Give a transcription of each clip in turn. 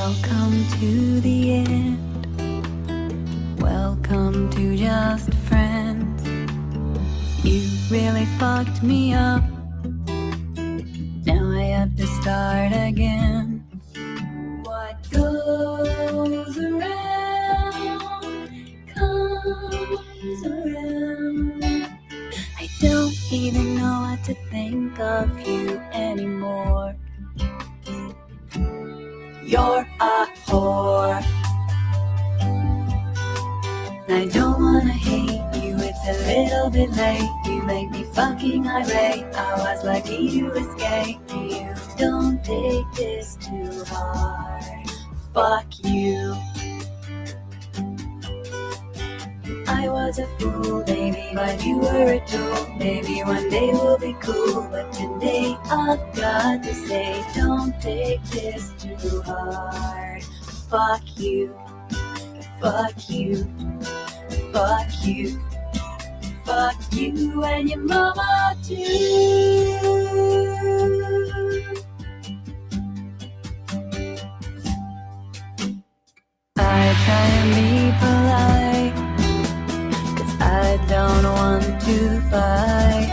Welcome to the end. Welcome to just friends. You really fucked me up. Now I have to start again. What goes around comes around. I don't even know what to think of you anymore. You're a whore. I don't wanna hate you, it's a little bit late. You make me fucking irate. I was lucky to escape you. Don't take this too hard. Fuck you. I was a fool, baby, but you were a tool. Maybe one day we'll be cool, but today I've got to say, don't take this too hard. Fuck you. Fuck you. Fuck you. Fuck you and your mama too. I try and be polite, 'cause I don't want to fight.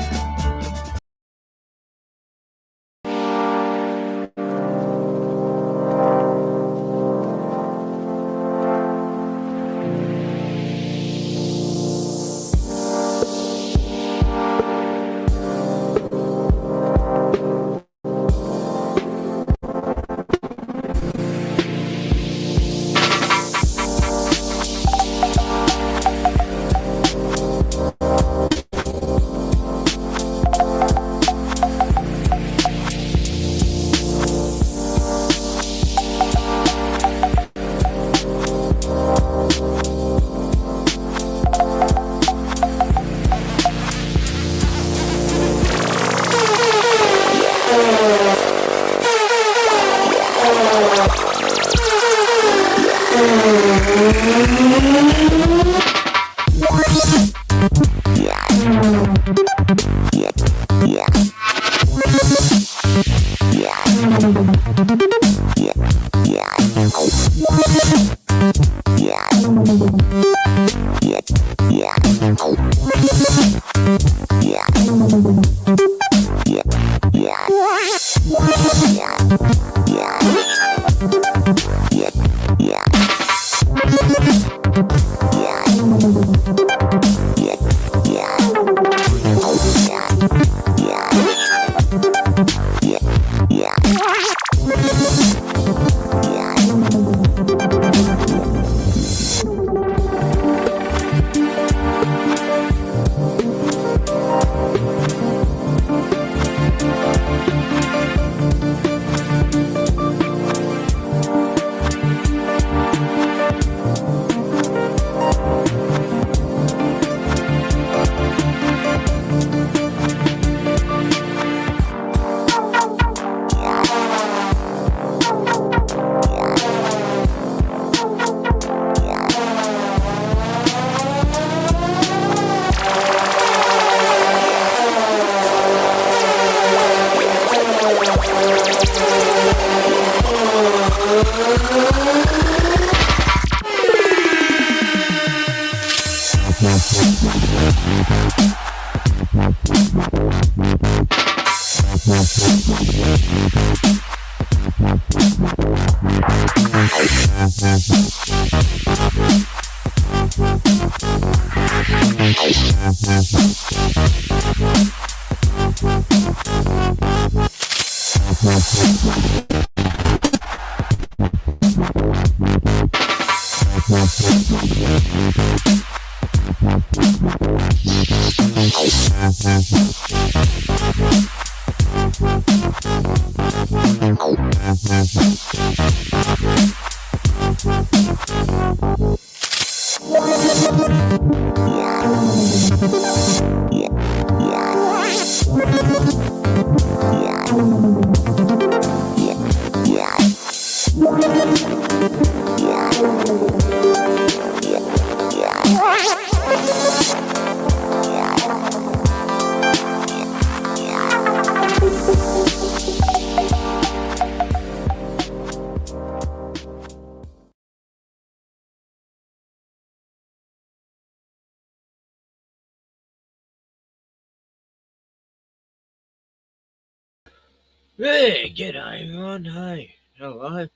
Yeah, g'day everyone. Hey, hello.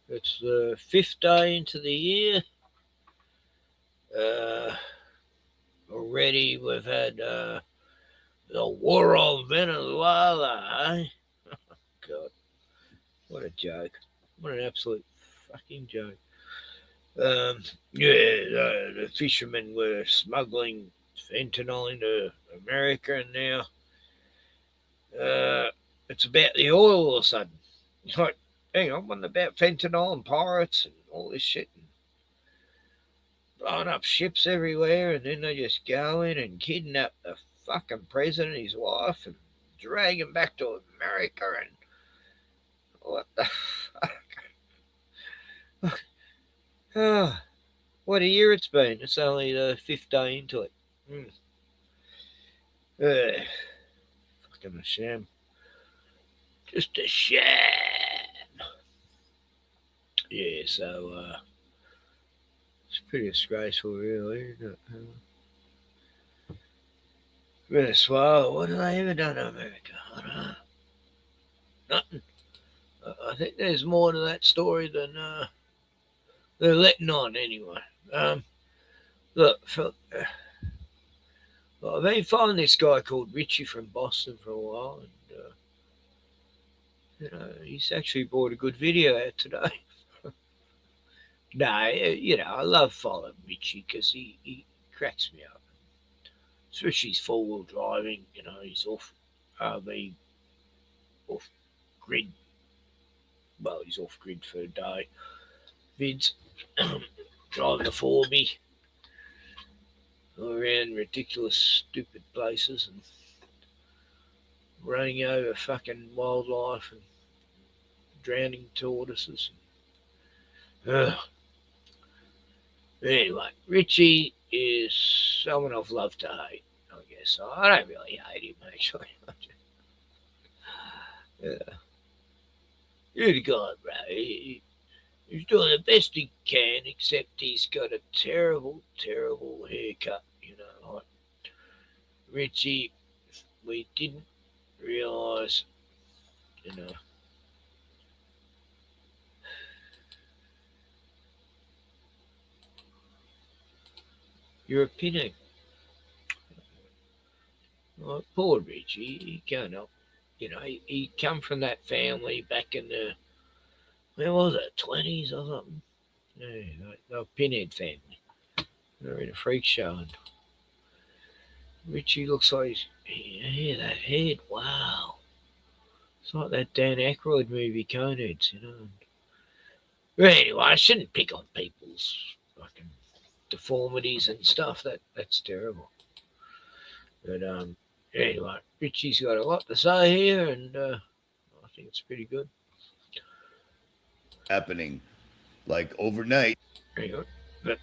It's the 5th day into the year. Already we've had the war on Venezuela, eh? God, what a joke. What an absolute fucking joke. The fishermen were smuggling fentanyl into America, and now it's about the oil all of a sudden. It's like, hang on, wasn't about fentanyl and pirates and all this shit, and blowing up ships everywhere, and then they just go in and kidnap the fucking president and his wife and drag him back to America, and what the fuck? Oh, what a year it's been. It's only the 5th day into it. Fucking a sham. Just a sham. Yeah, so it's pretty disgraceful, really, isn't it? Venezuela, what have they ever done to America? I don't know. Nothing. I think there's more to that story than they're letting on, anyway. Look, I've been following this guy called Richie from Boston for a while, and he's actually brought a good video out today. No, I love following Richie because he cracks me up. Especially his four-wheel driving, he's off grid. Well, he's off grid for a day. Vids driving the 4B around ridiculous, stupid places and running over fucking wildlife and drowning tortoises. Anyway, Richie is someone I've loved to hate, I guess. I don't really hate him, actually. You're the guy, bro. He's doing the best he can, except he's got a terrible, terrible haircut, Like Richie, we didn't realise, You're a pinning. Well, poor Richie, he can't help. He come from that family back in the, where was it, 20s or something? Yeah, they were pinhead family. They were in a freak show, and Richie looks like, that head, wow. It's like that Dan Aykroyd movie, Coneheads, But anyway, I shouldn't pick on people's fucking deformities and stuff. That's terrible. But anyway, Richie's got a lot to say here, and I think it's pretty good. Happening like overnight. Very good. What's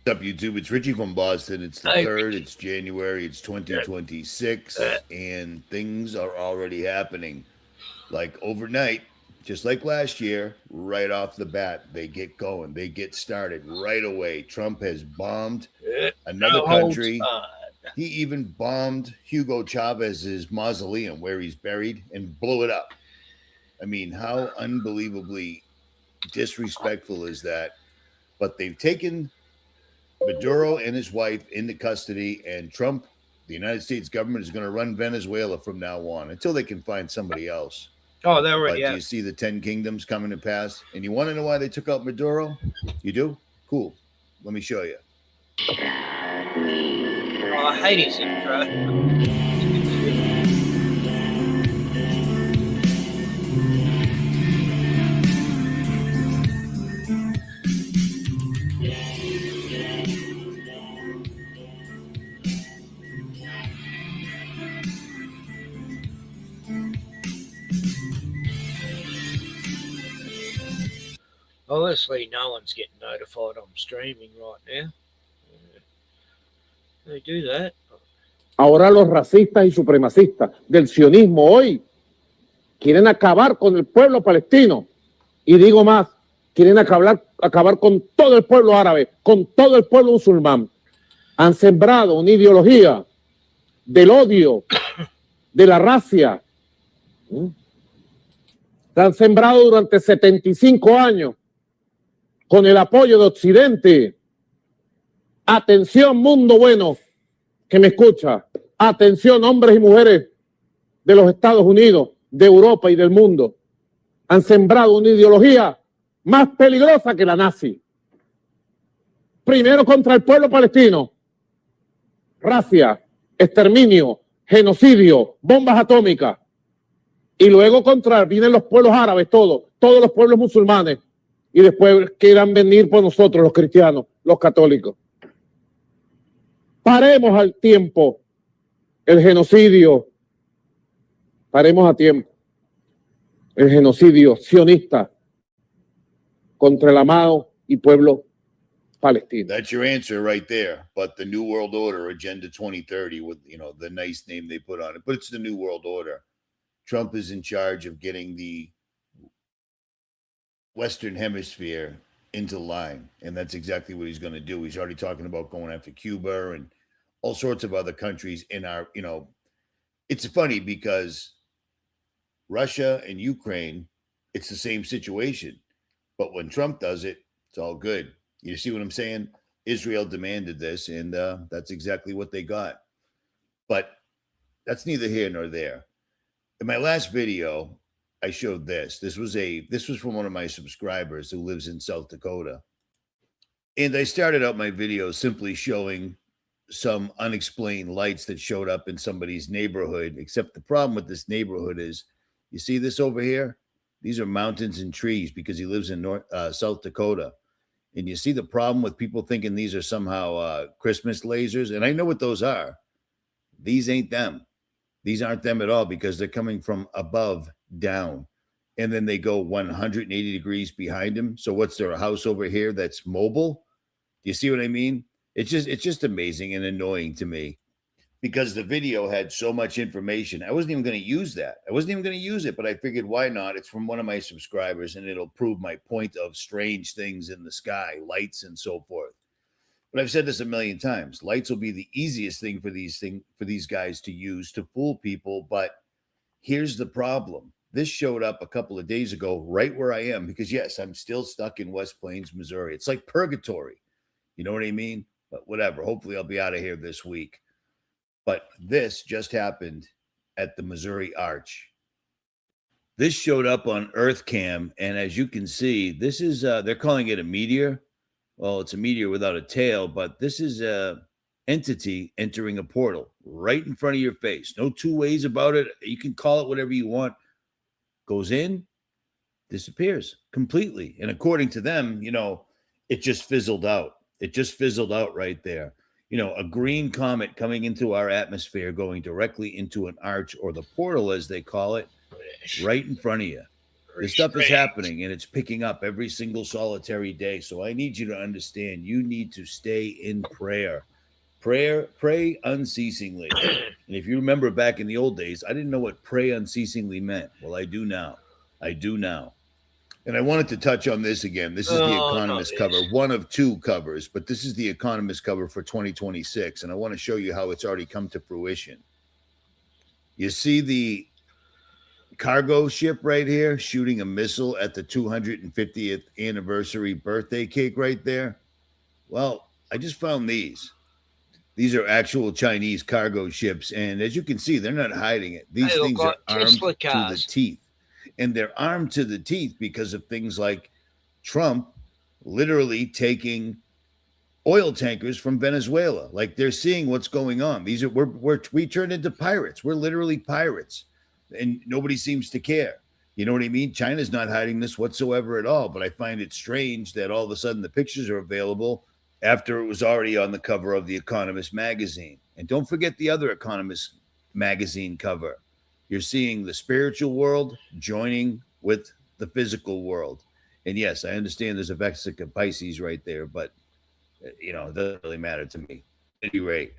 up, YouTube? It's Richie from Boston. It's the 3rd. It's January. It's 2026, and things are already happening. Like overnight, just like last year, right off the bat, they get going. They get started right away. Trump has bombed another country. He even bombed Hugo Chavez's mausoleum where he's buried and blew it up. I mean, how unbelievably disrespectful is that? But they've taken Maduro and his wife into custody, and Trump, the United States government, is going to run Venezuela from now on until they can find somebody else. Oh, they're right. Do you see the 10 kingdoms coming to pass? And you want to know why they took out Maduro? You do? Cool. Let me show you. Oh, I hate his intro. Honestly, no one's getting notified I'm streaming right now. They do that. Ahora los racistas y supremacistas del sionismo hoy quieren acabar con el pueblo palestino. Y digo más, quieren acabar con todo el pueblo árabe, con todo el pueblo musulmán. Han sembrado una ideología del odio, de la racia. La han sembrado durante 75 años con el apoyo de Occidente. Atención, mundo bueno que me escucha. Atención, hombres y mujeres de los Estados Unidos, de Europa y del mundo. Han sembrado una ideología más peligrosa que la nazi. Primero contra el pueblo palestino. Racia, exterminio, genocidio, bombas atómicas. Y luego vienen los pueblos árabes, todos los pueblos musulmanes. Y después quieran venir por nosotros, los cristianos, los católicos. Paremos al tiempo el genocidio. Paremos a tiempo el genocidio sionista contra el amado y pueblo palestino. That's your answer right there. But the New World Order, Agenda 2030, with, you know, the nice name they put on it, but it's the New World Order. Trump is in charge of getting the Western Hemisphere into line, and that's exactly what he's going to do. He's already talking about going after Cuba and all sorts of other countries in our, you know, it's funny because Russia and Ukraine, it's the same situation. But when Trump does it, it's all good. You see what I'm saying? Israel demanded this, and that's exactly what they got. But that's neither here nor there. In my last video, I showed this. This was from one of my subscribers who lives in South Dakota. And I started out my video simply showing some unexplained lights that showed up in somebody's neighborhood. Except the problem with this neighborhood is, you see this over here? These are mountains and trees because he lives in South Dakota. And you see the problem with people thinking these are somehow Christmas lasers. And I know what those are. These ain't them. These aren't them at all because they're coming from above down. And then they go 180 degrees behind him. So what's there, a house over here that's mobile? Do you see what I mean? It's just amazing and annoying to me because the video had so much information. I wasn't even going to use that. I wasn't even going to use it, but I figured why not? It's from one of my subscribers and it'll prove my point of strange things in the sky, lights and so forth. But I've said this a million times. Lights will be the easiest thing for these guys to use to fool people. But here's the problem. This showed up a couple of days ago right where I am because, yes, I'm still stuck in West Plains, Missouri. It's like purgatory. You know what I mean? But whatever. Hopefully I'll be out of here this week. But this just happened at the Missouri Arch. This showed up on EarthCam. And as you can see, this is, they're calling it a meteor. Well, it's a meteor without a tail, but this is a entity entering a portal right in front of your face. No two ways about it. You can call it whatever you want. Goes in, disappears completely. And according to them, you know, it just fizzled out. It just fizzled out right there. You know, a green comet coming into our atmosphere, going directly into an arch or the portal, as they call it, right in front of you. This stuff is happening and it's picking up every single solitary day. So I need you to understand, you need to stay in prayer. Pray unceasingly. And if you remember back in the old days, I didn't know what pray unceasingly meant. Well, I do now. I do now. And I wanted to touch on this again. This is the Economist cover, one of two covers, but this is the Economist cover for 2026. And I want to show you how it's already come to fruition. You see the cargo ship right here shooting a missile at the 250th anniversary birthday cake right there. Well, I just found these. These are actual Chinese cargo ships. And as you can see, they're not hiding it. These things are armed to the teeth. And they're armed to the teeth because of things like Trump literally taking oil tankers from Venezuela. Like they're seeing what's going on. These are we turned into pirates. We're literally pirates. And nobody seems to care. You know what I mean? China's not hiding this whatsoever at all. But I find it strange that all of a sudden the pictures are available after it was already on the cover of the Economist magazine. And don't forget the other Economist magazine cover. You're seeing the spiritual world joining with the physical world. And yes, I understand there's a Vesica Pisces right there, but you know, it doesn't really matter to me. At any rate,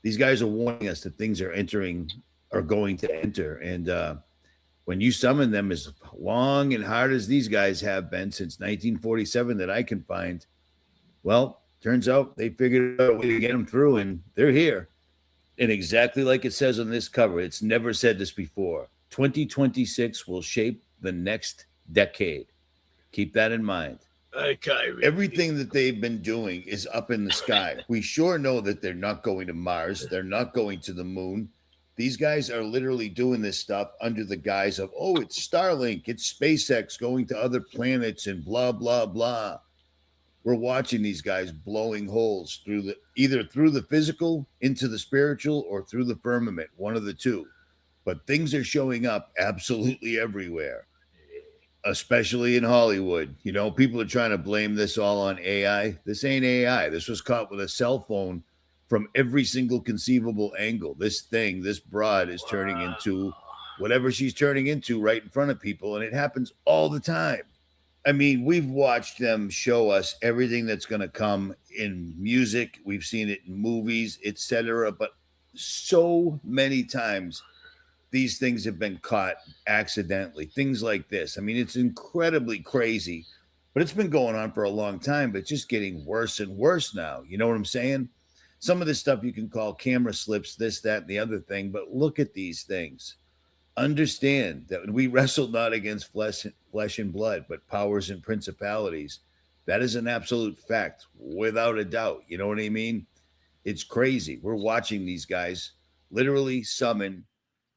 these guys are warning us that things are going to enter. And when you summon them as long and hard as these guys have been since 1947 that I can find, well, turns out they figured out a way to get them through, and they're here. And exactly like it says on this cover, it's never said this before. 2026 will shape the next decade. Keep that in mind. Okay. Richie. Everything that they've been doing is up in the sky. We sure know that they're not going to Mars. They're not going to the moon. These guys are literally doing this stuff under the guise of, oh, it's Starlink, it's SpaceX going to other planets and blah, blah, blah. We're watching these guys blowing holes through either through the physical into the spiritual or through the firmament, one of the two. But things are showing up absolutely everywhere, especially in Hollywood. You know, people are trying to blame this all on AI. This ain't AI. This was caught with a cell phone from every single conceivable angle. This broad is turning into whatever she's turning into right in front of people. And it happens all the time. I mean, we've watched them show us everything that's going to come in music. We've seen it in movies, etc. But so many times these things have been caught accidentally. Things like this. I mean, it's incredibly crazy, but it's been going on for a long time, but it's just getting worse and worse now. You know what I'm saying? Some of this stuff you can call camera slips, this, that, and the other thing, but look at these things. Understand that we wrestle not against flesh and blood, but powers and principalities. That is an absolute fact, without a doubt. You know what I mean? It's crazy. We're watching these guys literally summon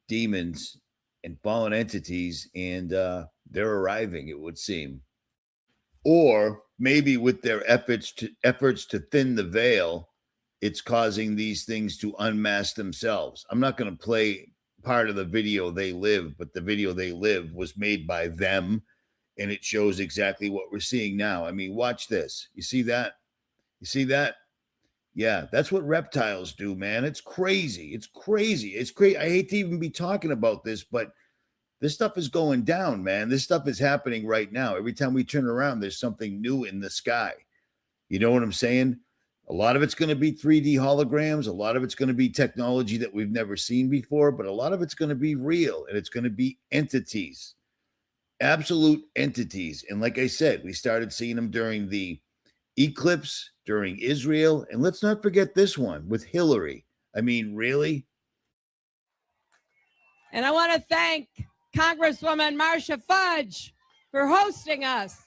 demons and fallen entities, and they're arriving, it would seem. Or maybe with their efforts to thin the veil, it's causing these things to unmask themselves. I'm not going to play part of the video They Live, but the video They Live was made by them, and it shows exactly what we're seeing now. I mean, watch this. You see that? You see that? Yeah, that's what reptiles do, man. It's crazy. It's crazy. It's crazy. I hate to even be talking about this, but this stuff is going down, man. This stuff is happening right now. Every time we turn around, there's something new in the sky. You know what I'm saying? A lot of it's going to be 3D holograms. A lot of it's going to be technology that we've never seen before, but a lot of it's going to be real, and it's going to be entities, absolute entities. And like I said, we started seeing them during the eclipse, during Israel, and let's not forget this one with Hillary. I mean, really? And I want to thank Congresswoman Marcia Fudge for hosting us.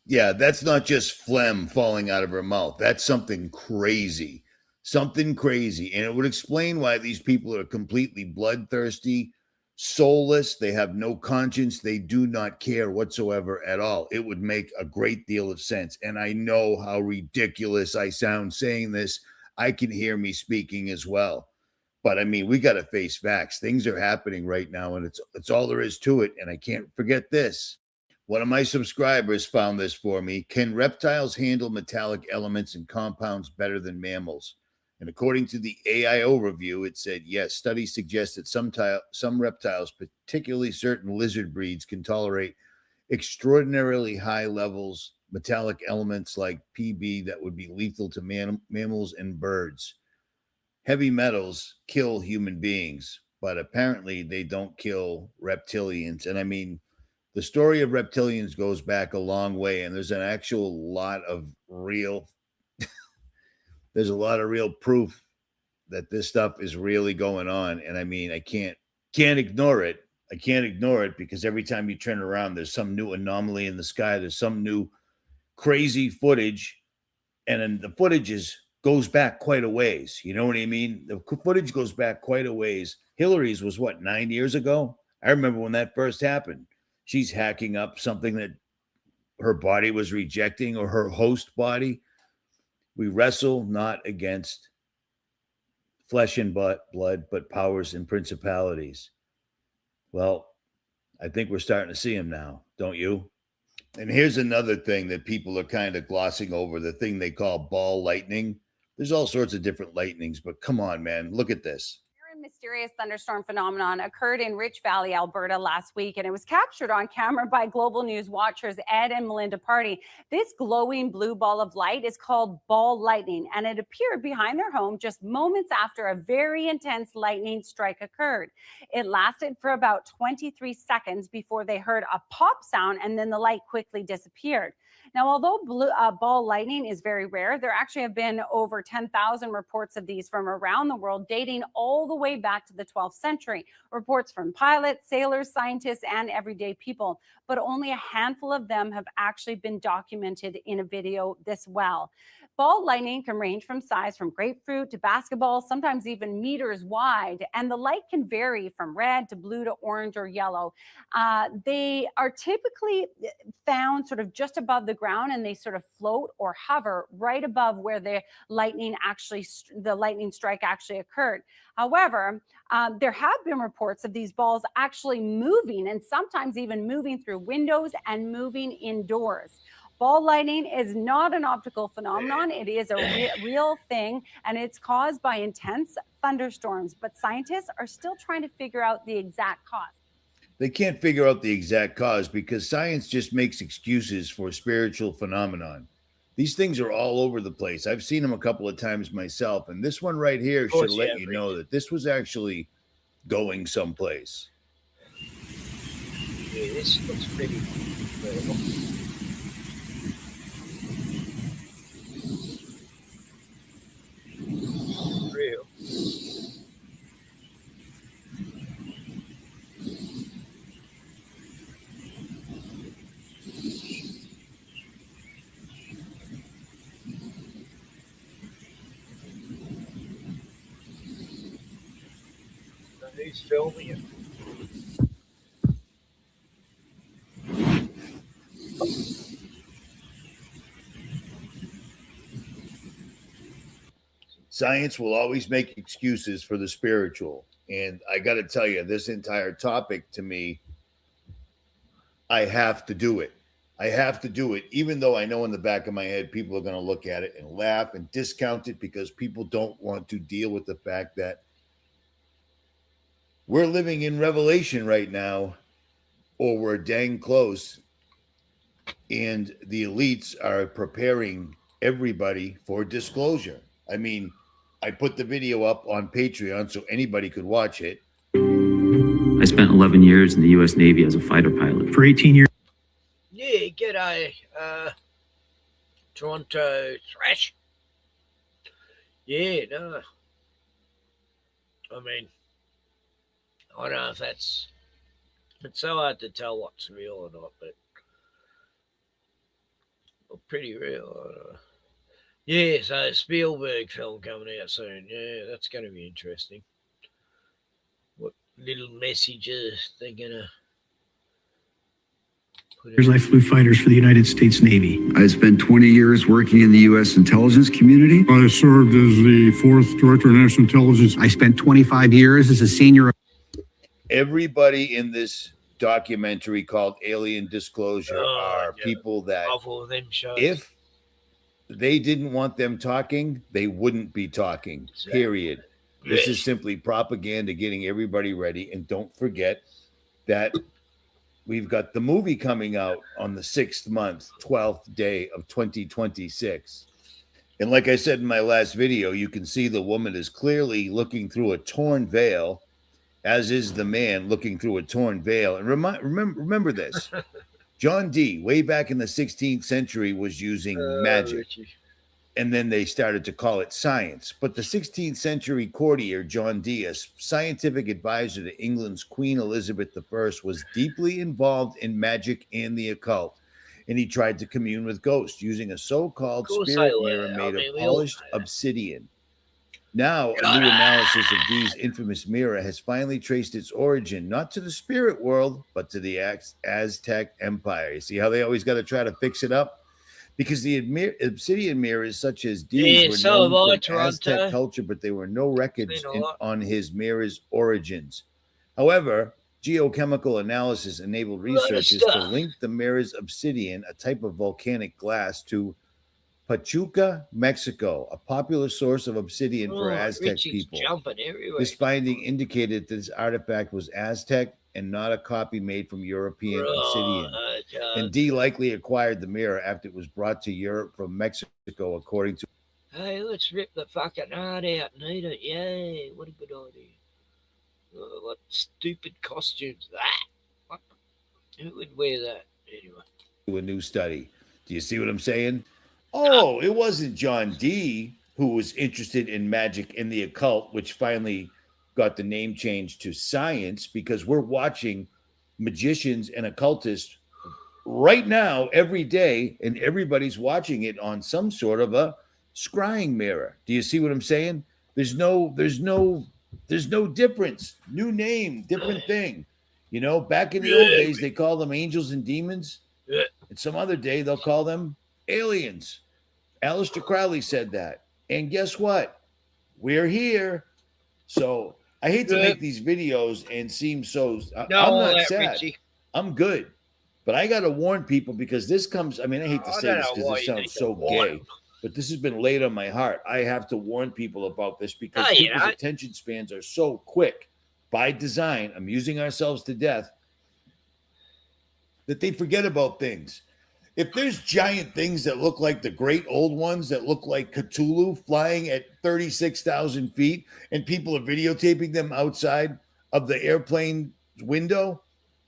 Yeah, that's not just phlegm falling out of her mouth. That's something crazy. Something crazy. And it would explain why these people are completely bloodthirsty, soulless. They have no conscience. They do not care whatsoever at all. It would make a great deal of sense. And I know how ridiculous I sound saying this. I can hear me speaking as well. But I mean, we got to face facts. Things are happening right now, and it's all there is to it. And I can't forget this. One of my subscribers found this for me. Can reptiles handle metallic elements and compounds better than mammals? And according to the AI overview, it said, yes, studies suggest that some reptiles, particularly certain lizard breeds, can tolerate extraordinarily high levels, metallic elements like PB that would be lethal to mammals and birds. Heavy metals kill human beings, but apparently they don't kill reptilians. And I mean, the story of reptilians goes back a long way, and there's there's a lot of real proof that this stuff is really going on. And I mean, I can't ignore it. I can't ignore it because every time you turn around, there's some new anomaly in the sky. There's some new crazy footage. And then the footage goes back quite a ways. You know what I mean? The footage goes back quite a ways. Hillary's was what, 9 years ago? I remember when that first happened. She's hacking up something that her body was rejecting, or her host body. We wrestle not against flesh and blood, but powers and principalities. Well, I think we're starting to see them now, don't you? And here's another thing that people are kind of glossing over, the thing they call ball lightning. There's all sorts of different lightnings, but come on, man, look at this. Aaron mysterious thunderstorm phenomenon occurred in Rich Valley, Alberta last week, and it was captured on camera by Global News watchers Ed and Melinda Party. This glowing blue ball of light is called ball lightning, and it appeared behind their home just moments after a very intense lightning strike occurred. It lasted for about 23 seconds before they heard a pop sound, and then the light quickly disappeared. Now, although ball lightning is very rare, there actually have been over 10,000 reports of these from around the world, dating all the way back to the 12th century. Reports from pilots, sailors, scientists, and everyday people. But only a handful of them have actually been documented in a video this well. Ball lightning can range from size from grapefruit to basketball, sometimes even meters wide, and the light can vary from red to blue to orange or yellow. They are typically found sort of just above the ground, and they sort of float or hover right above where the lightning strike actually occurred. However, there have been reports of these balls actually moving, and sometimes even moving through windows and moving indoors. Ball lightning is not an optical phenomenon. It is a real thing, and it's caused by intense thunderstorms. But scientists are still trying to figure out the exact cause. They can't figure out the exact cause because science just makes excuses for spiritual phenomenon. These things are all over the place. I've seen them a couple of times myself, and this one right here should let you know that this was actually going someplace. Yeah, this looks pretty incredible. Real. Who's filming it? Science will always make excuses for the spiritual. And I got to tell you, this entire topic to me, I have to do it. I have to do it, even though I know in the back of my head, people are going to look at it and laugh and discount it because people don't want to deal with the fact that we're living in Revelation right now, or we're dang close. And the elites are preparing everybody for disclosure. I mean, I put the video up on Patreon so anybody could watch it. I spent 11 years in the U.S. Navy as a fighter pilot. For 18 years. Yeah, g'day, Toronto Thrash. Yeah, no. I mean, I don't know if it's so hard to tell what's real or not, but pretty real. Yeah, so Spielberg film coming out soon. Yeah, that's going to be interesting. What little messages they're going to put in. I flew fighters for the United States Navy. I spent 20 years working in the U.S. intelligence community. I served as the 4th Director of National Intelligence. I spent 25 years as a senior. Everybody in this documentary called Alien Disclosure are people that, if they didn't want them talking, they wouldn't be talking, period. This is simply propaganda getting everybody ready. And don't forget that we've got the movie coming out on the 6th month, 12th day of 2026. And like I said in my last video, you can see the woman is clearly looking through a torn veil, as is the man looking through a torn veil. And remember this. John Dee, way back in the 16th century, was using magic. And then they started to call it science. But the 16th century courtier, John Dee, a scientific advisor to England's Queen Elizabeth I, was deeply involved in magic and the occult. And he tried to commune with ghosts using a so-called spirit mirror made of polished obsidian. Now, a new analysis of Dee's infamous mirror has finally traced its origin, not to the spirit world, but to the Aztec Empire. You see how they always got to try to fix it up? Because the obsidian mirrors, such as Dee's, were known from Aztec culture, but there were no records on his mirror's origins. However, geochemical analysis enabled researchers to link the mirror's obsidian, a type of volcanic glass, to Pachuca, Mexico, a popular source of obsidian for Oh, Aztec Richie's people. jumping everywhere. This finding indicated that this artifact was Aztec and not a copy made from European obsidian. And D likely acquired the mirror after it was brought to Europe from Mexico, according to. Hey, let's rip the fucking heart out and eat it. Yay, what a good idea. What stupid costumes that? What? Who would wear that anyway? A new study. Do you see what I'm saying? Oh, it wasn't John Dee who was interested in magic and the occult, which finally got the name changed to science, because we're watching magicians and occultists right now every day, and everybody's watching it on some sort of a scrying mirror. Do you see what I'm saying? There's no difference. New name, different thing. You know, back in the old days, they call them angels and demons. And some other day, they'll call them aliens. Aleister Crowley said that. And guess what? We're here. So I hate to make these videos and seem so. I'm not sad. Richie. I'm good. But I got to warn people, because this comes. I mean, I hate to say this because it sounds so gay, but this has been laid on my heart. I have to warn people about this because people's attention spans are so quick by design. I'm using ourselves to death that they forget about things. If there's giant things that look like the great old ones that look like Cthulhu flying at 36,000 feet, and people are videotaping them outside of the airplane window,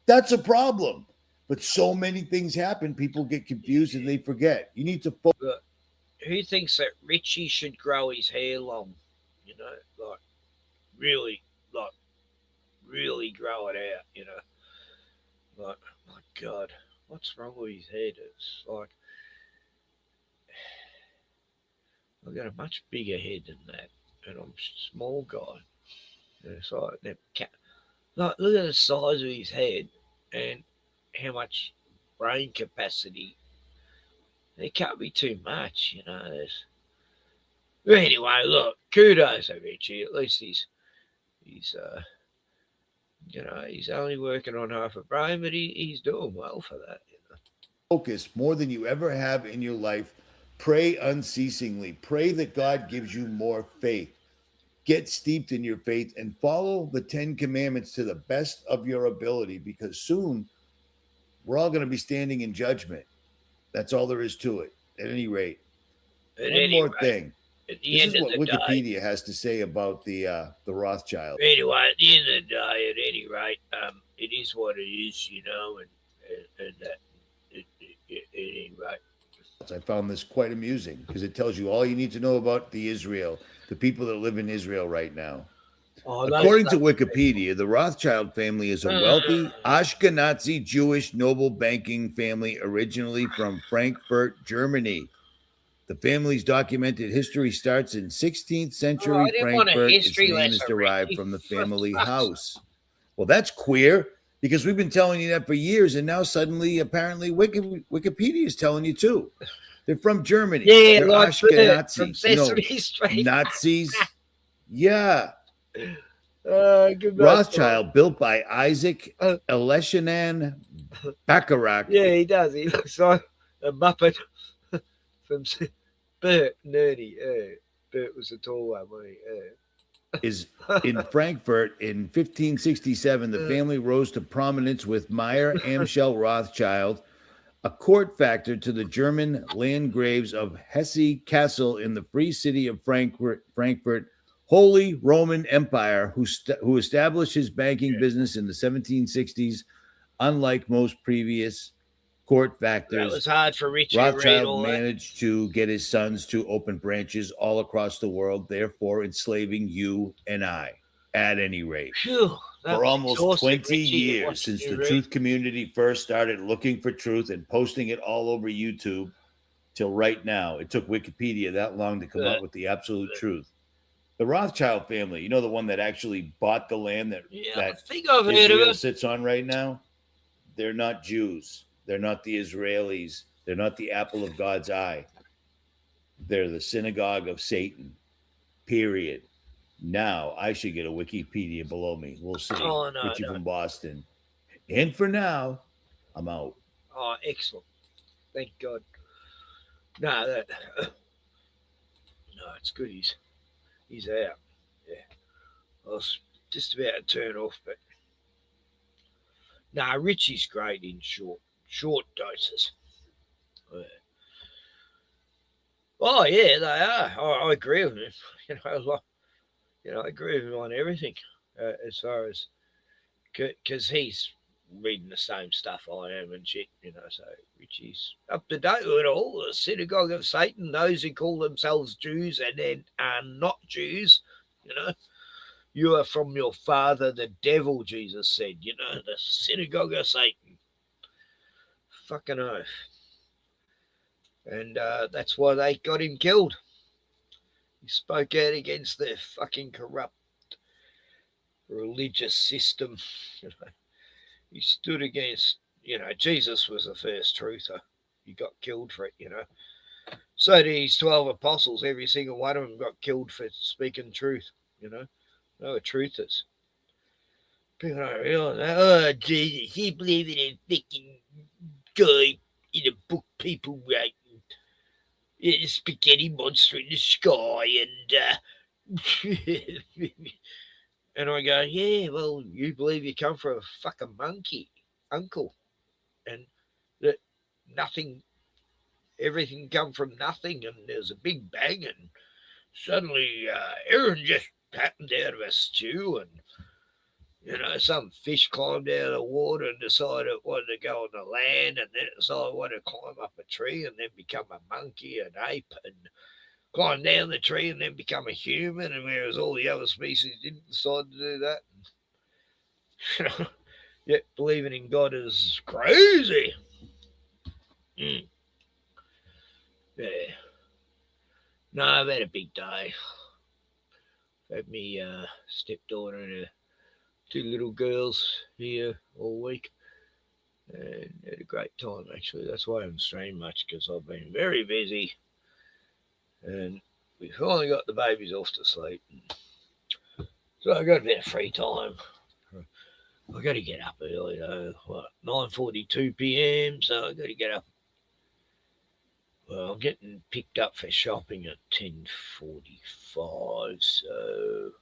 that's a problem. But so many things happen, people get confused and they forget. You need to focus. Who thinks that Richie should grow his hair long? You know, like really grow it out, you know. Like, my God, what's wrong with his head? It's like, I've got a much bigger head than that, and I'm a small guy. And it's like, look at the size of his head and how much brain capacity. It can't be too much, you know. But anyway, look, kudos to Richie. At least he's you know, he's only working on half a brain, but he's doing well for that, you know. Focus more than you ever have in your life. Pray unceasingly. Pray that God gives you more faith. Get steeped in your faith and follow the 10 commandments to the best of your ability, because soon we're all going to be standing in judgment. That's all there is to it. At any rate, one more thing. This is what Wikipedia has to say about the Rothschild. Anyway, at the end of the day, at any rate, it is what it is, you know, and that at any rate. I found this quite amusing because it tells you all you need to know about the people that live in Israel right now. According to Wikipedia, the Rothschild family is a wealthy Ashkenazi Jewish noble banking family originally from Frankfurt, Germany. The family's documented history starts in 16th century Frankfurt. Its name is derived from the family house. Well, that's queer, because we've been telling you that for years, and now suddenly, apparently, Wikipedia is telling you too. They're from Germany. Yeah, they're like Ashkenazi. Nazis. Yeah. Rothschild, built by Isaac Eleshanan Bacharach. Yeah, he does. He looks like a Muppet from Bert, nerdy. Bert was a tall one, wasn't he? Is in Frankfurt in 1567. The family rose to prominence with Meyer Amschel Rothschild, a court factor to the German Landgraves of Hesse-Kassel in the Free City of Frankfurt, Holy Roman Empire, who established his banking business in the 1760s. Unlike most previous court factors, that was hard for Richie Rothschild managed to get his sons to open branches all across the world, therefore enslaving you and I, at any rate. Phew, for almost 20 years, since the truth community first started looking for truth and posting it all over YouTube, till right now. It took Wikipedia that long to come up with the absolute truth. The Rothschild family, you know, the one that actually bought the land that Israel sits on right now? They're not Jews. They're not the Israelis. They're not the apple of God's eye. They're the synagogue of Satan, period. Now, I should get a Wikipedia below me. We'll see. Richie from Boston. And for now, I'm out. Oh, excellent. Thank God. No, that no, it's good. He's out. Yeah, I was just about to turn off, but no, Richie's great in short doses. Yeah. Oh yeah, they are. I agree with him. I agree with him on everything as far as because he's reading the same stuff I am and shit. So Richie's up to date with it all. The synagogue of Satan, those who call themselves Jews and then are not Jews. You are from your father, the devil. Jesus said. The synagogue of Satan. Fucking oath. And that's why they got him killed. He spoke out against the fucking corrupt religious system. He stood against, Jesus was the first truther. He got killed for it, So did his 12 apostles. Every single one of them got killed for speaking truth, They were truthers. People don't realize that. Oh, Jesus, you believe in a fucking guy in a book people wrote. A spaghetti monster in the sky and and I go, yeah, well, you believe you come from a fucking monkey uncle and that everything come from nothing and there's a big bang and suddenly everything just happened out of a stew and some fish climbed out of the water and decided it wanted to go on the land, and then it decided it wanted to climb up a tree and then become a monkey, an ape, and climb down the tree and then become a human, and whereas all the other species didn't decide to do that. Yet believing in God is crazy. Yeah. No, I've had a big day. I've had me stepdaughter and her 2 little girls here all week and had a great time actually. That's why I haven't streamed much because I've been very busy and we finally got the babies off to sleep. So I got a bit of free time. I got to get up early though, 9:42 p.m. So I got to get up. Well, I'm getting picked up for shopping at 10:45, so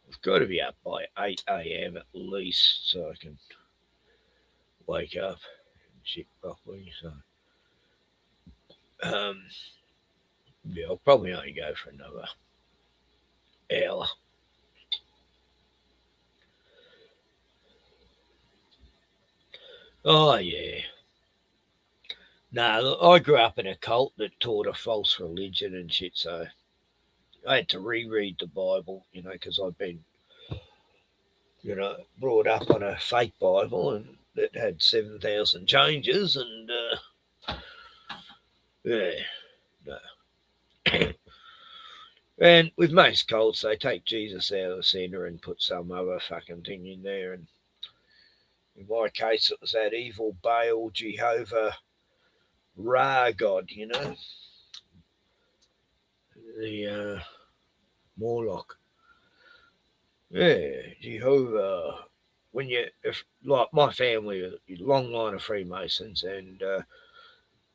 I've got to be up by 8 a.m. at least so I can wake up and shit properly. So, yeah, I'll probably only go for another hour. Oh, yeah. No, I grew up in a cult that taught a false religion and shit, so I had to reread the Bible, because I'd been, brought up on a fake Bible and it had 7,000 changes and, yeah, no. And with most cults, they take Jesus out of the center and put some other fucking thing in there. And in my case, it was that evil Baal, Jehovah, Ra God, the Morlock. Yeah, Jehovah. Like my family, a long line of Freemasons, and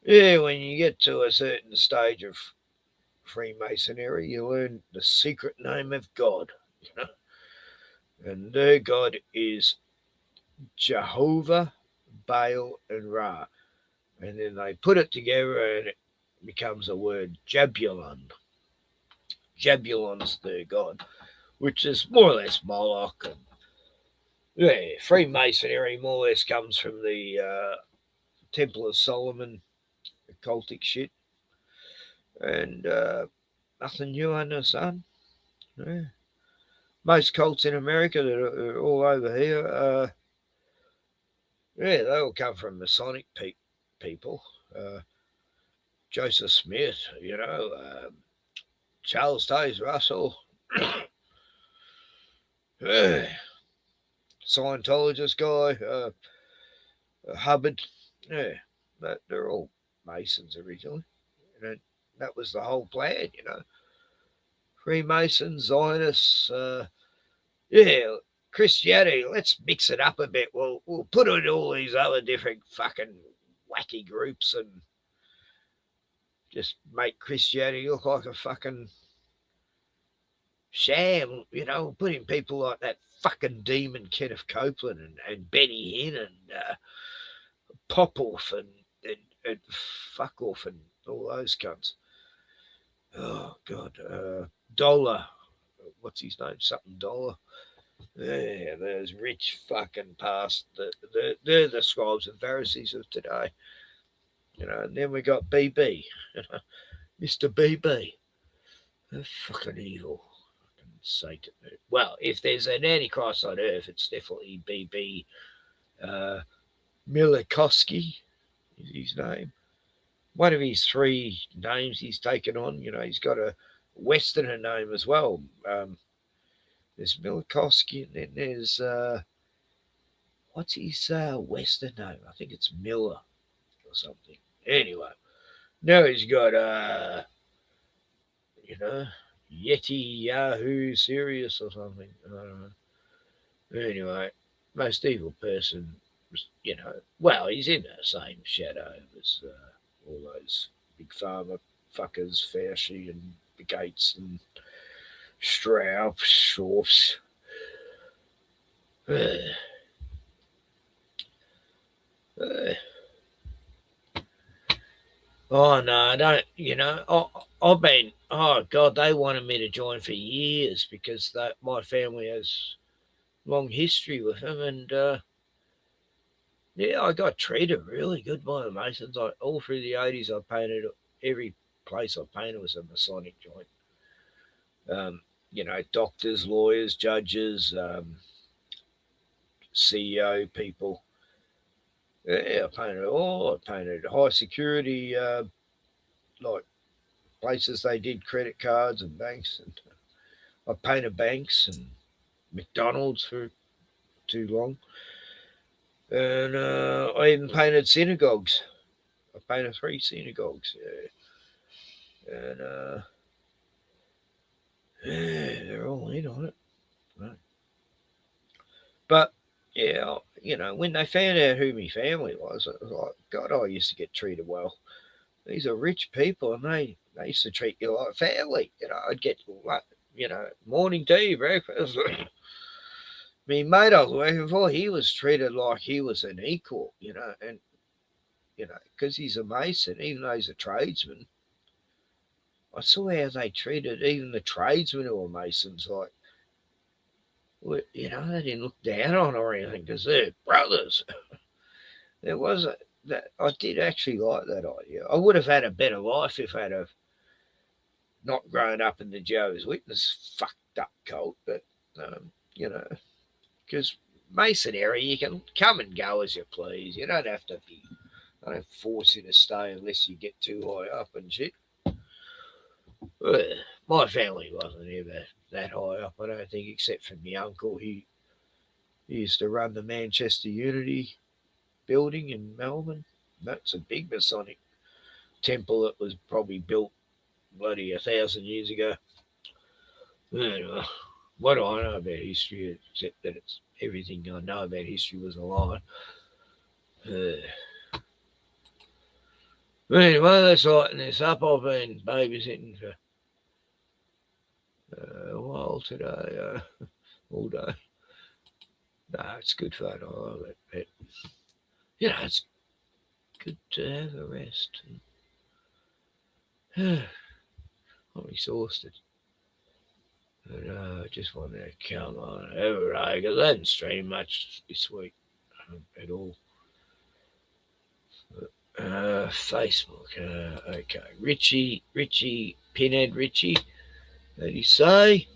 when you get to a certain stage of Freemasonry, you learn the secret name of God, and their God is Jehovah, Baal, and Ra. And then they put it together and it becomes a word, Jabulon. Jabulon's their god, which is more or less Moloch. And, Freemasonry more or less comes from the Temple of Solomon, occultic shit. And nothing new under the sun. Yeah. Most cults in America that are all over here, they all come from Masonic people. Joseph Smith, Charles Taze Russell, Scientologist guy, Hubbard. Yeah, they're all Masons originally. And that was the whole plan, Freemasons, Zionists, Christianity, let's mix it up a bit. We'll put in all these other different fucking wacky groups and just make Christianity look like a fucking sham, putting people like that fucking demon Kenneth Copeland and Benny Hinn and Popoff and fuck off and all those cunts. Oh God, Dollar, what's his name? Something Dollar. Yeah, those rich fucking past. They're the scribes and Pharisees of today. And then we got BB, Mr. BB. They're fucking evil. Fucking Satan. Well, if there's an Antichrist on earth, it's definitely BB Milakoski is his name. One of his three names he's taken on. He's got a Westerner name as well. There's Milakoski, and then there's what's his Western name? I think it's Miller or something. Anyway, now he's got Yeti Yahoo Serious or something. I don't know. Anyway, most evil person. Well, he's in the same shadow as all those big pharma fuckers, Fauci and the Gates and Strauss. Oh no, I don't. I've been. Oh God, they wanted me to join for years because my family has long history with them, and yeah, I got treated really good by the Masons. All through the 80s, I painted every place I painted was a Masonic joint. Doctors, lawyers, judges, CEO people. Yeah, I painted all. I painted high security, like places they did credit cards and banks. And I painted banks and McDonald's for too long. And I even painted synagogues. I painted 3 synagogues. Yeah. And yeah, they're all in on it. Right. But yeah, when they found out who my family was, it was like, God, I used to get treated well. These are rich people, and they used to treat you like family. I'd get, morning tea, breakfast. My mate I was working for, he was treated like he was an equal, and, because he's a Mason, even though he's a tradesman. I saw how they treated even the tradesmen who were Masons, like, they didn't look down on or anything because they're brothers. There was that I did actually like that idea. I would have had a better life if I'd have not grown up in the Jehovah's Witness fucked up cult, but because Masonry, you can come and go as you please. You don't have to be. I don't force you to stay unless you get too high up and shit. My family wasn't ever that high up, I don't think, except for my uncle. He used to run the Manchester Unity building in Melbourne. That's a big Masonic temple that was probably built bloody 1,000 years ago. Anyway, what do I know about history except that it's everything I know about history was a lie. Anyway, let's lighten this up. I've been babysitting for a while today, all day. No, it's good fun. I love it. But, it's good to have a rest. I'm exhausted. But I just wanted to come on every day because I hadn't streamed much this week at all. Facebook. Okay. Richie, Pinhead Richie. What did he say?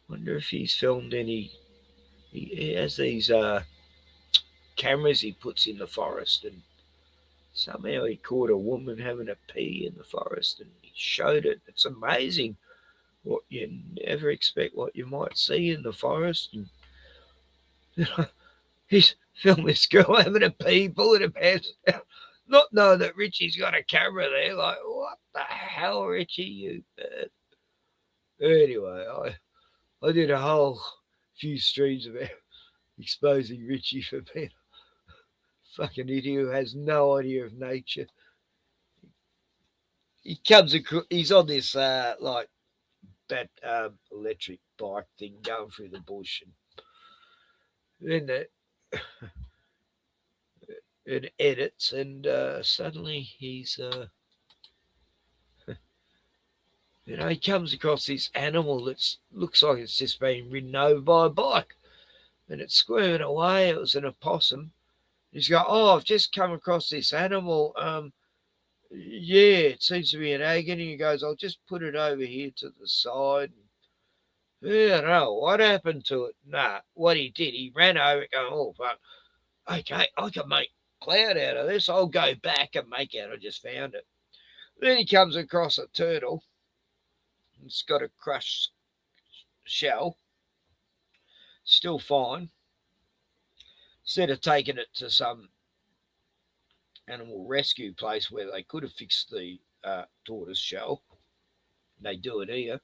Wonder if he's filmed any. He has these cameras he puts in the forest, and somehow he caught a woman having a pee in the forest, and he showed it. It's amazing what you never expect what you might see in the forest. And he's filmed this girl having a pee, pulling her pants down, not knowing that Richie's got a camera there. Like, what the hell, Richie, you bird? Anyway, I did a whole few streams about exposing Richie for being a Fucking idiot who has no idea of nature. He comes across, he's on this like that electric bike thing going through the bush, and then it edits, and suddenly he's he comes across this animal that looks like it's just been ridden over by a bike, and it's squirming away. It was an opossum. He's going, "Oh, I've just come across this animal. Yeah, it seems to be in agony." He goes, "I'll just put it over here to the side." Yeah, I don't know what happened to it. Nah, what he did, he ran over it going, "Oh, fuck. Okay, I can make cloud out of this. I'll go back and make out I just found it." Then he comes across a turtle. It's got a crushed shell. Still fine. Instead of taking it to some animal rescue place where they could have fixed the tortoise shell, they do it here.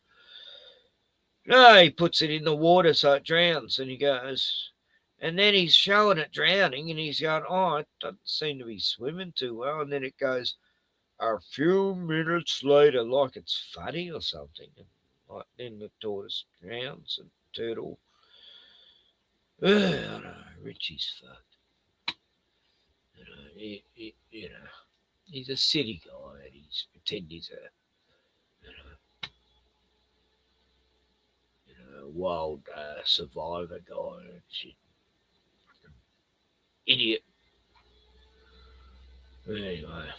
No, he puts it in the water so it drowns, and he goes, and then he's showing it drowning, and he's going, "Oh, it doesn't seem to be swimming too well." And then it goes a few minutes later, like it's funny or something. And like then the tortoise drowns and turtle. I don't know, Richie's fucked. He's a city guy, and he's pretend he's a wild survivor guy and shit. Idiot. Anyway.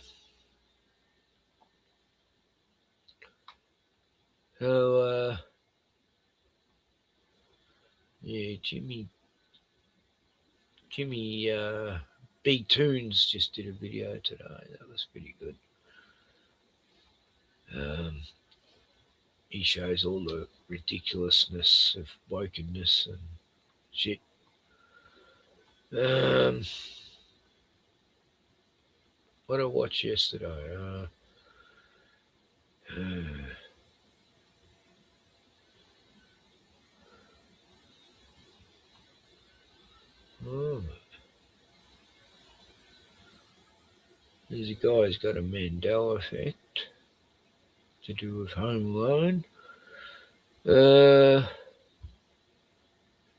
So, yeah, Jimmy B. Toons just did a video today. That was pretty good. He shows all the ridiculousness of wokenness and shit. What I watched yesterday. There's a guy who's got a Mandela effect to do with Home Alone,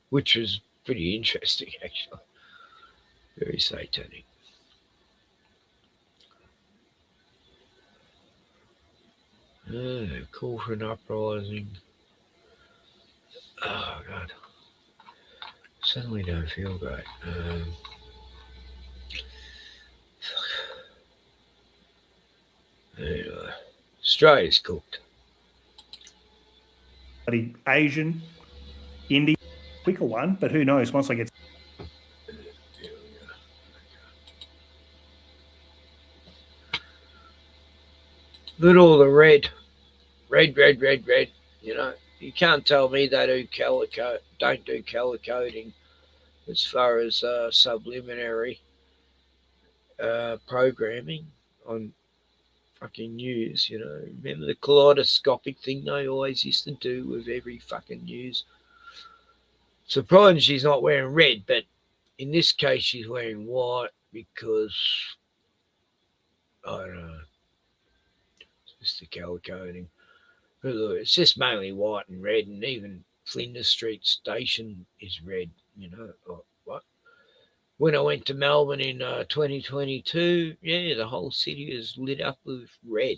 which was pretty interesting, actually. Very satanic. Call for an uprising. Oh, God. Suddenly don't feel great. Anyway, Australia's cooked. Asian, Indian, quicker one, but who knows? Once I get. Look at all the red. You know, you can't tell me they don't do color coding as far as subliminary programming on fucking news, you know. Remember the kaleidoscopic thing they always used to do with every fucking news? Surprising she's not wearing red, but in this case she's wearing white because, I don't know, it's just the colour coding. But look, it's just mainly white and red, and even Flinders Street Station is red, you know. What? When I went to Melbourne in 2022, yeah, the whole city is lit up with red.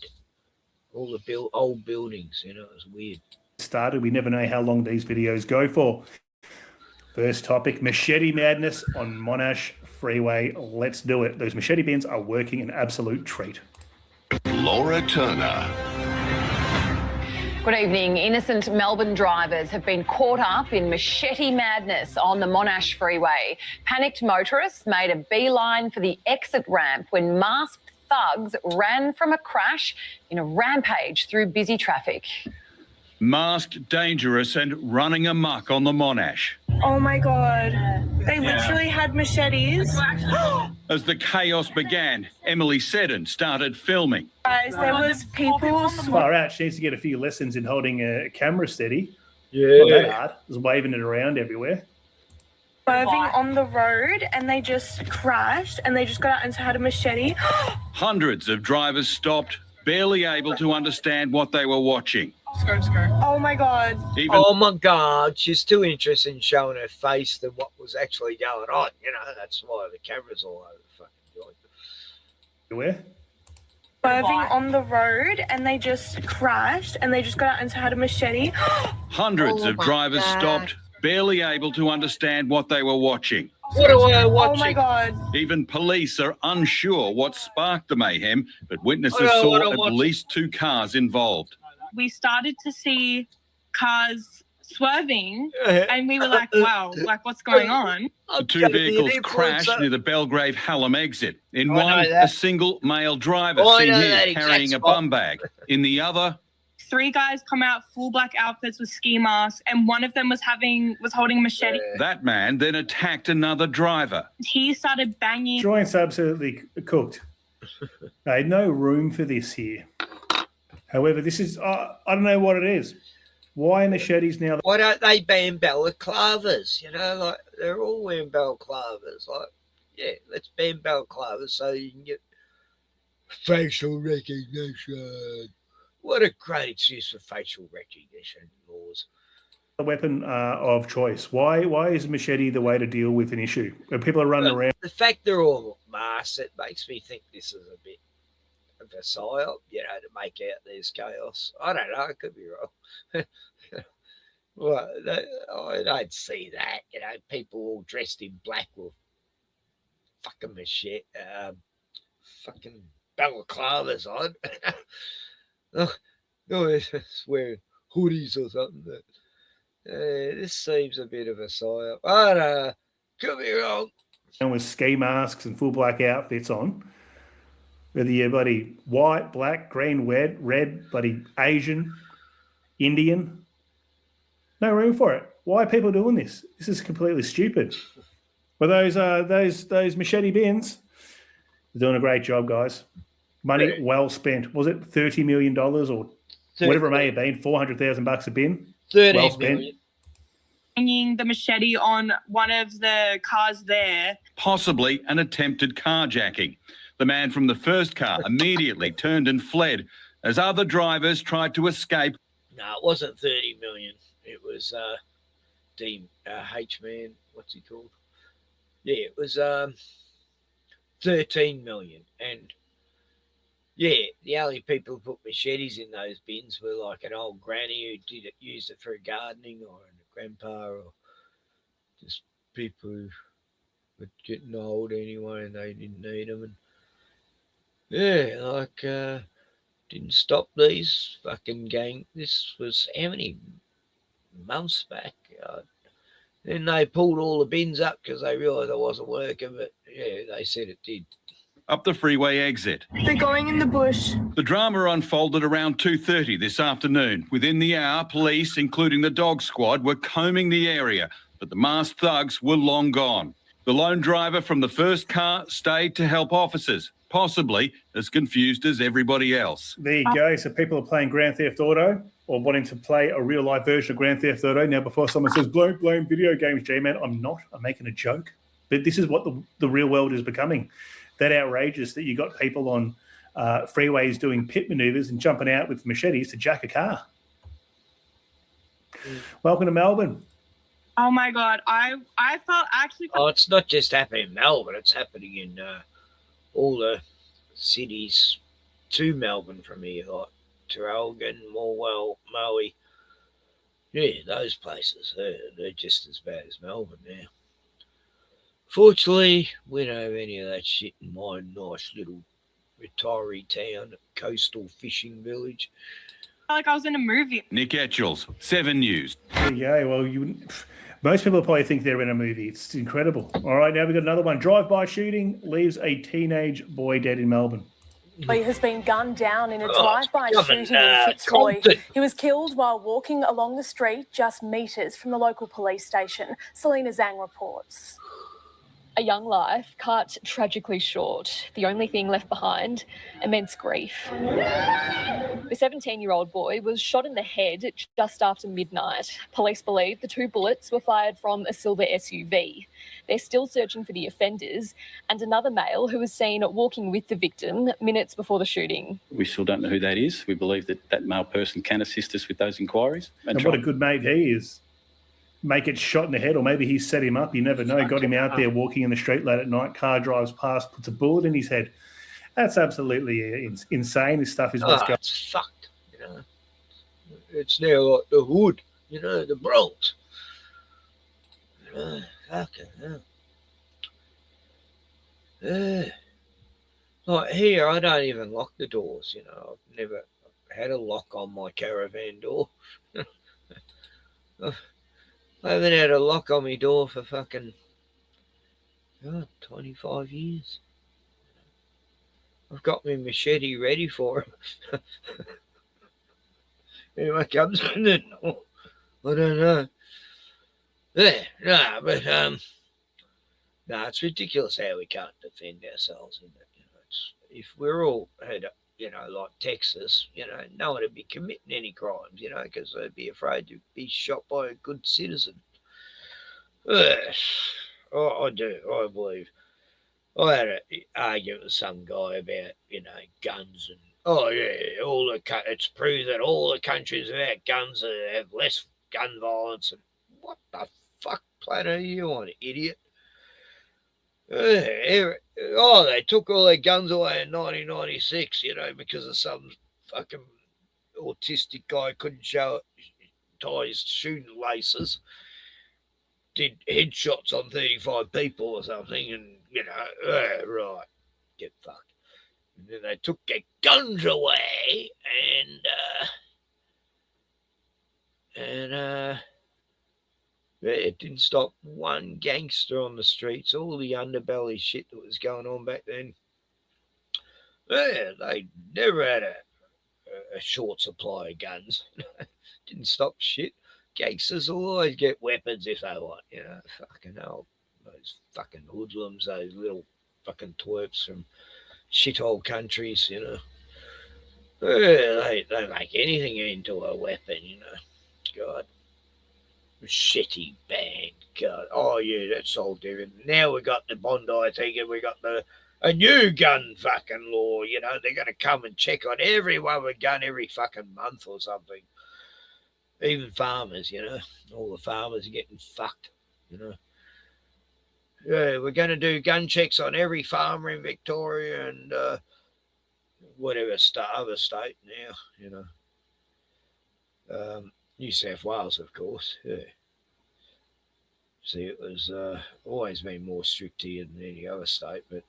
All the old buildings, you know, it was weird. Started. We never know how long these videos go for. First topic, machete madness on Monash Freeway. Let's do it. Those machete bins are working an absolute treat. Laura Turner. Good evening. Innocent Melbourne drivers have been caught up in machete madness on the Monash Freeway. Panicked motorists made a beeline for the exit ramp when masked thugs ran from a crash in a rampage through busy traffic. Masked, dangerous and running amok on the Monash. Oh my God. They literally had machetes. As the chaos began, Emily Seddon started filming. Guys, there was people... Far out. She needs to get a few lessons in holding a camera steady. Yeah. Not that hard. Just waving it around everywhere. swerving on the road and they just crashed and they just got out and had a machete. Hundreds of drivers stopped, barely able to understand what they were watching. Oh my God. Oh my God, she's too interested in showing her face than what was actually going on. You know, that's why the camera's all over the fucking joint. Where? Swerving on the road and they just crashed and they just got out and had a machete. Hundreds of drivers stopped, barely able to understand what they were watching. What are we watching? Oh my God. Even police are unsure what sparked the mayhem, but witnesses What saw are at watching? least 2 cars involved. We started to see cars swerving and we were like, wow, like what's going on? The 2 vehicles crashed near the Belgrave Hallam exit. In one, a single male driver seen here carrying a bum bag. In the other, 3 guys come out full black outfits with ski masks and one of them was holding a machete. that man then attacked another driver. He started banging. Joint's absolutely cooked. They had no room for this here. However, this is, I don't know what it is. Why machetes now? Why don't they ban balaclavas? You know, like they're all wearing balaclavas. Like, yeah, let's ban balaclavas so you can get facial recognition. What a great excuse for facial recognition laws. A weapon of choice. Why is machete the way to deal with an issue? When people are running around. The fact they're all masked, it makes me think this is a bit of a psyop, you know, to make out there's chaos. I don't know, I could be wrong. Well, I don't see that, you know, people all dressed in black with fucking machete, fucking balaclavas on. No, it's wearing hoodies or something. This seems a bit of a psyop. I don't know, could be wrong. And with ski masks and full black outfits on. Whether you're bloody white, black, green, red, bloody Asian, Indian. No room for it. Why are people doing this? This is completely stupid. Well, those machete bins, they're doing a great job, guys. Money well spent. Was it $30 million or whatever it may have been? $400,000 a bin. 13 well spent. million. Hanging the machete on one of the cars there. Possibly an attempted carjacking. The man from the first car immediately turned and fled as other drivers tried to escape. No, it wasn't 30 million. It was H-Man. What's he called? Yeah, it was 13 million. And yeah, the only people who put machetes in those bins were like an old granny who used it for gardening, or a grandpa, or just people who were getting old anyway and they didn't need them. And yeah, like, didn't stop these fucking gang. This was how many months back? Then they pulled all the bins up because they realised it wasn't working, but yeah, they said it did. Up the freeway exit. They're going in the bush. The drama unfolded around 2:30 this afternoon. Within the hour, police, including the dog squad, were combing the area, but the masked thugs were long gone. The lone driver from the first car stayed to help officers, possibly as confused as everybody else. There you go. So people are playing Grand Theft Auto or wanting to play a real life version of Grand Theft Auto. Now, before someone says, blame video games, G-Man, I'm not. I'm making a joke. But this is what the real world is becoming. That outrageous that you got people on freeways doing pit maneuvers and jumping out with machetes to jack a car. Welcome to Melbourne. Oh my God. I actually. Oh, it's not just happening in Melbourne. It's happening in all the cities to Melbourne from here, like Traralgon, Morwell, Moe. Yeah, those places, they're just as bad as Melbourne now. Fortunately, we don't have any of that shit in my nice little retiree town, coastal fishing village. Like I was in a movie. Nick Etchells, 7 News. There you go. Well, most people probably think they're in a movie. It's incredible. All right, now we've got another one. Drive-by shooting leaves a teenage boy dead in Melbourne. He has been gunned down in a drive-by shooting in Fitzroy. He was killed while walking along the street just metres from the local police station. Selena Zhang reports. A young life cut tragically short. The only thing left behind, immense grief. The 17-year-old boy was shot in the head just after midnight. Police believe the 2 bullets were fired from a silver SUV. They're still searching for the offenders and another male who was seen walking with the victim minutes before the shooting. We still don't know who that is. We believe that that male person can assist us with those inquiries. And what a good mate he is. Make it shot in the head, or maybe he set him up. You never know. Got him out there walking in the street late at night. Car drives past, puts a bullet in his head. That's absolutely insane. This stuff is what's going on. It's fucked, you know. It's now like the hood, you know, the Bronx. Fucking hell. Like here, I don't even lock the doors, you know. I've never had a lock on my caravan door. I haven't had a lock on my door for fucking 25 years. I've got my machete ready for him. Anyone comes in the door, I don't know. Yeah, no, but no, it's ridiculous how we can't defend ourselves. Isn't it? You know, if we're all had, you know, like Texas, you know, no one would be committing any crimes, you know, because they'd be afraid to be shot by a good citizen. I do. I believe. I had an argument with some guy about, you know, guns and it's proved that all the countries without guns have less gun violence. And what the fuck planet are you on, idiot? They took all their guns away in 1996, you know, because of some fucking autistic guy couldn't tie his shoelaces. Did headshots on 35 people or something, and, you know, right, get fucked. And then they took their guns away, and it didn't stop one gangster on the streets. All the underbelly shit that was going on back then. They never had a short supply of guns. Didn't stop shit. Gangsters will always get weapons if they want, you know. Fucking hell. Those fucking hoodlums, those little fucking twerps from shithole countries, you know. They make anything into a weapon, you know. God. Machete ban. God. Oh, yeah, that's all different. Now we got the Bondi thing and we got a new gun fucking law, you know. They're going to come and check on everyone with a gun every fucking month or something. Even farmers, you know. All the farmers are getting fucked, you know. Yeah, we're going to do gun checks on every farmer in Victoria and whatever other state now, you know. New South Wales, of course, yeah. See, it was always been more strict here than any other state, but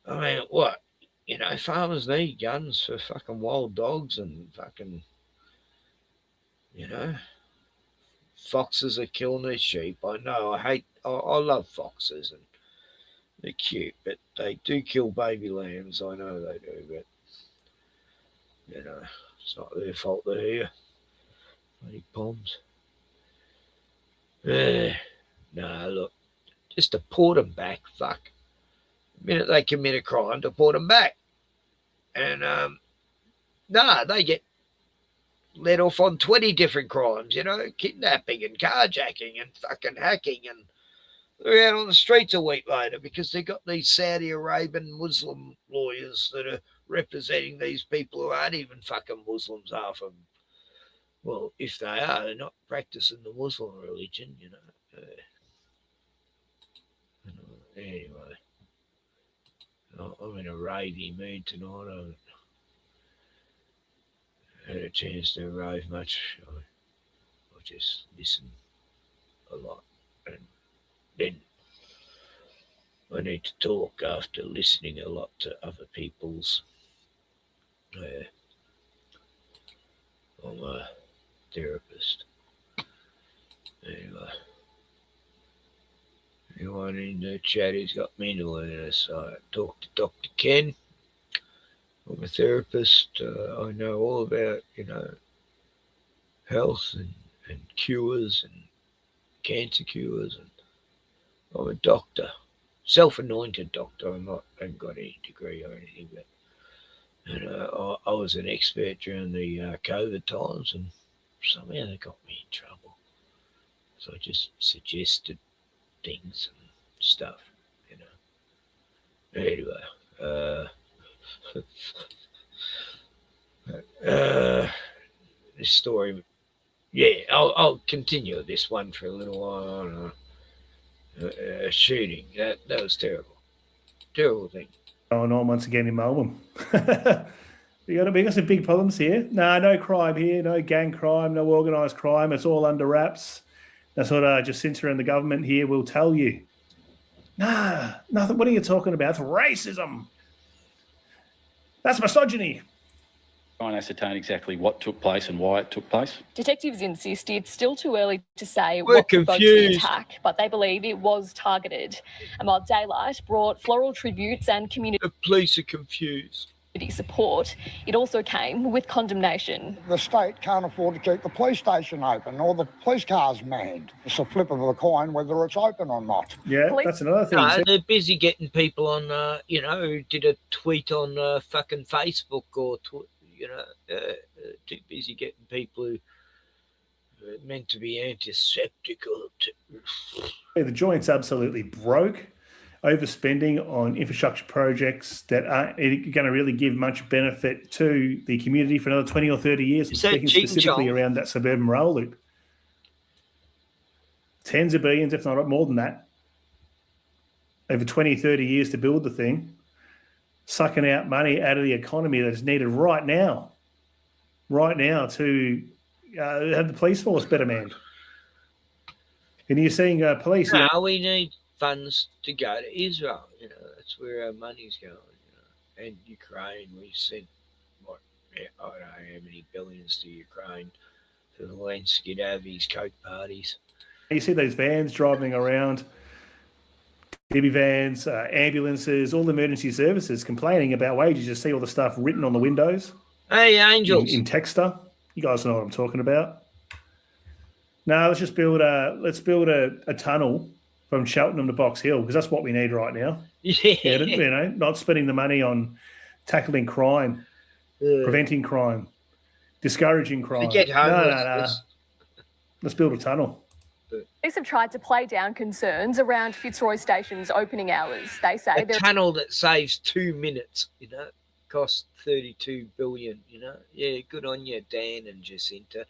I mean, what? You know, farmers need guns for fucking wild dogs and fucking, you know, foxes are killing their sheep. I know, I love foxes and they're cute, but they do kill baby lambs. I know they do, but, you know, it's not their fault they're here. Bloody bombs. No, look, just deport them back, fuck. The minute they commit a crime, deport them back. And, they get let off on 20 different crimes, you know, kidnapping and carjacking and fucking hacking, and they're out on the streets a week later because they got these Saudi Arabian Muslim lawyers that are representing these people who aren't even fucking Muslims, half of them. Well, if they are, they're not practicing the Muslim religion, you know. Anyway, I'm in a ravey mood tonight. I haven't had a chance to rave much. I just listen a lot. And then I need to talk after listening a lot to other people's. I'm a therapist. Anyway, anyone in the chat who's got mental illness, I talk to Dr. Ken. I'm a therapist. I know all about, you know, health and cures and cancer cures and I'm a doctor, self-anointed doctor. I haven't got any degree or anything, but I was an expert during the COVID times, and somehow they got me in trouble. So I just suggested things and stuff, you know. Anyway, this story, yeah, I'll continue this one for a little while. Shooting, that was terrible thing. Going on once again in Melbourne. we got some big problems here. No crime here, no gang crime, no organised crime. It's all under wraps. That's what Jacinta and the government here will tell you. Nah, nothing. What are you talking about? It's racism. That's misogyny. Try and ascertain exactly what took place and why it took place. Detectives insist it's still too early to say We're what provoked the confused. attack, but they believe it was targeted. And while Daylight brought floral tributes and community The police are confused. support, it also came with condemnation. The state can't afford to keep the police station open or the police cars manned. It's a flip of a coin whether it's open or not. Yeah, that's another thing. No, they're busy getting people on, who did a tweet on fucking Facebook or, too busy getting people who are meant to be antiseptic. The joint's absolutely broke. Overspending on infrastructure projects that aren't going to really give much benefit to the community for another 20 or 30 years. Is that Speaking cheating, specifically Joel? around that suburban rail loop. Tens of billions, if not more than that, over 20, 30 years to build the thing, sucking out money out of the economy that's needed right now to have the police force better manned. And you're seeing police... No, we need funds to go to Israel. That's where our money's going. And Ukraine, we sent I don't know how many billions to Ukraine for the Zelensky to have his coke parties. You see those vans driving around, DB vans, ambulances, all the emergency services complaining about wages. You see all the stuff written on the windows. Hey, Angels. In Texter. You guys know what I'm talking about. No, let's just build a tunnel from Cheltenham to Box Hill, because that's what we need right now. Yeah. Not spending the money on tackling crime, preventing crime, discouraging crime. Forget homeless. No. Let's build a tunnel. Police have tried to play down concerns around Fitzroy Station's opening hours. They say A tunnel that saves 2 minutes, cost $32 billion, Yeah, good on you, Dan and Jacinta.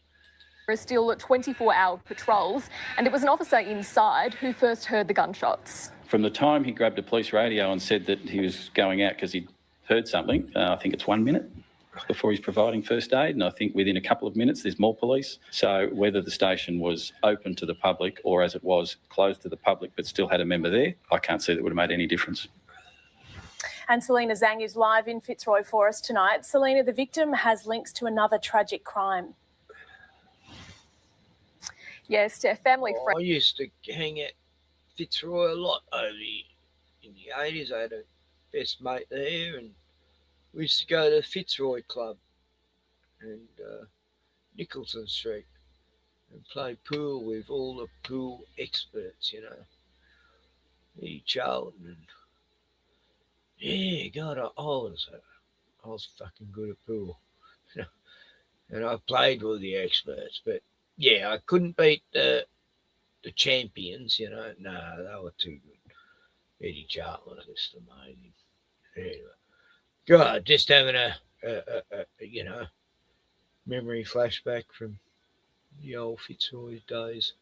There are still 24-hour patrols, and it was an officer inside who first heard the gunshots. From the time he grabbed a police radio and said that he was going out because he'd heard something, I think it's 1 minute before he's providing first aid, and I think within a couple of minutes there's more police. So whether the station was open to the public or, as it was, closed to the public but still had a member there, I can't see that would have made any difference. And Selena Zhang is live in Fitzroy for us tonight. Selena, the victim has links to another tragic crime. Yes, family I used to hang at Fitzroy a lot in the 80s. I had a best mate there, and we used to go to Fitzroy Club and Nicholson Street and play pool with all the pool experts, Eddie Charlton. And yeah, God, I was fucking good at pool. And I played with the experts, but yeah, I couldn't beat the champions, No, they were too good. Eddie Charlton was just amazing. Anyway, God, just having a memory flashback from the old Fitzroy days.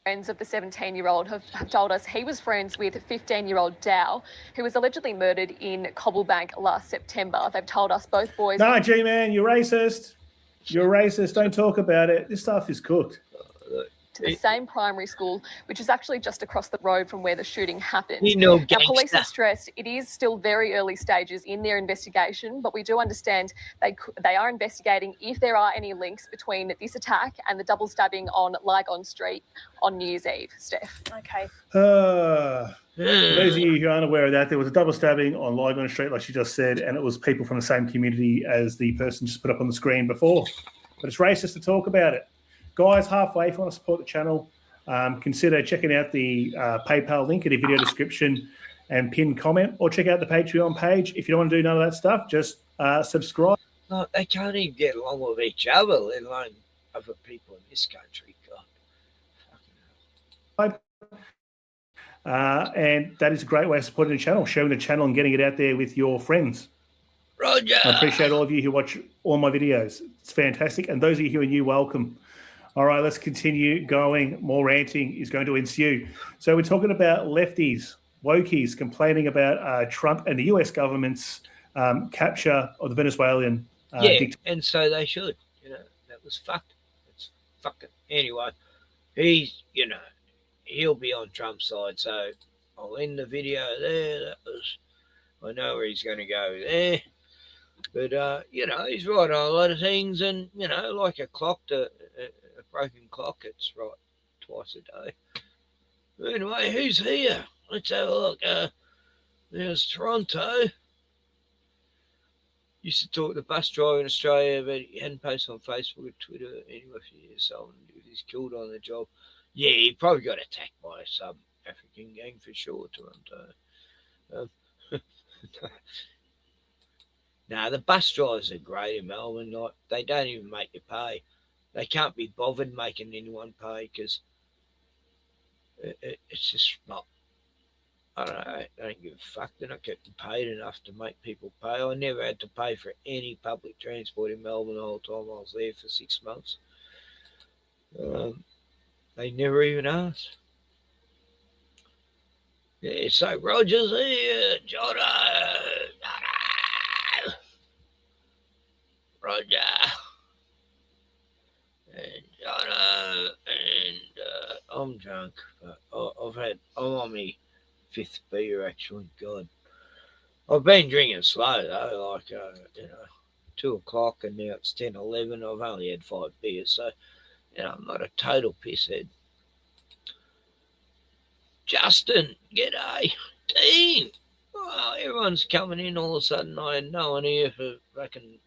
Friends of the 17-year-old have told us he was friends with 15-year-old Dow, who was allegedly murdered in Cobblebank last September. They've told us both boys... No, G-Man, you're racist. You're racist. Don't talk about it. This stuff is cooked. to the same primary school, which is actually just across the road from where the shooting happened. Now, police have stressed it is still very early stages in their investigation, but we do understand they are investigating if there are any links between this attack and the double stabbing on Lygon Street on New Year's Eve. Steph. Okay. For those of you who aren't aware of that, there was a double stabbing on Lygon Street, like she just said, and it was people from the same community as the person just put up on the screen before. But it's racist to talk about it. Guys, halfway, if you want to support the channel, consider checking out the PayPal link in the video description and pinned comment, or check out the Patreon page. If you don't want to do none of that stuff, just subscribe. No, they can't even get along with each other, let alone other people in this country. God. And that is a great way of supporting the channel, sharing the channel and getting it out there with your friends. Roger. I appreciate all of you who watch all my videos. It's fantastic. And those of you who are new, welcome. All right, let's continue going. More ranting is going to ensue. So we're talking about lefties, wokies, complaining about Trump and the US government's capture of the Venezuelan dictator. And so they should. You know, that was fucked. It's fucking anyway. He's, you know, he'll be on Trump's side. So I'll end the video there. That was, I know where he's going to go there. But, you know, he's right on a lot of things. And, you know, like a clock, a broken clock, it's right twice a day. Anyway, who's here? Let's have a look. There's Toronto. Used to talk to the bus driver in Australia, but he hadn't posted on Facebook or Twitter anyway for years. So he's killed on the job. Yeah, he probably got attacked by some African gang for sure, Toronto. Nah, the bus drivers are great in Melbourne. Like, they don't even make you pay. They can't be bothered making anyone pay because it's just not. I don't know. They don't give a fuck. They're not getting paid enough to make people pay. I never had to pay for any public transport in Melbourne the whole time I was there for 6 months. They never even asked. Yeah, so Roger's here, Jono. Roger. And Jono. And I'm drunk. But I'm on my 5th beer, actually. God. I've been drinking slow, though. Like, you know, 2 o'clock and now it's 10, 11. I've only had 5 beers, so, you know, I'm not a total pisshead. Justin, g'day. Dean. Oh, everyone's coming in all of a sudden. I had no idea for fucking.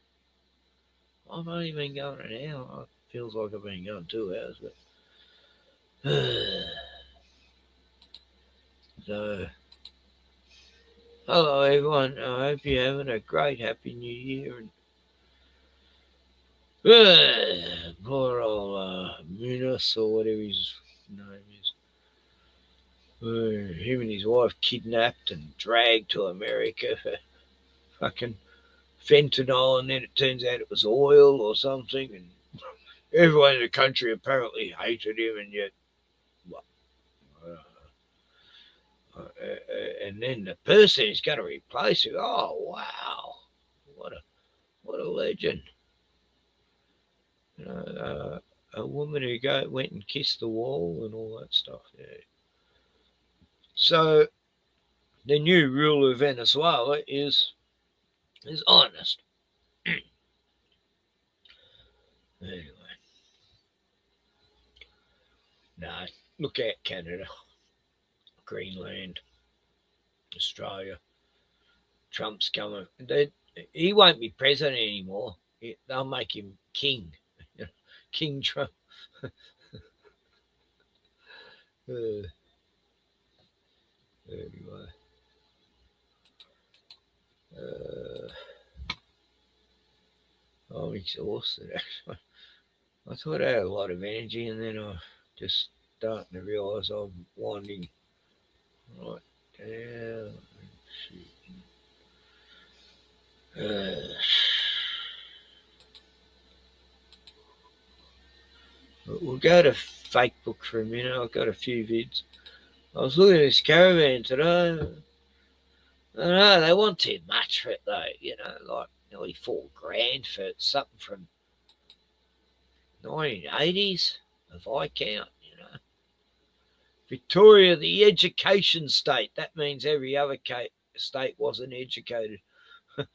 I've only been going an hour. It feels like I've been going 2 hours, but. So, hello everyone. I hope you're having a great, happy New Year. And poor old Munoz or whatever his name is. Him and his wife kidnapped and dragged to America for fucking fentanyl, and then it turns out it was oil or something, and everyone in the country apparently hated him, and yet, well, and then the person is going to replace him. Oh wow, what a legend! You know, a woman who went and kissed the wall and all that stuff. Yeah. So the new ruler of Venezuela is honest. Anyway, no, look at Canada, Greenland, Australia. Trump's coming. He won't be president anymore. They'll make him king. King Trump. Anyway. I'm exhausted, actually. I thought I had a lot of energy, and then I just starting to realise I'm winding right down. But we'll go to Facebook for a minute. I've got a few vids. I was looking at this caravan today. I know they want too much for it though, you know, like nearly $4,000 for something from 1980s, if I count, you know. Victoria, the education state. That means every other state wasn't educated. I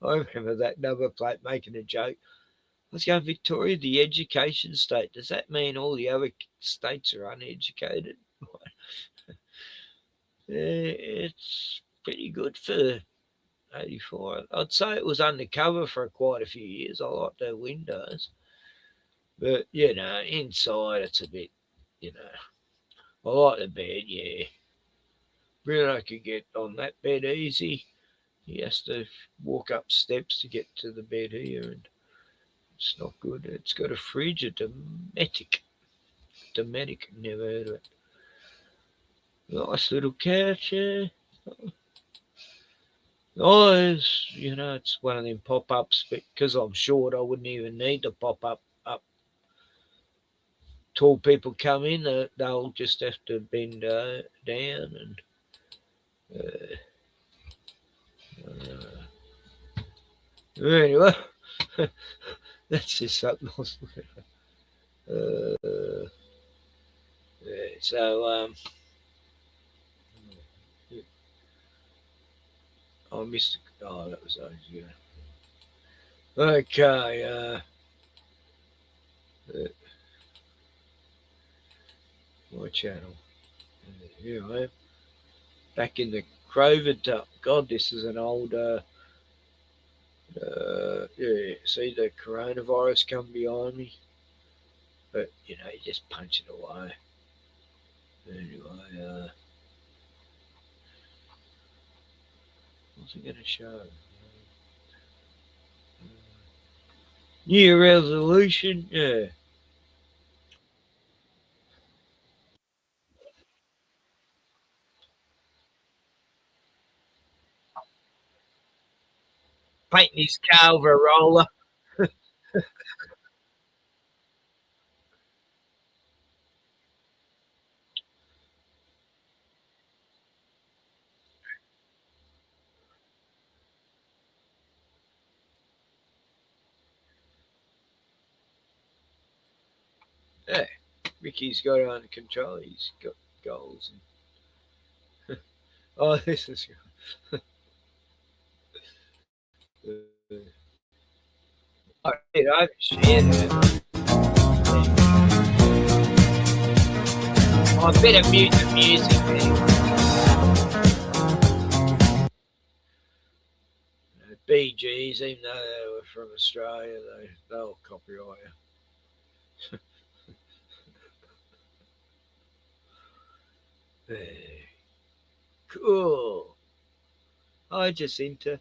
remember that number plate making a joke. Let's go, Victoria, the education state. Does that mean all the other states are uneducated? It's pretty good for 84. I'd say it was undercover for quite a few years. I like their windows. But, you know, inside it's a bit you know, I like the bed, yeah. Bruno could get on that bed easy. He has to walk up steps to get to the bed here, and it's not good. It's got a fridge, a Dometic. Dometic, never heard of it. Nice little couch, yeah. Oh, you know, it's one of them pop-ups, but because I'm short, I wouldn't even need the pop-up up. Tall people come in, they'll just have to bend down and anyway, that's just something else. Yeah, so I missed. Oh, that was those. Yeah. Okay. My channel. Here I am. Back in the COVID. God, this is an old. Yeah. See the coronavirus come behind me, but you know, you just punch it away. Anyway. What's it going to show? New resolution, yeah. Painting his car with a roller. Yeah, Ricky's got it under control. He's got goals. And oh, this is. I haven't shared it. I better mute the music then. BGs, even though they were from Australia, they'll copyright you. Cool. Hi, Jacinta.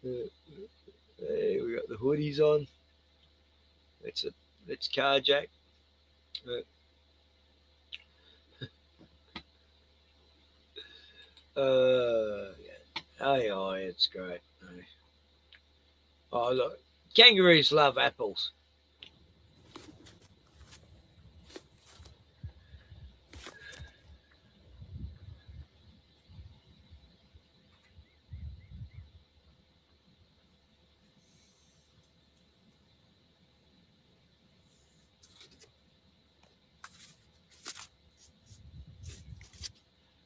Hey, we got the hoodies on. Let's carjack. Yeah. Oh, it's great. Oh, look, kangaroos love apples.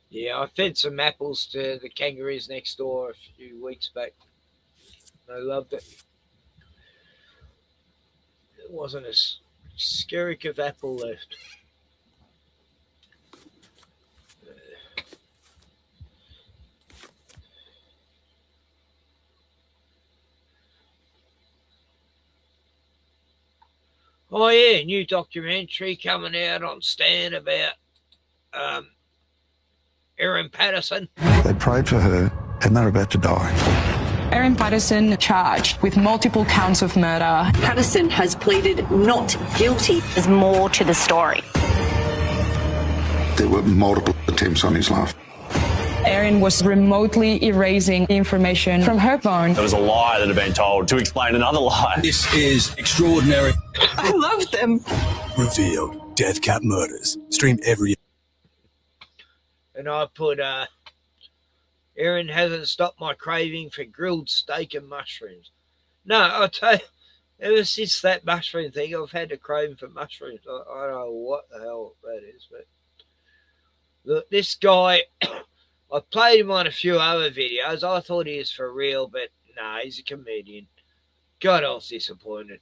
Yeah, I fed some apples to the kangaroos next door a few weeks back. They loved it. There wasn't a skerrick of apple left. Oh yeah, new documentary coming out on Stan about Erin Patterson. They prayed for her and they're about to die. Erin Patterson charged with multiple counts of murder. Patterson has pleaded not guilty. There's more to the story. There were multiple attempts on his life. Erin was remotely erasing information from her phone. There was a lie that had been told to explain another lie. This is extraordinary. I love them. Revealed. Death Cap Murders. Stream every. And I put, Erin hasn't stopped my craving for grilled steak and mushrooms. No, I'll tell you, ever since that mushroom thing, I've had a craving for mushrooms. I don't know what the hell that is, but look, this guy, I played him on a few other videos. I thought he was for real, but no, he's a comedian. God, I was disappointed.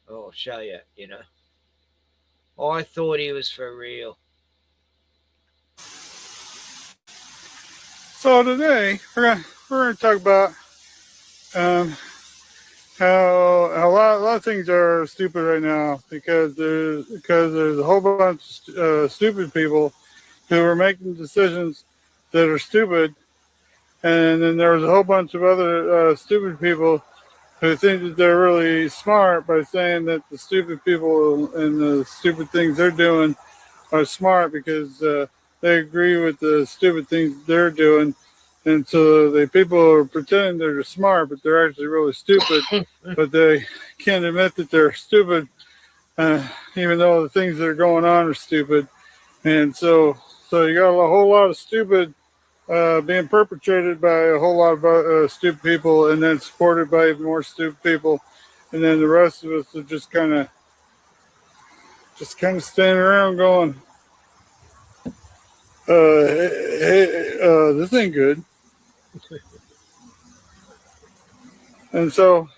I'll show you, you know. I thought he was for real. So today we're going to talk about how a lot of things are stupid right now because there's a whole bunch of stupid people who are making decisions that are stupid, and then there's a whole bunch of other stupid people who think that they're really smart by saying that the stupid people and the stupid things they're doing are smart because they agree with the stupid things they're doing. And so the people are pretending they're smart, but they're actually really stupid. But they can't admit that they're stupid, even though the things that are going on are stupid. And so you got a whole lot of stupid being perpetrated by a whole lot of stupid people, and then supported by even more stupid people. And then the rest of us are just kind of standing around going, this ain't good. And so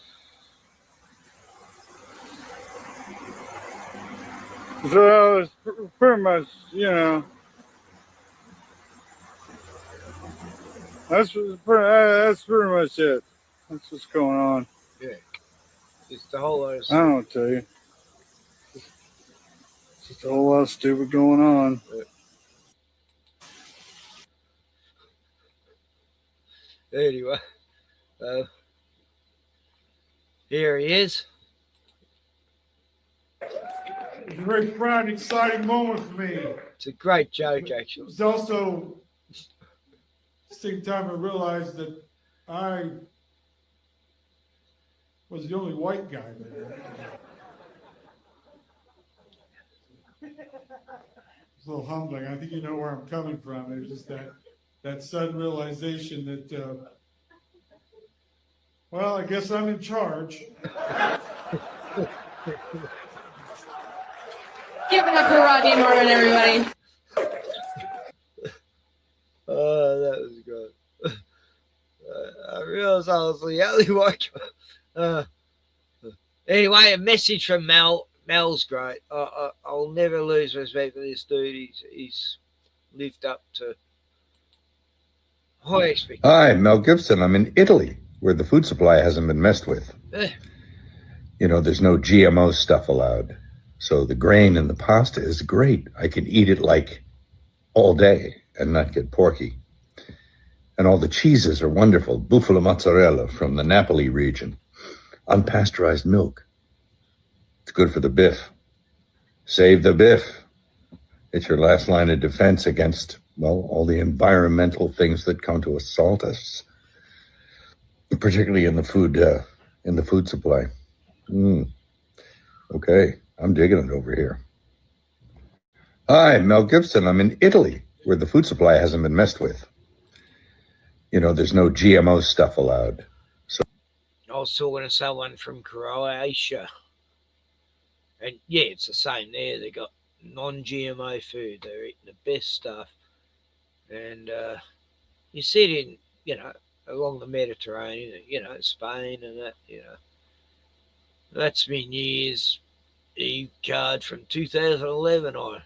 it's pretty much, that's pretty much it. That's what's going on. Yeah. It's the whole lot of I don't know what to tell you. It's just a whole lot of stupid going on. Anyway, here he is. It's a very proud and exciting moment for me. It's a great joke, actually. It was also the same time I realized that I was the only white guy there. It's a little humbling. I think you know where I'm coming from. There's just that sudden realization that, well, I guess I'm in charge. Give it up for Rodney Norman, everybody. Oh, that was good. I realized I was the only one. Anyway, a message from Mel. Mel's great. I'll never lose respect for this dude. He's lived up to high expectations. Hi, Mel Gibson. I'm in Italy, where the food supply hasn't been messed with. There's no GMO stuff allowed. So the grain in the pasta is great. I can eat it like all day and not get porky. And all the cheeses are wonderful. Buffalo mozzarella from the Napoli region. Unpasteurized milk. It's good for the biff. Save the biff. It's your last line of defense against, well, all the environmental things that come to assault us, particularly in the food supply. Okay, I'm digging it over here. Hi, Mel Gibson. I'm in Italy, where the food supply hasn't been messed with. There's no GMO stuff allowed. So I was talking to someone from Croatia, and yeah, it's the same there. They got non-GMO food. They're eating the best stuff, and you see it in along the Mediterranean, Spain and that. That's my New Year's Eve card from 2011. I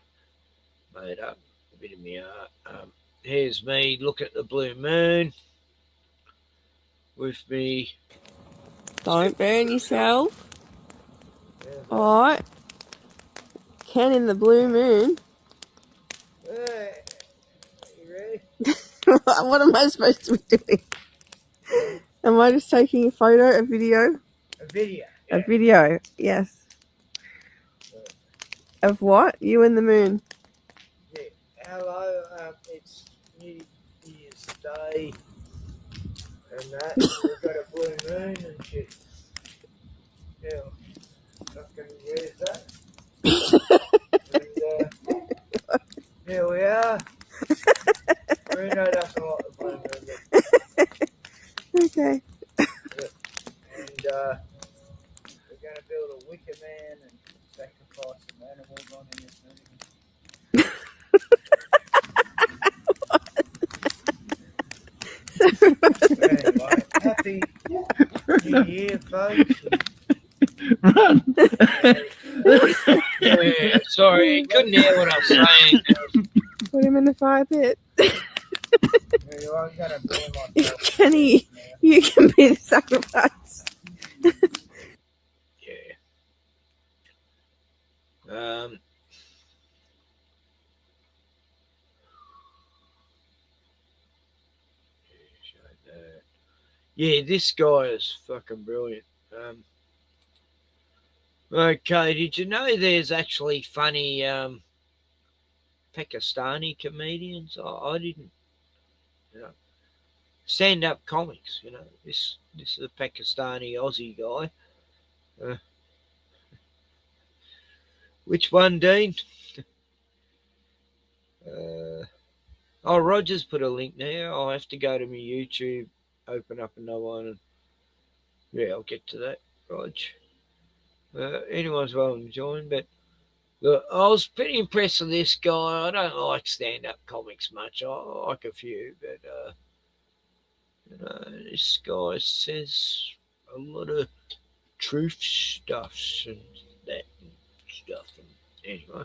made up a bit of my art. Here's me looking at the blue moon with me. Don't burn yourself. All right. Ken in the blue moon. Hey, you ready? What am I supposed to be doing? Am I just taking a photo, a video? A video. Yeah. A video, yes. Of what? You and the moon. Yeah. Hello, it's New Year's Day and that. We've got a blue moon and shit. Yeah. Fucking where's that? And, here we are. Bruno doesn't like the blue moon. Okay. And we're going to build a wicker man and sacrifice some animals on in this meeting. Anyway, happy New Year, folks. Run. Yeah, sorry, couldn't hear what I was saying. Put him in the fire pit. You are gonna burn my Kenny, you can be the sacrifice. Um, yeah, this guy is fucking brilliant. Okay, did you know there's actually funny Pakistani comedians? I didn't, you know, stand-up comics. You know, this is a Pakistani Aussie guy. Which one, Dean? Roger's put a link there. I'll have to go to my YouTube, open up another one, and yeah, I'll get to that, Rog. Anyone's welcome to join, but look, I was pretty impressed with this guy. I don't like stand-up comics much. I like a few, but this guy says a lot of truth stuffs and that and stuff. And anyway,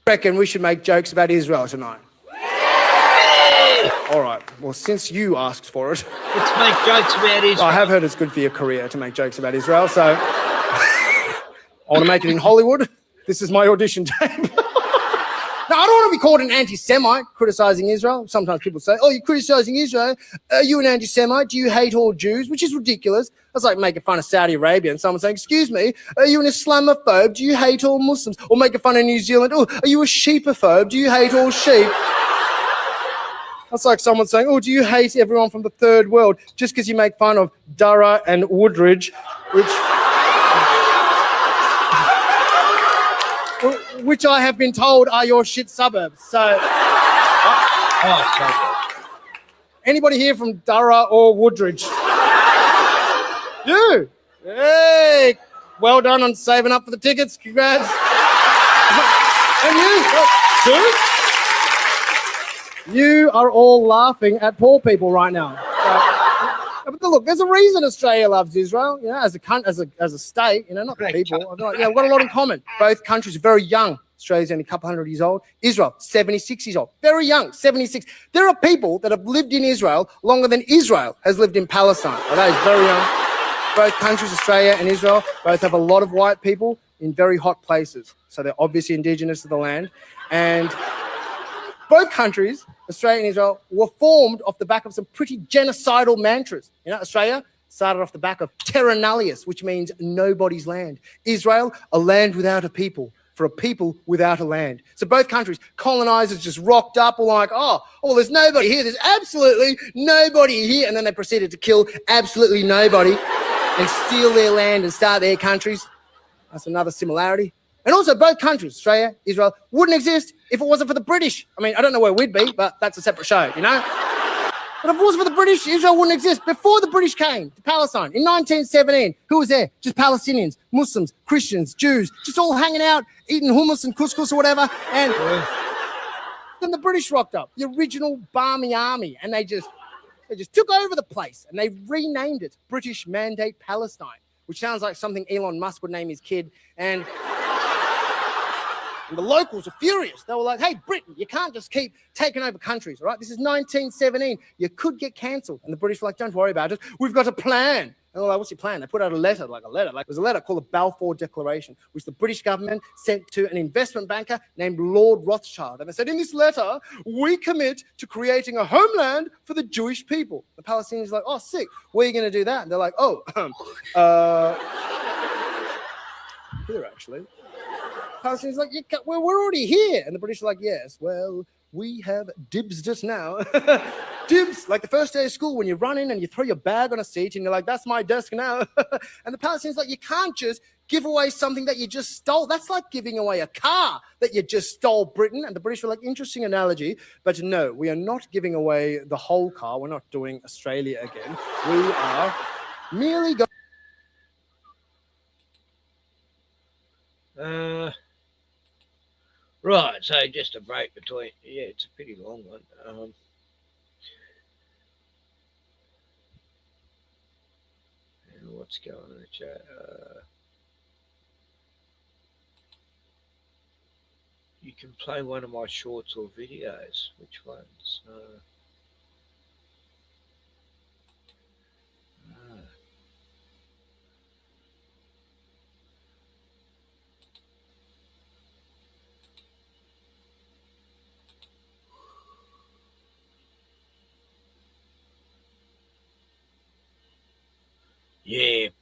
reckon we should make jokes about Israel tonight. All right. Well, since you asked for it, let's make jokes about Israel. I have heard it's good for your career to make jokes about Israel, so I want to make it in Hollywood. This is my audition tape. Now, I don't want to be called an anti-Semite criticizing Israel. Sometimes people say, oh, you're criticizing Israel. Are you an anti-Semite? Do you hate all Jews? Which is ridiculous. That's like making fun of Saudi Arabia and someone saying, excuse me, are you an Islamophobe? Do you hate all Muslims? Or making fun of New Zealand. Oh, are you a sheepophobe? Do you hate all sheep? That's like someone saying, oh, do you hate everyone from the third world just because you make fun of Durra and Woodridge, which I have been told are your shit suburbs. So, anybody here from Durra or Woodridge? You? Hey, well done on saving up for the tickets. Congrats. And you? Dude? You are all laughing at poor people right now. But look, there's a reason Australia loves Israel, you know, as a state, you know, not the people. I feel like, we've got a lot in common. Both countries are very young. Australia's only a couple hundred years old. Israel, 76 years old. Very young, 76. There are people that have lived in Israel longer than Israel has lived in Palestine. Well, that is very young. Both countries, Australia and Israel, both have a lot of white people in very hot places. So they're obviously indigenous to the land. And both countries, Australia and Israel, were formed off the back of some pretty genocidal mantras. You know, Australia started off the back of terra nullius, which means nobody's land. Israel, a land without a people, for a people without a land. So both countries, colonizers just rocked up, all like, oh, there's nobody here. There's absolutely nobody here. And then they proceeded to kill absolutely nobody and steal their land and start their countries. That's another similarity. And also, both countries, Australia, Israel, wouldn't exist if it wasn't for the British. I mean, I don't know where we'd be, but that's a separate show, you know? But if it wasn't for the British, Israel wouldn't exist. Before the British came to Palestine in 1917, who was there? Just Palestinians, Muslims, Christians, Jews, just all hanging out, eating hummus and couscous or whatever. And then the British rocked up, the original Barmy Army, and they just took over the place and they renamed it British Mandate Palestine, which sounds like something Elon Musk would name his kid. And the locals are furious. They were like, hey, Britain, you can't just keep taking over countries, all right? This is 1917. You could get cancelled. And the British were like, don't worry about it. We've got a plan. And they're like, what's your plan? They put out a letter. There's a letter called the Balfour Declaration, which the British government sent to an investment banker named Lord Rothschild. And they said, in this letter, we commit to creating a homeland for the Jewish people. The Palestinians are like, oh, sick. Where are you going to do that? And they're like, here, actually. Palestinians like, we're already here. And the British are like, yes, well, we have dibsed it now. Dibs, like the first day of school when you run in and you throw your bag on a seat and you're like, that's my desk now. And the Palestinians like, you can't just give away something that you just stole. That's like giving away a car that you just stole, Britain. And the British were like, interesting analogy. But no, we are not giving away the whole car. We're not doing Australia again. We are merely going... Right, so just a break between, yeah, it's a pretty long one. What's going on in the chat? You can play one of my shorts or videos. Which ones?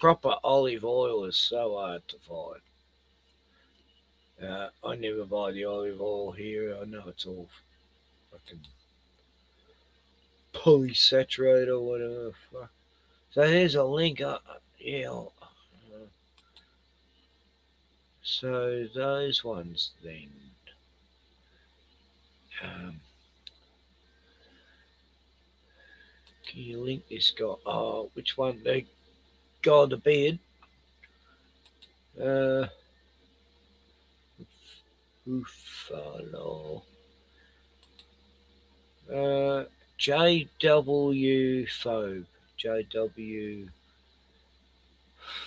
proper olive oil is so hard to find. I never buy the olive oil here. I know it's all fucking polysaturated or whatever. Fuck. So here's a link. So those ones then. Can you link this guy? Oh, which one? The guy with the beard. Buffalo. JW Phobe. JW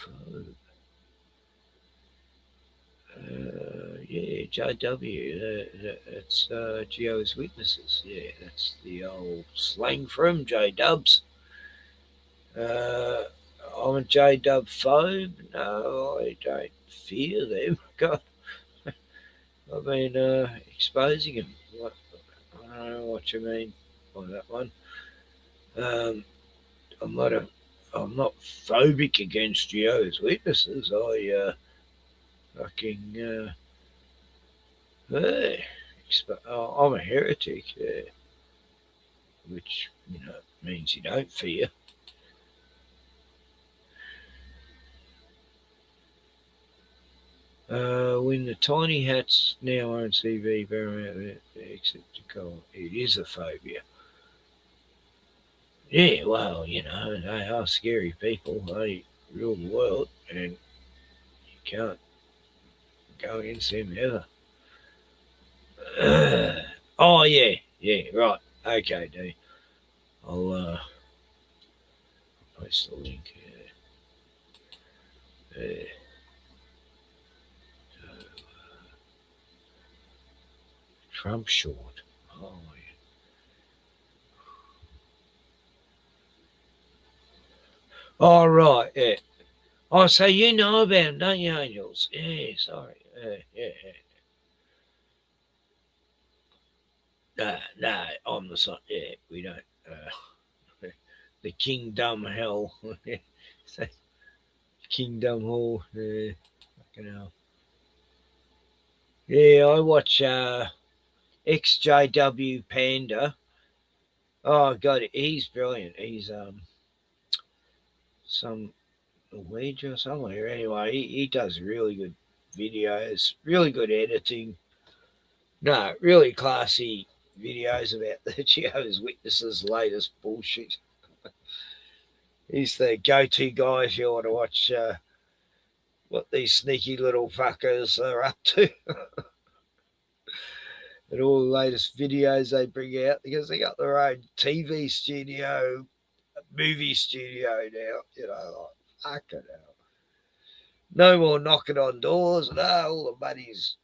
Phobe. Yeah, JW. That's Jehovah's Witnesses. Yeah, that's the old slang for him, J-Dubs. I'm a J-Dub phobe. No, I don't fear them. God, I've been exposing him. I don't know what you mean by that one. I'm not phobic against Jehovah's Witnesses. I'm a heretic, which means you don't fear. When the tiny hats now on TV, very except to call it is a phobia. Yeah, well, they are scary people. They rule the world, and you can't go against them ever. Oh yeah, right. Okay, D. I'll post the link. Trump short. Oh yeah. All right. Yeah. Oh, so you know about him, don't you, Angels? Yeah. Sorry. Yeah. No, I'm the son. Yeah, we don't. The Kingdom Hell. Kingdom Hall. Fucking hell. Yeah, I watch XJW Panda. Oh God, he's brilliant. He's some Norwegian or somewhere. Anyway, he does really good videos, really good editing. No, really classy videos about the Jehovah's Witnesses' latest bullshit. He's the go-to guy if you want to watch what these sneaky little fuckers are up to. And all the latest videos they bring out, because they got their own TV studio, movie studio now, like, fucking hell. No more knocking on doors. No, all the money's...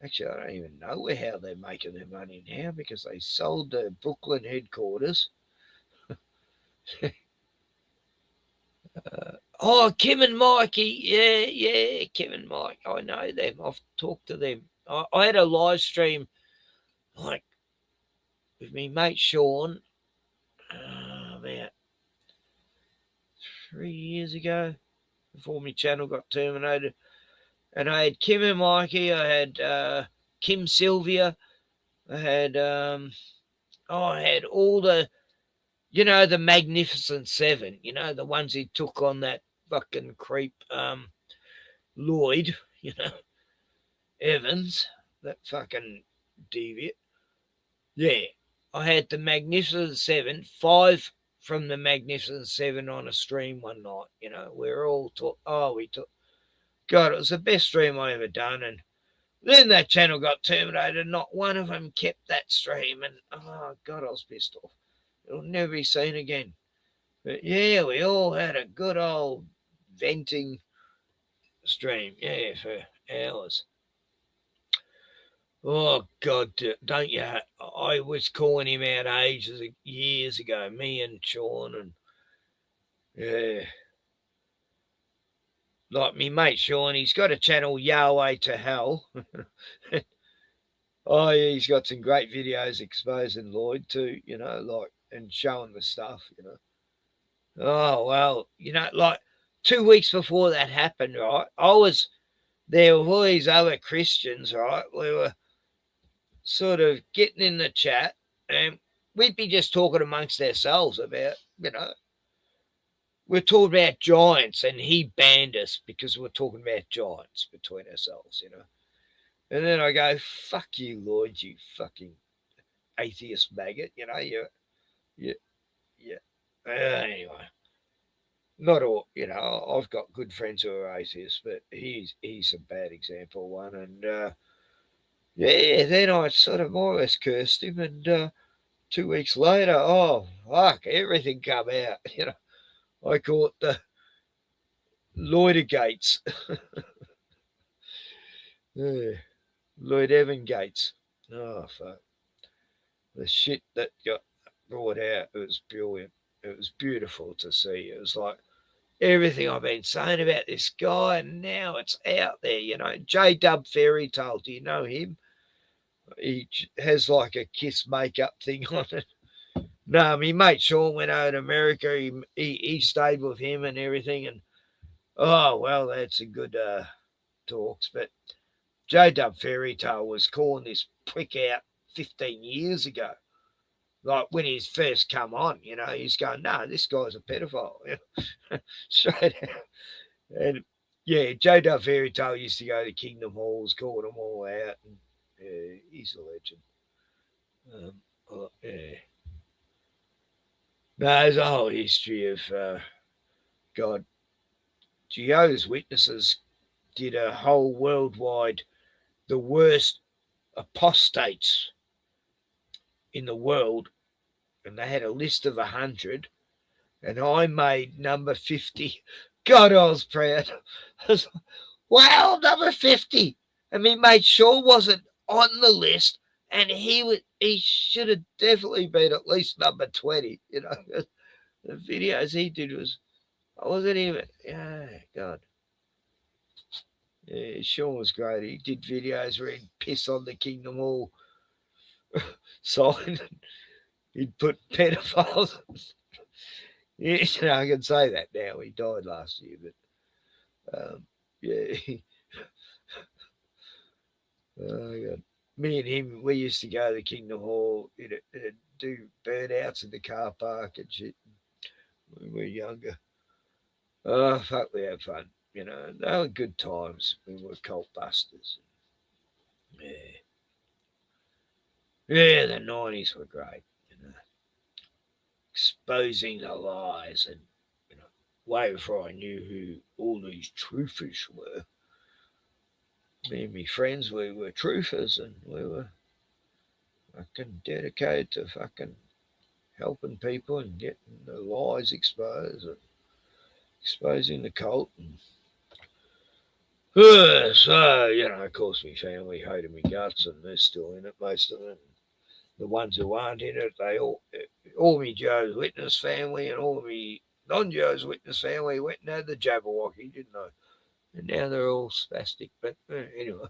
Actually, I don't even know how they're making their money now, because they sold the Brooklyn headquarters. Kim and Mikey. Yeah, Kim and Mike. I know them. I've talked to them. I had a live stream, like, with me mate Sean, about 3 years ago, before my channel got terminated. And I had Kim and Mikey. I had Kim Sylvia. I had all the, the Magnificent Seven. The ones he took on that fucking creep, Lloyd. Evans, that fucking deviant. Yeah, I had the Magnificent Seven, 5 from the Magnificent Seven on a stream one night. We're all God, it was the best stream I ever done. And then that channel got terminated. Not one of them kept that stream. And, oh, God, I was pissed off. It'll never be seen again. But, yeah, we all had a good old venting stream. Yeah, for hours. Oh, God, don't you? I was calling him out years ago, me and Sean. And, yeah. Like me mate Sean, he's got a channel, Yahweh to Hell. Oh, yeah, he's got some great videos exposing Lloyd too, and showing the stuff, Oh, well, you know, like 2 weeks before that happened, right, I was there with all these other Christians, right? We were sort of getting in the chat, and we'd be just talking amongst ourselves about, you know, we're talking about giants, and he banned us because we're talking about giants between ourselves, you know. And then I go, fuck you, Lloyd, you fucking atheist maggot, you know, yeah. Anyway, not all, you know, I've got good friends who are atheists, but he's a bad example one. And yeah, then I sort of more or less cursed him, and 2 weeks later, oh fuck, everything come out, you know. I call it the Lloydergates. Yeah. Lloyd Evan Gates. Oh fuck. The shit that got brought out, it was brilliant. It was beautiful to see. It was like everything I've been saying about this guy, and now it's out there, you know. J-Dub Fairy Tale, do you know him? He has like a Kiss makeup thing on it. No, my mate Sean went over to America. He stayed with him and everything, and oh well, that's a good talks. But J-Dub Fairy Tale was calling this prick out 15 years ago. Like when he's first come on, you know, he's going, no, this guy's a pedophile. Straight out. And yeah, J-Dub Fairy Tale used to go to Kingdom Halls, call them all out. And yeah, he's a legend. Yeah. No, there's a whole history of God. Jehovah's Witnesses did a whole worldwide, the worst apostates in the world, and they had a list of 100, and I made number 50. God, I was proud. I was like, wow, number 50. And my mate Shaw wasn't on the list, and he should have definitely been at least number 20. You know, the videos he did I wasn't even. Yeah, God. Yeah, Sean was great. He did videos where he'd piss on the Kingdom Hall sign. He'd put pedophiles. Yeah, you know, I can say that now. He died last year, but yeah. Oh, God. Me and him, we used to go to the Kingdom Hall, do burnouts in the car park and shit when we were younger. Oh, fuck, we had fun. You know, they were good times. We were cult busters. Yeah. Yeah, the 90s were great. You know, exposing the lies, and, you know, way before I knew who all these truthers were. Me and my friends, we were truthers, and we were fucking dedicated to fucking helping people and getting the lies exposed and exposing the cult. And so, you know, of course, my family hated me guts, and they're still in it, most of them. The ones who aren't in it, they all me Jehovah's Witness family and all me non-Jehovah's Witness family went and had the Jabberwocky, didn't they? And now they're all spastic. But anyway,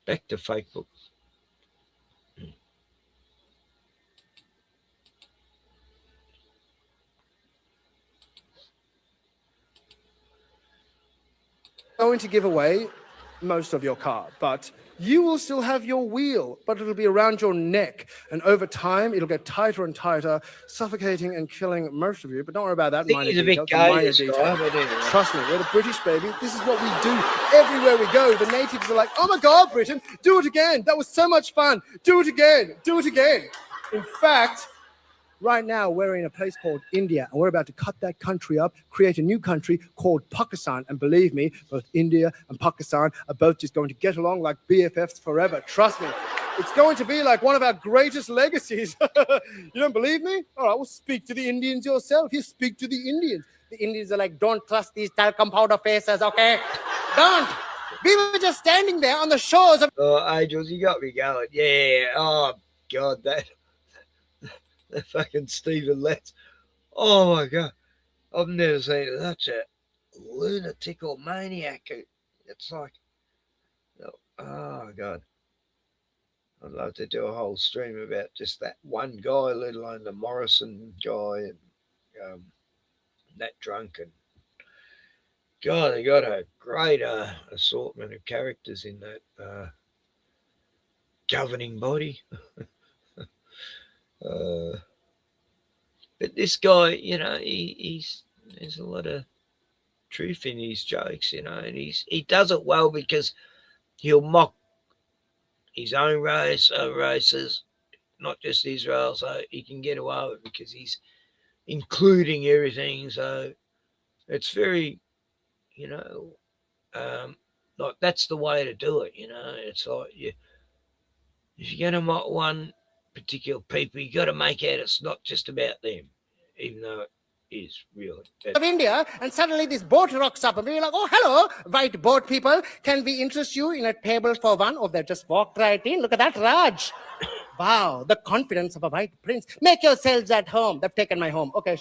back to Facebook. Going to give away most of your car, but you will still have your wheel, but it'll be around your neck, and over time it'll get tighter and tighter, suffocating and killing most of you. But don't worry about that. I think he's a bit gay, this guy, but anyway. Trust me, we're the British, baby. This is what we do everywhere we go. The natives are like, oh my God, Britain, do it again. That was so much fun. Do it again. Do it again. In fact, right now, we're in a place called India, and we're about to cut that country up, create a new country called Pakistan. And believe me, both India and Pakistan are both just going to get along like BFFs forever. Trust me. It's going to be like one of our greatest legacies. You don't believe me? All right, well, speak to the Indians yourself. You speak to the Indians. The Indians are like, don't trust these talcum powder faces, okay? Don't. We were just standing there on the shores of... Oh, Angels, you got me going. Yeah. Oh, God, that fucking Stephen Letts. Oh my God, I've never seen such a lunatic or maniac. It's like, oh God, I'd love to do a whole stream about just that one guy, let alone the Morrison guy and that drunk. And God, they got a great assortment of characters in that governing body. But this guy, you know, he's there's a lot of truth in his jokes, you know, and he does it well because he'll mock his own race, other races, not just Israel, so he can get away with it because he's including everything. So it's very, you know, like that's the way to do it, you know. It's like if you're going to mock one particular people, you got to make out it's not just about them, even though it is really. Of India, and suddenly this boat rocks up, and we're like, "Oh, hello, white boat people. Can we interest you in a table for one?" Oh, they just walked right in. Look at that, Raj. Wow, the confidence of a white prince. Make yourselves at home. They've taken my home. Okay.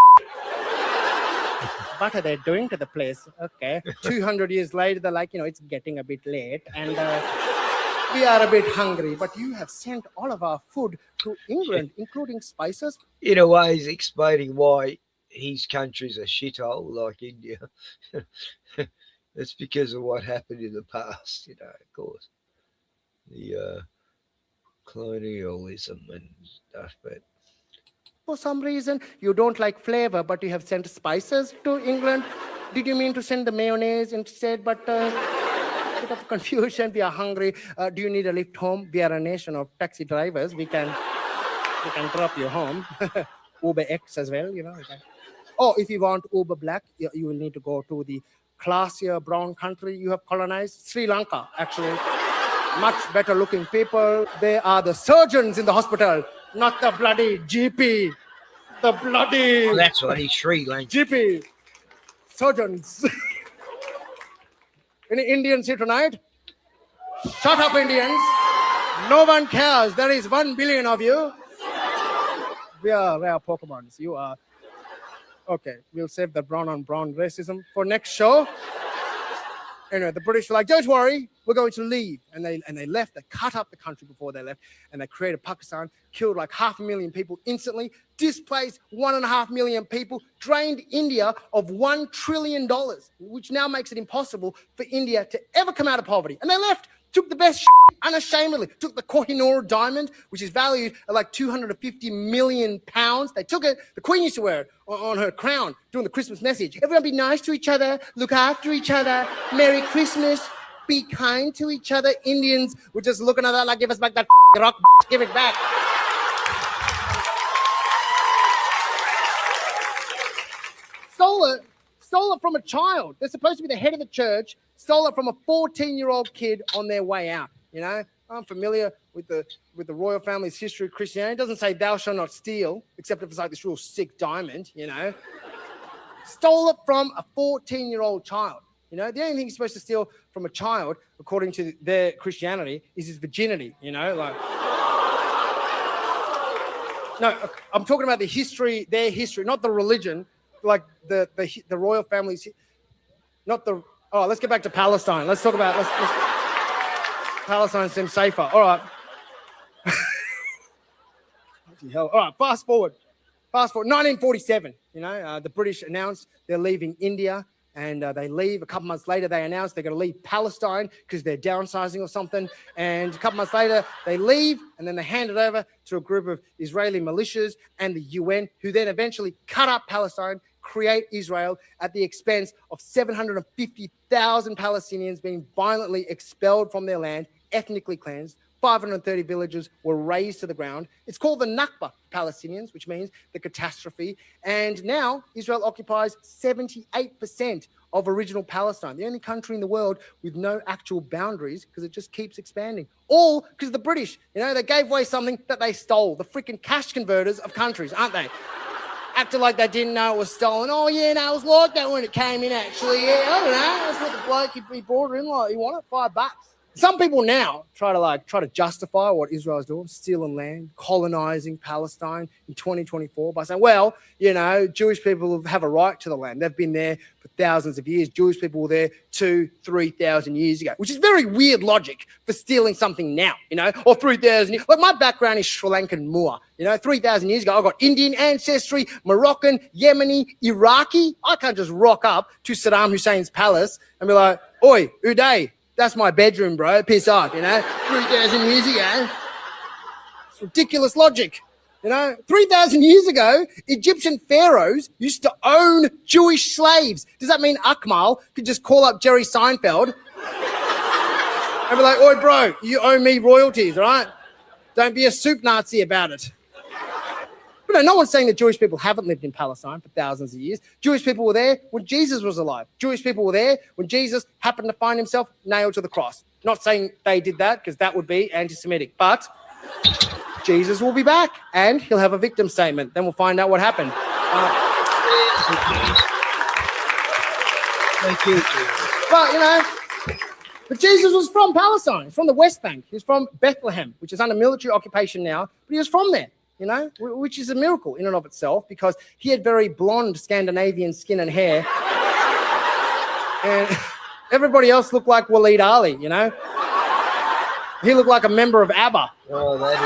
What are they doing to the place? Okay. 200 years later, they're like, you know, it's getting a bit late, and we are a bit hungry, but you have sent all of our food to England, including spices. In a way, he's explaining why his country's a shithole like India. It's because of what happened in the past, you know, of course. The colonialism and stuff, but For some reason, you don't like flavor, but you have sent spices to England. Did you mean to send the mayonnaise instead? But bit of confusion. We are hungry. Do you need a lift home? We are a nation of taxi drivers. We can drop you home. Uber X as well, you know. Oh, if you want Uber Black, you will need to go to the classier brown country you have colonized, Sri Lanka, actually. Much better looking people. They are the surgeons in the hospital, not the bloody GP. The bloody... Oh, that's what he's Sri Lanka. GP. Surgeons. Any Indians here tonight? Shut up, Indians. No one cares. There is 1 billion of you. We are rare Pokemons. You are... Okay, we'll save the brown on brown racism for next show. Anyway, the British were like, don't worry, we're going to leave. And they left. They cut up the country before they left. And they created Pakistan, killed like 500,000 people instantly, displaced 1.5 million people, drained India of $1 trillion, which now makes it impossible for India to ever come out of poverty. And they left. Took the best unashamedly. Took the Kohinoor diamond, which is valued at like 250 million pounds. They took it. The Queen used to wear it on her crown during the Christmas message. Everyone be nice to each other, look after each other, Merry Christmas, be kind to each other. Indians were just looking at that like, give us back that rock, give it back. Stole it from a child. They're supposed to be the head of the church. Stole it from a 14-year-old kid on their way out. You know, I'm familiar with the royal family's history of Christianity. It doesn't say thou shalt not steal, except if it's like this real sick diamond, you know. Stole it from a 14-year-old child. You know, the only thing you're supposed to steal from a child, according to their Christianity, is his virginity, you know, like... No, I'm talking about the history, their history, not the religion, like the royal family's, not the... Oh, let's get back to Palestine. Let's talk about... Palestine seems safer. All right. All right, fast forward. 1947, you know, the British announced they're leaving India, and they leave. A couple months later, they announced they're going to leave Palestine because they're downsizing or something. And a couple months later, they leave, and then they hand it over to a group of Israeli militias and the UN, who then eventually cut up Palestine, create Israel at the expense of 750,000 Palestinians being violently expelled from their land, ethnically cleansed. 530 villages were razed to the ground. It's called the Nakba Palestinians, which means the catastrophe. And now Israel occupies 78% of original Palestine, the only country in the world with no actual boundaries, because it just keeps expanding. All because the British, you know, they gave away something that they stole, the freaking cash converters of countries, aren't they? Acted like they didn't know it was stolen. Oh, yeah, no, it was like that when it came in, actually. Yeah, I don't know. That's what the bloke he brought it in like. He wanted $5. Some people now try to justify what Israel is doing, stealing land, colonizing Palestine in 2024 by saying, well, you know, Jewish people have a right to the land. They've been there for thousands of years. Jewish people were there 2,000-3,000 years ago, which is very weird logic for stealing something now, you know, or 3,000 years. Like my background is Sri Lankan Moor, you know, 3,000 years ago, I got Indian ancestry, Moroccan, Yemeni, Iraqi. I can't just rock up to Saddam Hussein's palace and be like, oi, Uday, that's my bedroom, bro. Piss off, you know, 3,000 years ago. It's ridiculous logic. You know, 3,000 years ago, Egyptian pharaohs used to own Jewish slaves. Does that mean Akmal could just call up Jerry Seinfeld and be like, oi, bro, you owe me royalties, right? Don't be a soup Nazi about it. But no one's saying that Jewish people haven't lived in Palestine for thousands of years. Jewish people were there when Jesus was alive. Jewish people were there when Jesus happened to find himself nailed to the cross. Not saying they did that, because that would be anti-Semitic, but Jesus will be back and he'll have a victim statement. Then we'll find out what happened. Thank you, Jesus. But, you know, but Jesus was from Palestine. He's from the West Bank. He's from Bethlehem, which is under military occupation now, but he was from there, you know, which is a miracle in and of itself, because he had very blonde Scandinavian skin and hair. And everybody else looked like Waleed Ali, you know. He looked like a member of ABBA. Oh, that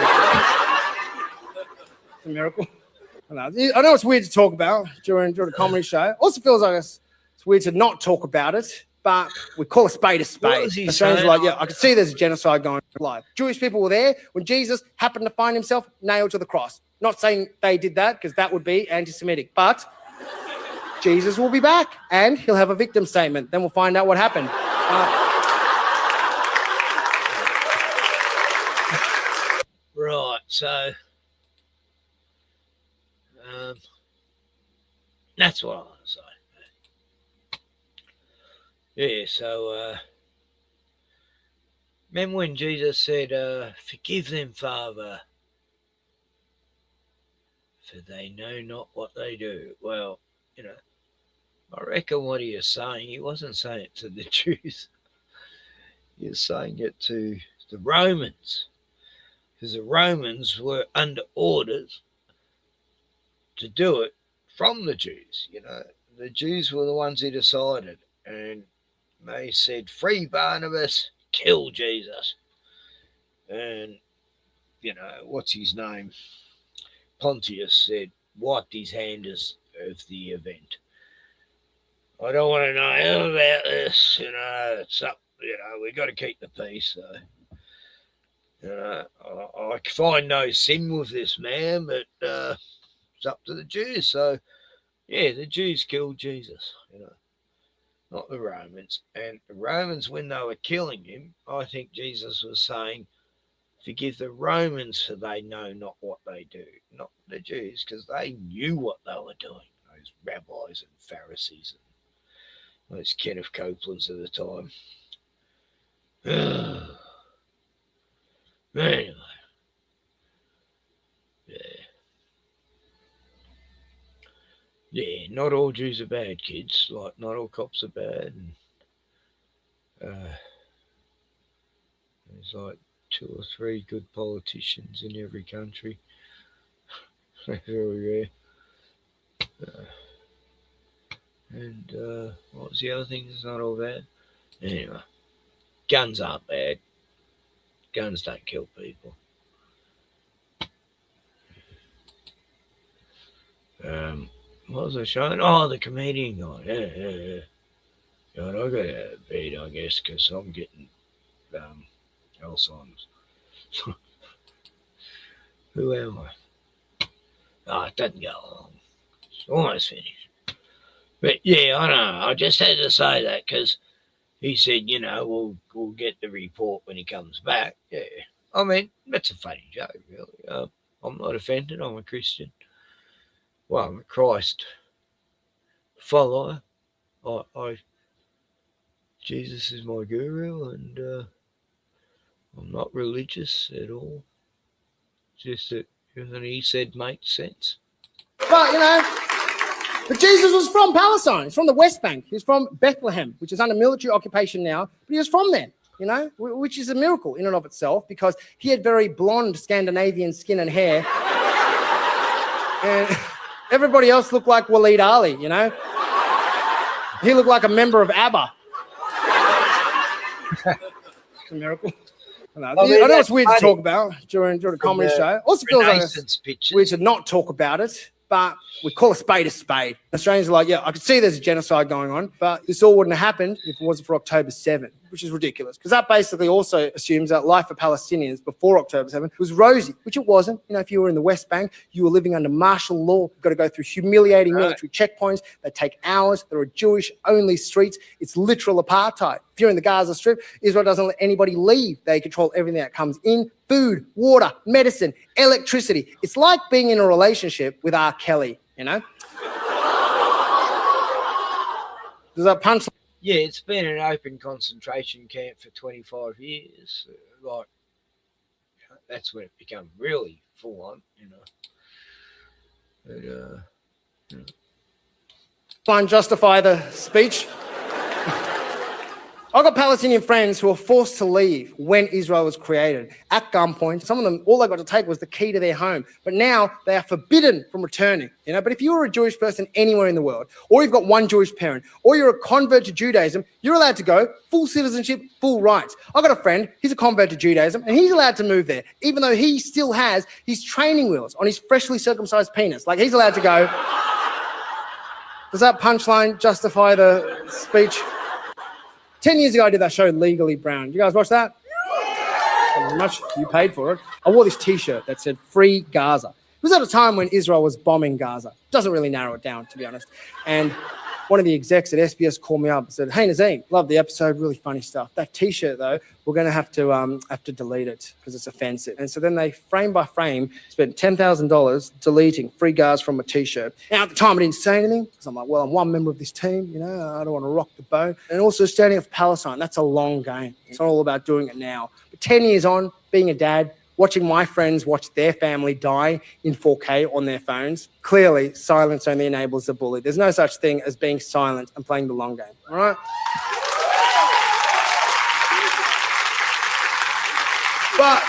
It's a miracle. I know it's weird to talk about during a comedy show. Also feels like it's weird to not talk about it, but we call a spade a spade. What was he Australians saying? are like, yeah, I can see there's a genocide going live. Jewish people were there when Jesus happened to find himself nailed to the cross. Not saying they did that, because that would be anti-Semitic, but Jesus will be back and he'll have a victim statement. Then we'll find out what happened. Right, so that's what I want to say. Yeah, so remember when Jesus said, forgive them, Father, for they know not what they do. Well, you know, I reckon what he was saying, he wasn't saying it to the Jews. He was saying it to the Romans. Because the Romans were under orders to do it from the Jews. You know, the Jews were the ones who decided, and they said, free Barnabas, kill Jesus. And, you know, what's his name? Pontius said, wiped his hands of the event. I don't want to know anything about this, you know, it's up, you know, we got to keep the peace, so. You know, I find no sin with this man, but it's up to the Jews. So, yeah, the Jews killed Jesus, you know, not the Romans. And the Romans, when they were killing him, I think Jesus was saying, forgive the Romans, for they know not what they do. Not the Jews, because they knew what they were doing, those rabbis and Pharisees and those Kenneth Copelands of the time. Anyway, yeah, not all Jews are bad, kids. Like, not all cops are bad. And, there's like 2 or 3 good politicians in every country. Very rare. And what was the other thing that's not all bad? Anyway, guns aren't bad. Guns don't kill people. What was I showing? Oh, the comedian guy. Yeah. God, I got a bed, I guess, because I'm getting Alzheimer's. Who am I? Oh, it doesn't go long. It's almost finished. But yeah, I know. I just had to say that because he said, you know, we'll get the report when he comes back. Yeah. I mean, that's a funny joke, really. I'm not offended. I'm a Christian. Well, I'm a Christ follower. Jesus is my guru, and I'm not religious at all. Just that everything he said makes sense. But, you know, but Jesus was from Palestine. He's from the West Bank. He's from Bethlehem, which is under military occupation now, but he was from there. you know, which is a miracle in and of itself because he had very blonde Scandinavian skin and hair. And everybody else looked like Waleed Ali, you know? He looked like a member of ABBA. It's a miracle. I know it's weird to talk about during a comedy show. Also feels like it's weird to not talk about it, but we call a spade a spade. Australians are like, yeah, I could see there's a genocide going on, but this all wouldn't have happened if it wasn't for October 7, which is ridiculous. Because that basically also assumes that life for Palestinians before October 7 was rosy, which it wasn't. You know, if you were in the West Bank, you were living under martial law. You've got to go through humiliating military checkpoints. They take hours. There are Jewish-only streets. It's literal apartheid. If you're in the Gaza Strip, Israel doesn't let anybody leave. They control everything that comes in. Food, water, medicine, electricity. It's like being in a relationship with R. Kelly, you know? Does that punch? Yeah, it's been an open concentration camp for 25 years. Like, that's when it became really full on, you know. But, Try and justify the speech. I've got Palestinian friends who were forced to leave when Israel was created at gunpoint. Some of them, all they got to take was the key to their home. But now they are forbidden from returning. You know, but if you were a Jewish person anywhere in the world, or you've got one Jewish parent, or you're a convert to Judaism, you're allowed to go, full citizenship, full rights. I've got a friend, he's a convert to Judaism, and he's allowed to move there, even though he still has his training wheels on his freshly circumcised penis. Like, he's allowed to go. Does that punchline justify the speech? 10 years ago, I did that show, Legally Brown. Did you guys watch that? Thank you very much. You paid for it. I wore this T-shirt that said Free Gaza. It was at a time when Israel was bombing Gaza. Doesn't really narrow it down, to be honest. And one of the execs at SBS called me up and said, "Hey, Nazim, love the episode, really funny stuff. That T-shirt, though, we're going to have to delete it because it's offensive." And so then they, frame by frame, spent $10,000 deleting Free Gaza from a T-shirt. Now, at the time, I didn't say anything because I'm like, well, I'm one member of this team, you know, I don't want to rock the boat. And also standing up for Palestine, that's a long game. It's not all about doing it now. But 10 years on, being a dad, watching my friends watch their family die in 4K on their phones, clearly silence only enables the bully. There's no such thing as being silent and playing the long game, all right? But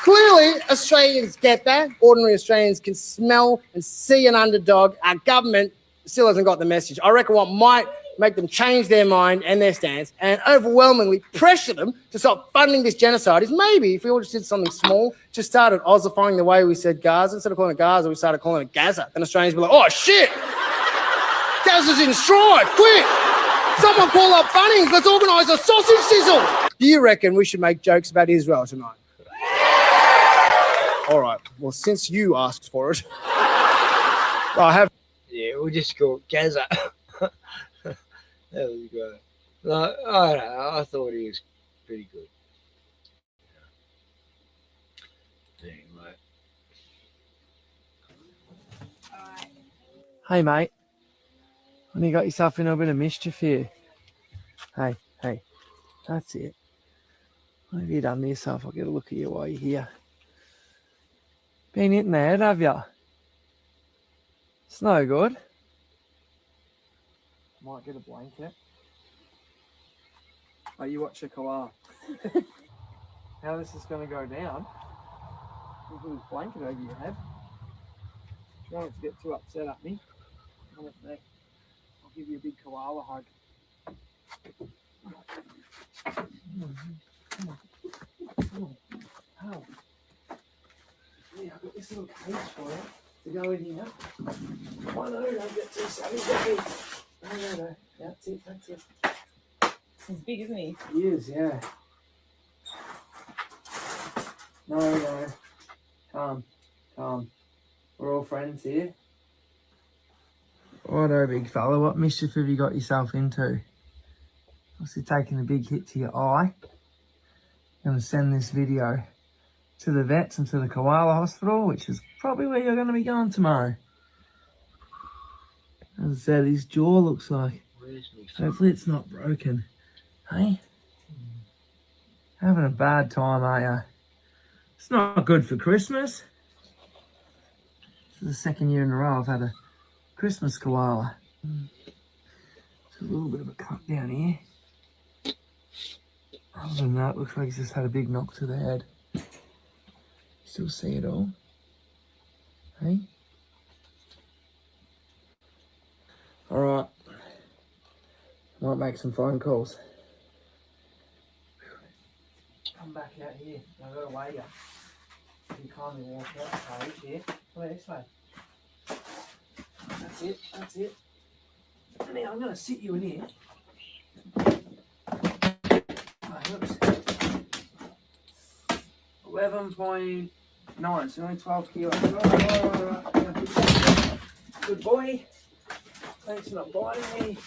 clearly Australians get that. Ordinary Australians can smell and see an underdog. Our government still hasn't got the message. I reckon what might make them change their mind and their stance and overwhelmingly pressure them to stop funding this genocide is maybe if we all just did something small, just started Ozifying the way we said Gaza. Instead of calling it Gaza, we started calling it Gaza. Then Australians would be like, oh shit, Gaza's in stride, quick. Someone call up Bunnings, let's organise a sausage sizzle. Do you reckon we should make jokes about Israel tonight? All right, well, since you asked for it, I have. yeah, we'll just call it Gaza. That was great. Like, I don't know, I thought he was pretty good. Anyway. Hey, mate. I think you got yourself in a bit of mischief here. Hey, that's it. What have you done to yourself? I'll get a look at you while you're here. Been hitting the head, have you? It's no good. Might get a blanket. Oh, you watch the koala. How this is going to go down? You put this blanket over your head. Try not to get too upset at me. Come up there. I'll give you a big koala hug. Come on. Oh. Yeah, I've got this little cage for you to go in here. Oh no, don't get too savage. No. That's it. He's big, isn't he? He is, yeah. No. Calm. We're all friends here. Righto, big fella. What mischief have you got yourself into? Obviously taking a big hit to your eye. I'm going to send this video to the vets and to the koala hospital, which is probably where you're going to be going tomorrow. As I said, his jaw looks like. Hopefully it's not broken. Hey? Having a bad time, are you? It's not good for Christmas. This is the second year in a row I've had a Christmas koala. There's a little bit of a cut down here. Other than that, looks like he's just had a big knock to the head. Still see it all. Hey? Alright. Might make some phone calls. Come back out here. I've got to weigh you. You kindly walk out the page here. Come here this way. That's it, that's it. Now I'm going to sit you in here. Oh, oops. 11.9, so only 12 kilos. Right. Good boy. Thanks for not biting me.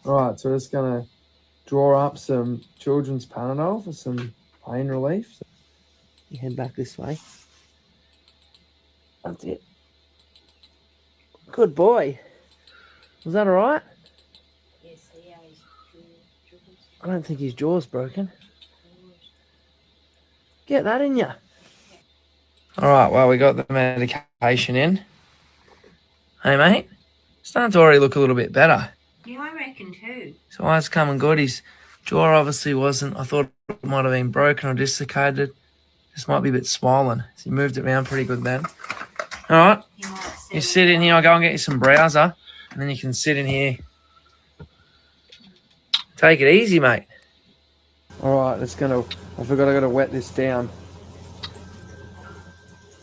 Alright, so we're just going to draw up some children's Panadol for some pain relief. You head back this way. That's it. Good boy. Was that alright? Yes, yeah. I don't think his jaw's broken. Get that in you. Alright, well, we got the medication in. Hey, mate. Starting to already look a little bit better. Yeah, I reckon too. So eyes coming good. His jaw obviously wasn't. I thought it might have been broken or dislocated. This might be a bit swollen. So you moved it around pretty good then. All right. You sit in here. I'll go and get you some browser. And then you can sit in here. Take it easy, mate. All right. It's going to... I forgot I got to wet this down.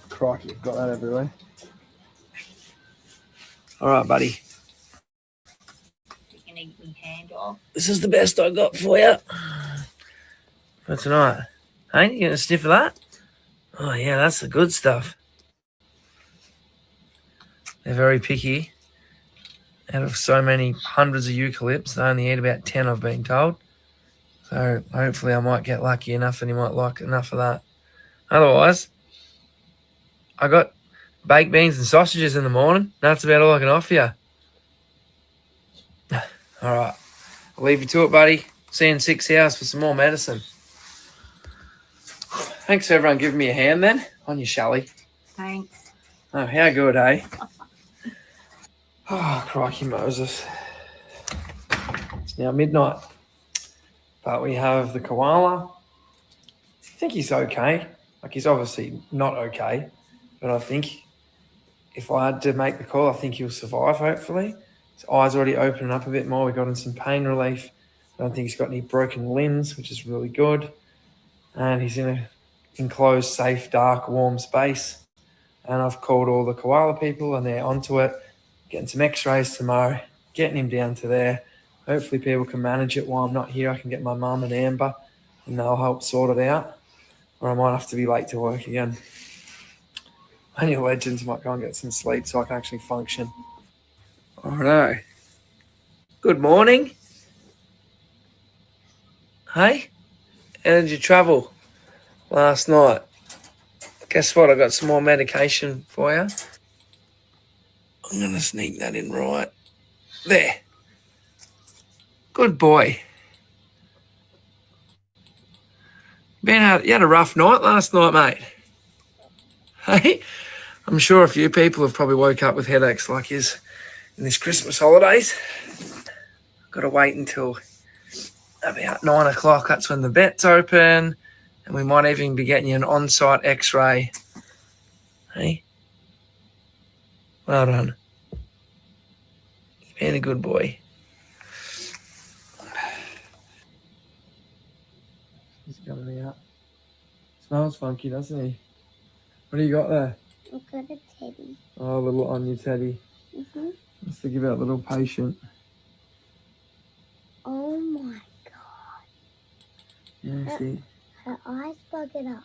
Crikey, I've got that everywhere. All right, buddy. This is the best I got for you for tonight. Hey, you gonna sniff of that? Oh yeah, that's the good stuff. They're very picky. Out of so many hundreds of eucalypts, they only eat about 10, I've been told. So hopefully I might get lucky enough and he might like enough of that. Otherwise, I got baked beans and sausages in the morning. That's about all I can offer you. All right. I'll leave you to it, buddy. See you in 6 hours for some more medicine. Thanks for everyone giving me a hand then. On you, Shally. Thanks. Oh, how good, eh? Oh, crikey Moses. It's now midnight. But we have the koala. I think he's okay. Like, he's obviously not okay. But I think if I had to make the call, I think he'll survive, hopefully. His eyes already opening up a bit more. We got him some pain relief. I don't think he's got any broken limbs, which is really good. And he's in a enclosed, safe, dark, warm space. And I've called all the koala people and they're onto it. Getting some x-rays tomorrow. Getting him down to there. Hopefully people can manage it while I'm not here. I can get my mum and Amber and they'll help sort it out. Or I might have to be late to work again. Only legends might go and get some sleep so I can actually function. Alright. Good morning. Hey, how did you travel last night? Guess what? I got some more medication for you. I'm going to sneak that in right there. Good boy. You had a rough night last night, mate. Hey, I'm sure a few people have probably woke up with headaches like his in this Christmas holidays. Got to wait until about 9 o'clock. That's when the vet's open. And we might even be getting you an on-site x-ray. Hey? Well done. You've been a good boy. He's coming out. Smells funky, doesn't he? What do you got there? I've got a teddy. Oh, a little onion teddy. Mm-hmm. Let's think about little patient. Oh my god. Yeah, see? Her eyes buggered up.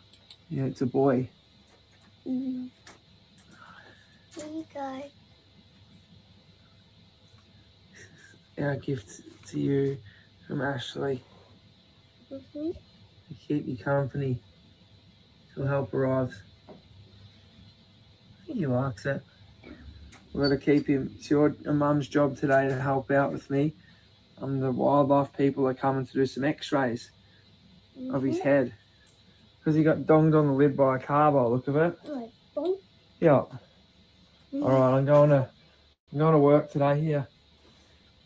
Yeah, it's a boy. Mm. Here you go. Our gift to you from Ashley. Mm-hmm. To keep you company till help arrives. I think he likes it. We've got to keep him. It's your mum's job today to help out with me. The wildlife people are coming to do some x-rays of his head. Because he got donged on the lid by a car by the look of it. Like, bonk. Yeah. Alright, I'm going to work today here.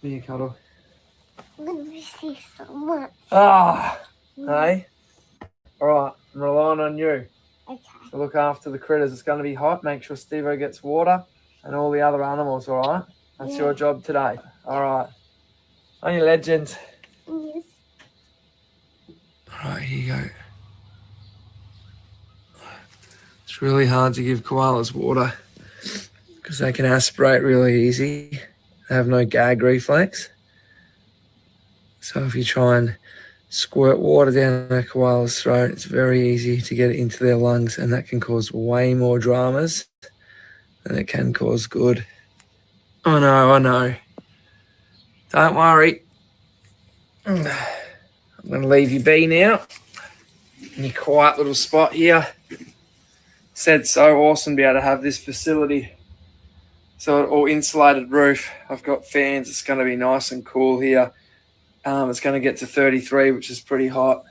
Be a cuddle. I'm going to miss you so much. Ah, Hey? Alright, I'm relying on you. Okay. To look after the critters. It's going to be hot. Make sure Steve-O gets water and all the other animals, alright? That's your job today. Alright. On your legend. Yes. Alright, here you go. It's really hard to give koalas water because they can aspirate really easy. They have no gag reflex. So if you try and squirt water down a koala's throat, it's very easy to get it into their lungs, and that can cause way more dramas than it can cause good. I know. Don't worry. I'm going to leave you be now in your quiet little spot here. Said so awesome to be able to have this facility. So all insulated roof. I've got fans. It's going to be nice and cool here. It's going to get to 33, which is pretty hot.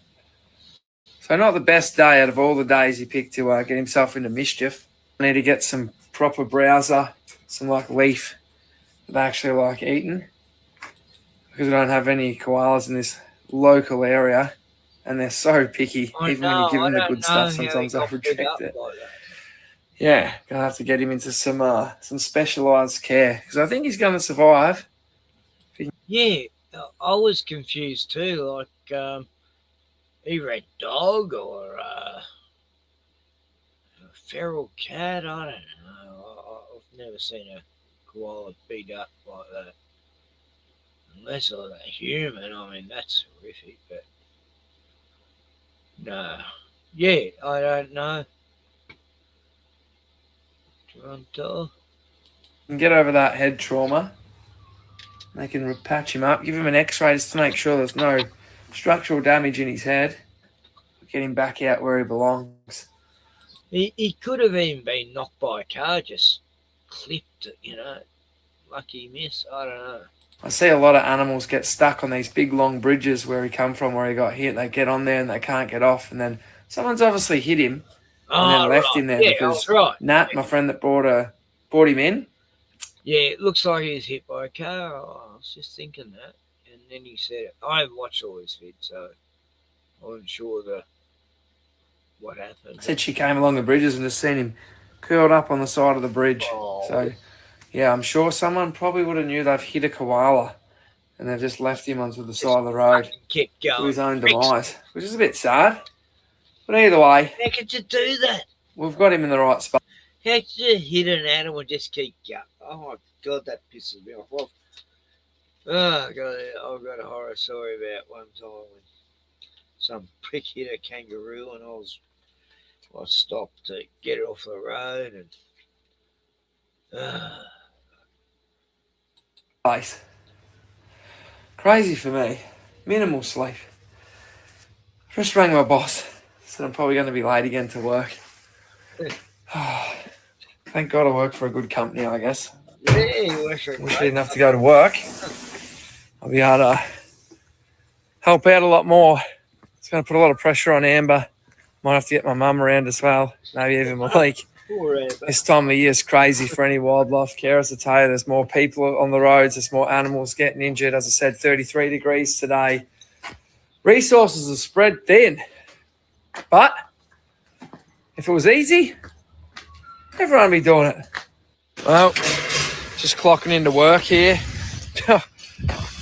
So not the best day out of all the days he picked to get himself into mischief. I need to get some proper browser, some like leaf that they actually like eating, because I don't have any koalas in this local area, and they're so picky. Even when you give them the good stuff, sometimes they reject it. Yeah, gonna have to get him into some specialised care, because I think he's going to survive. Yeah, I was confused too. Like, either a dog or a feral cat. I don't know. I've never seen a koala beat up like that. Unless it was a human. I mean, that's horrific. But no. Yeah, I don't know. Toronto. Get over that head trauma. They can patch him up, give him an x-ray just to make sure there's no structural damage in his head. Get him back out where he belongs. He could have even been knocked by a car, just clipped it, you know. Lucky miss, I don't know. I see a lot of animals get stuck on these big long bridges where he come from, where he got hit. They get on there and they can't get off, and then someone's obviously hit him and then left him there because Nat, my friend that brought him in. Yeah, it looks like he was hit by a car. I was just thinking that. And then he said it. I haven't watched all his vids, so I wasn't sure what happened. Said she came along the bridges and just seen him curled up on the side of the bridge. Oh. So, yeah, I'm sure someone probably would have knew they've hit a koala and they've just left him onto the side of the road kept going. to his own demise, which is a bit sad. But either way, How could you do that? we've got him in the right spot. How could you hit an animal and just keep going? Oh my God, that pisses me off. Oh God, I've got a horror story about one time when some prick hit a kangaroo and I stopped to get it off the road and Place. Crazy for me. Minimal sleep. Just rang my boss. Said I'm probably going to be late again to work. Thank God I work for a good company, I guess. yeah, you work for a Wish I great- didn't have to go to work. I'll be able to help out a lot more. It's going to put a lot of pressure on Amber. Might have to get my mum around as well. Maybe even Malik. Poor Amber. This time of year is crazy for any wildlife carers. I tell you, there's more people on the roads. There's more animals getting injured. As I said, 33 degrees today. Resources are spread thin. But if it was easy, everyone would be doing it. Well, just clocking into work here.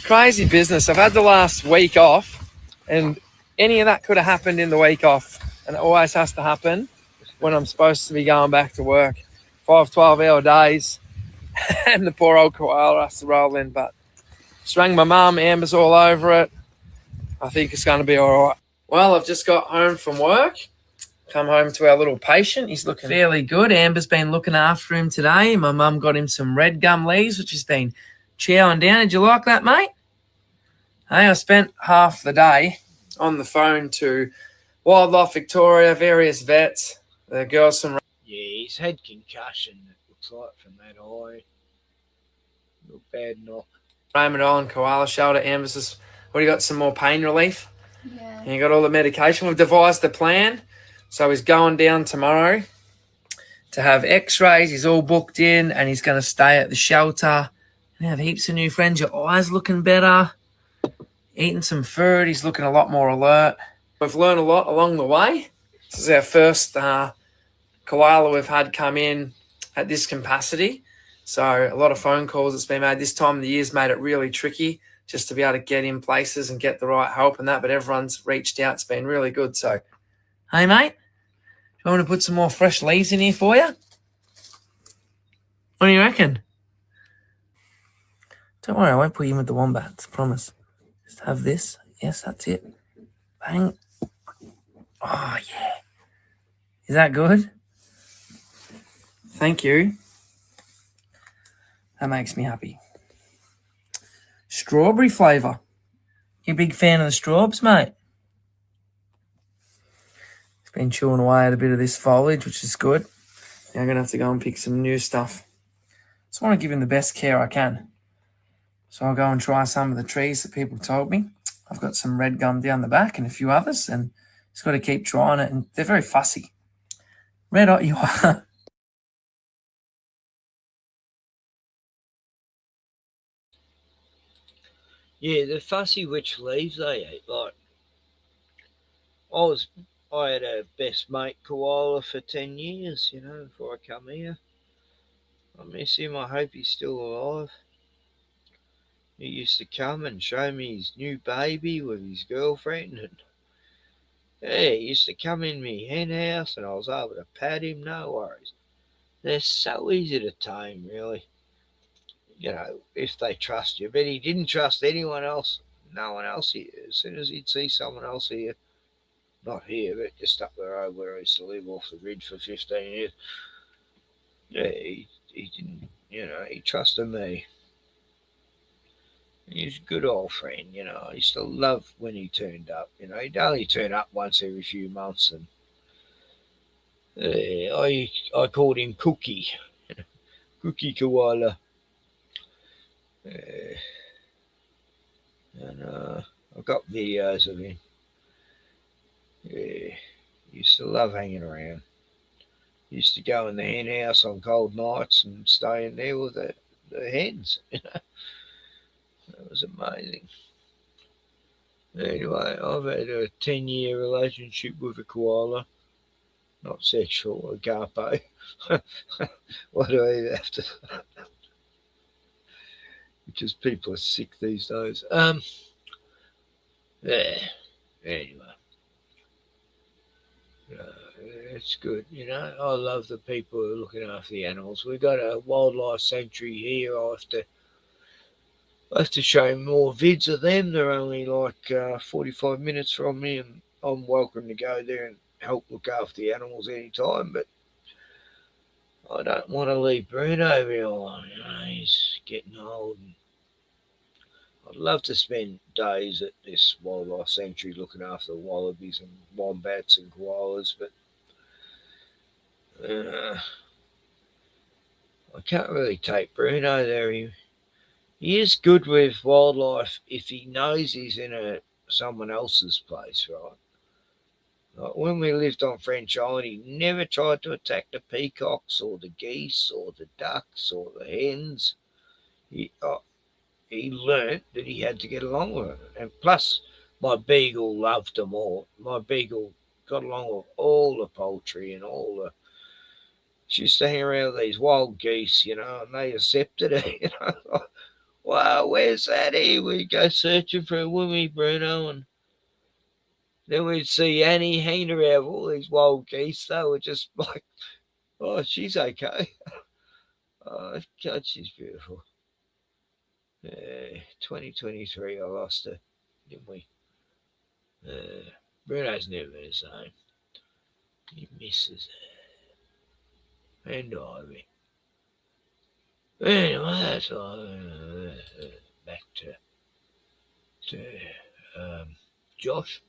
Crazy business. I've had the last week off, and any of that could have happened in the week off. And it always has to happen when I'm supposed to be going back to work. 5 12-hour days. And the poor old koala has to roll in. But just rang my mum. Amber's all over it. I think it's going to be all right. Well, I've just got home from work. Come home to our little patient. He's looking fairly good. Amber's been looking after him today. My mum got him some red gum leaves, which he's been chowing down. Did you like that, mate? Hey, I spent half the day on the phone to Wildlife Victoria, various vets. The girls some... Yeah, he's had concussion, it looks like, from that eye. Real bad knock. Raymond Island koala shelter. Amber's just... What, you got some more pain relief? Yeah. And you got all the medication. We've devised a plan. So he's going down tomorrow to have x-rays. He's all booked in and he's going to stay at the shelter and have heaps of new friends. Your eyes looking better. Eating some food. He's looking a lot more alert. We've learned a lot along the way. This is our first koala we've had come in at this capacity. So a lot of phone calls that's been made this time of the year's made it really tricky just to be able to get in places and get the right help and that, but everyone's reached out. It's been really good. So, hey, mate, do you want to put some more fresh leaves in here for you? What do you reckon? Don't worry, I won't put you in with the wombats, I promise. Just have this. Yes, that's it. Bang. Oh, yeah. Is that good? Thank you. That makes me happy. Strawberry flavour. You a big fan of the strawbs, mate? It's been chewing away at a bit of this foliage, which is good. Now I'm going to have to go and pick some new stuff. Just want to give him the best care I can. So I'll go and try some of the trees that people told me. I've got some red gum down the back and a few others, and just got to keep trying it. And they're very fussy. Red hot you are. Yeah, the fussy which leaves they eat. Like, I had a best mate koala for 10 years, you know, before I come here. I miss him. I hope he's still alive. He used to come and show me his new baby with his girlfriend, and yeah, he used to come in my hen house and I was able to pat him, no worries. They're so easy to tame, really. You know, if they trust you. But he didn't trust anyone else, no one else here. As soon as he'd see someone else here, not here, but just up the road where I used to live off the ridge for 15 years, yeah, he didn't, you know, he trusted me. He's a good old friend, you know. I used to love when he turned up. You know, he'd only turn up once every few months, and I called him Cookie, Cookie Koala. And I've got videos of him. Yeah, used to love hanging around. Used to go in the hen house on cold nights and stay in there with the hens, you know. That was amazing. Anyway, I've had a 10-year relationship with a koala. Not sexual, a garpo. What do I have to say? Because people are sick these days. Yeah. Anyway. It's good, you know. I love the people who are looking after the animals. We've got a wildlife sanctuary here. I have to show more vids of them. They're only like 45 minutes from me, and I'm welcome to go there and help look after the animals anytime. But I don't want to leave Bruno very long. You know, he's getting old. And I'd love to spend days at this wildlife sanctuary looking after the wallabies and wombats and koalas, but I can't really take Bruno there. He is good with wildlife if he knows he's in someone else's place, right? Like when we lived on French Island, he never tried to attack the peacocks or the geese or the ducks or the hens. He learnt that he had to get along with it. And plus, my beagle loved them all. My beagle got along with all the poultry and all the... She used to hang around with these wild geese, you know, and they accepted her, you know. Wow, where's that? Here we go searching for a woman, Bruno, and then we'd see Annie hanging around with all these wild geese. They were just like, oh, she's okay. Oh, God, she's beautiful. 2023, I lost her, didn't we? Bruno's never been the same. He misses her. And Ivy. Anyway, that's all. Back to Josh.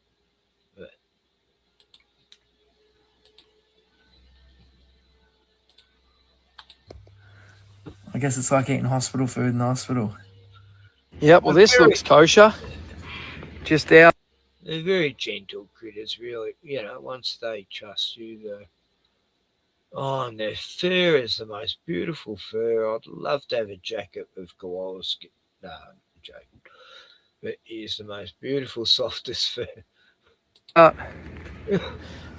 I guess it's like eating hospital food in the hospital. Yep, well, this looks kosher. Just out. They're very gentle critters, really. You know, once they trust you, and their fur is the most beautiful fur. I'd love to have a jacket of koala skin. No, I'm joking. But it is the most beautiful, softest fur.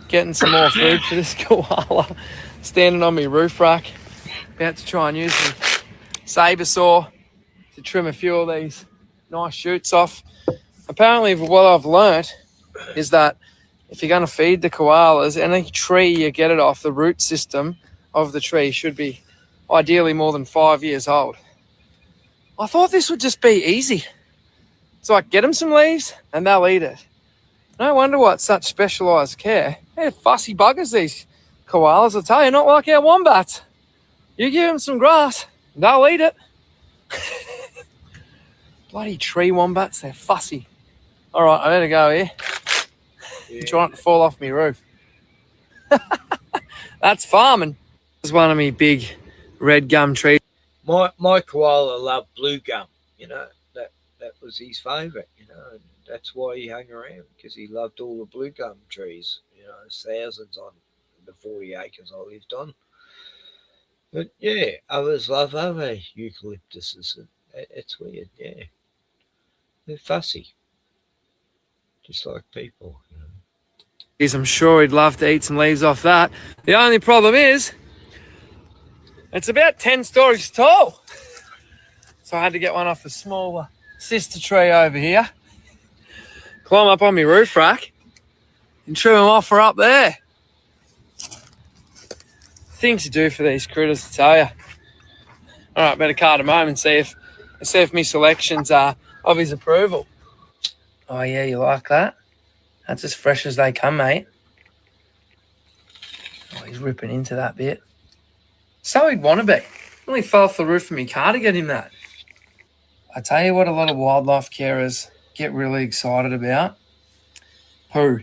Getting some more food for this koala. Standing on my roof rack. About to try and use my saber saw to trim a few of these nice shoots off. Apparently, what I've learnt is that if you're going to feed the koalas, any tree you get it off, the root system of the tree should be ideally more than 5 years old. I thought this would just be easy. So I get them some leaves and they'll eat it. No wonder what such specialised care. They're fussy buggers, these koalas, I tell you, not like our wombats. You give them some grass, they'll eat it. Bloody tree wombats, they're fussy. All right, I better go here. I'm trying to fall off my roof. That's farming. This is one of me big red gum trees. My koala loved blue gum, that was his favourite, and that's why he hung around, because he loved all the blue gum trees, there's thousands on the 40 acres I lived on. But yeah, others love other eucalyptuses. It's weird, yeah. They're fussy, just like people. I'm sure he'd love to eat some leaves off that. The only problem is, it's about 10 stories tall. So I had to get one off a smaller sister tree over here. Climb up on my roof rack and trim them off for up there. Things to do for these critters, I tell you. All right, better card him home and see if my selections are of his approval. Oh yeah, you like that? That's as fresh as they come, mate. Oh, he's ripping into that bit. So he'd want to be. Only fell off the roof of my car to get him that. I tell you what, a lot of wildlife carers get really excited about. Poo.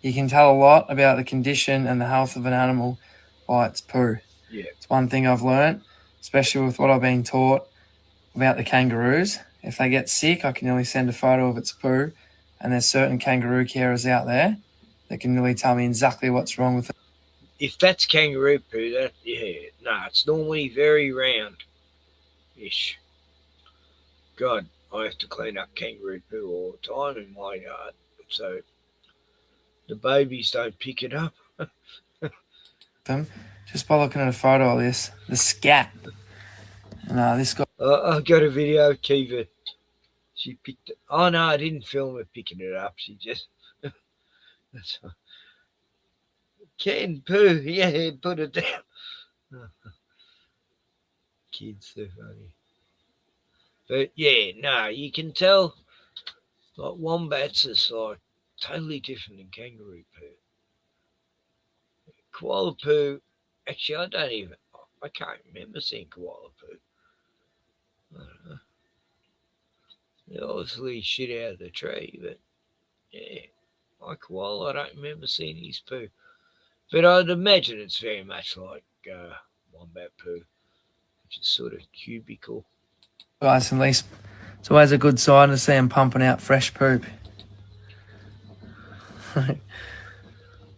You can tell a lot about the condition and the health of an animal by its poo. Yeah. It's one thing I've learned, especially with what I've been taught about the kangaroos. If they get sick, I can nearly send a photo of its poo, and there's certain kangaroo carers out there that can really tell me exactly what's wrong with it. If that's kangaroo poo, it's normally very round-ish. God, I have to clean up kangaroo poo all the time in my yard, so the babies don't pick it up. Just by looking at a photo of this, the scat. And this guy. I got a video of Kiva. She picked it. Oh no, I didn't film her picking it up. She just. That's Ken poo, yeah, put it down. Kids, they're funny. But yeah, no, you can tell like wombats is like totally different than kangaroo poo. Koala poo, actually I can't remember seeing koala poo. I don't know. They obviously shit out of the tree, but yeah, my koala, I don't remember seeing his poo. But I'd imagine it's very much like wombat poo, which is sort of cubical. Guys, at least it's always a good sign to see them pumping out fresh poop.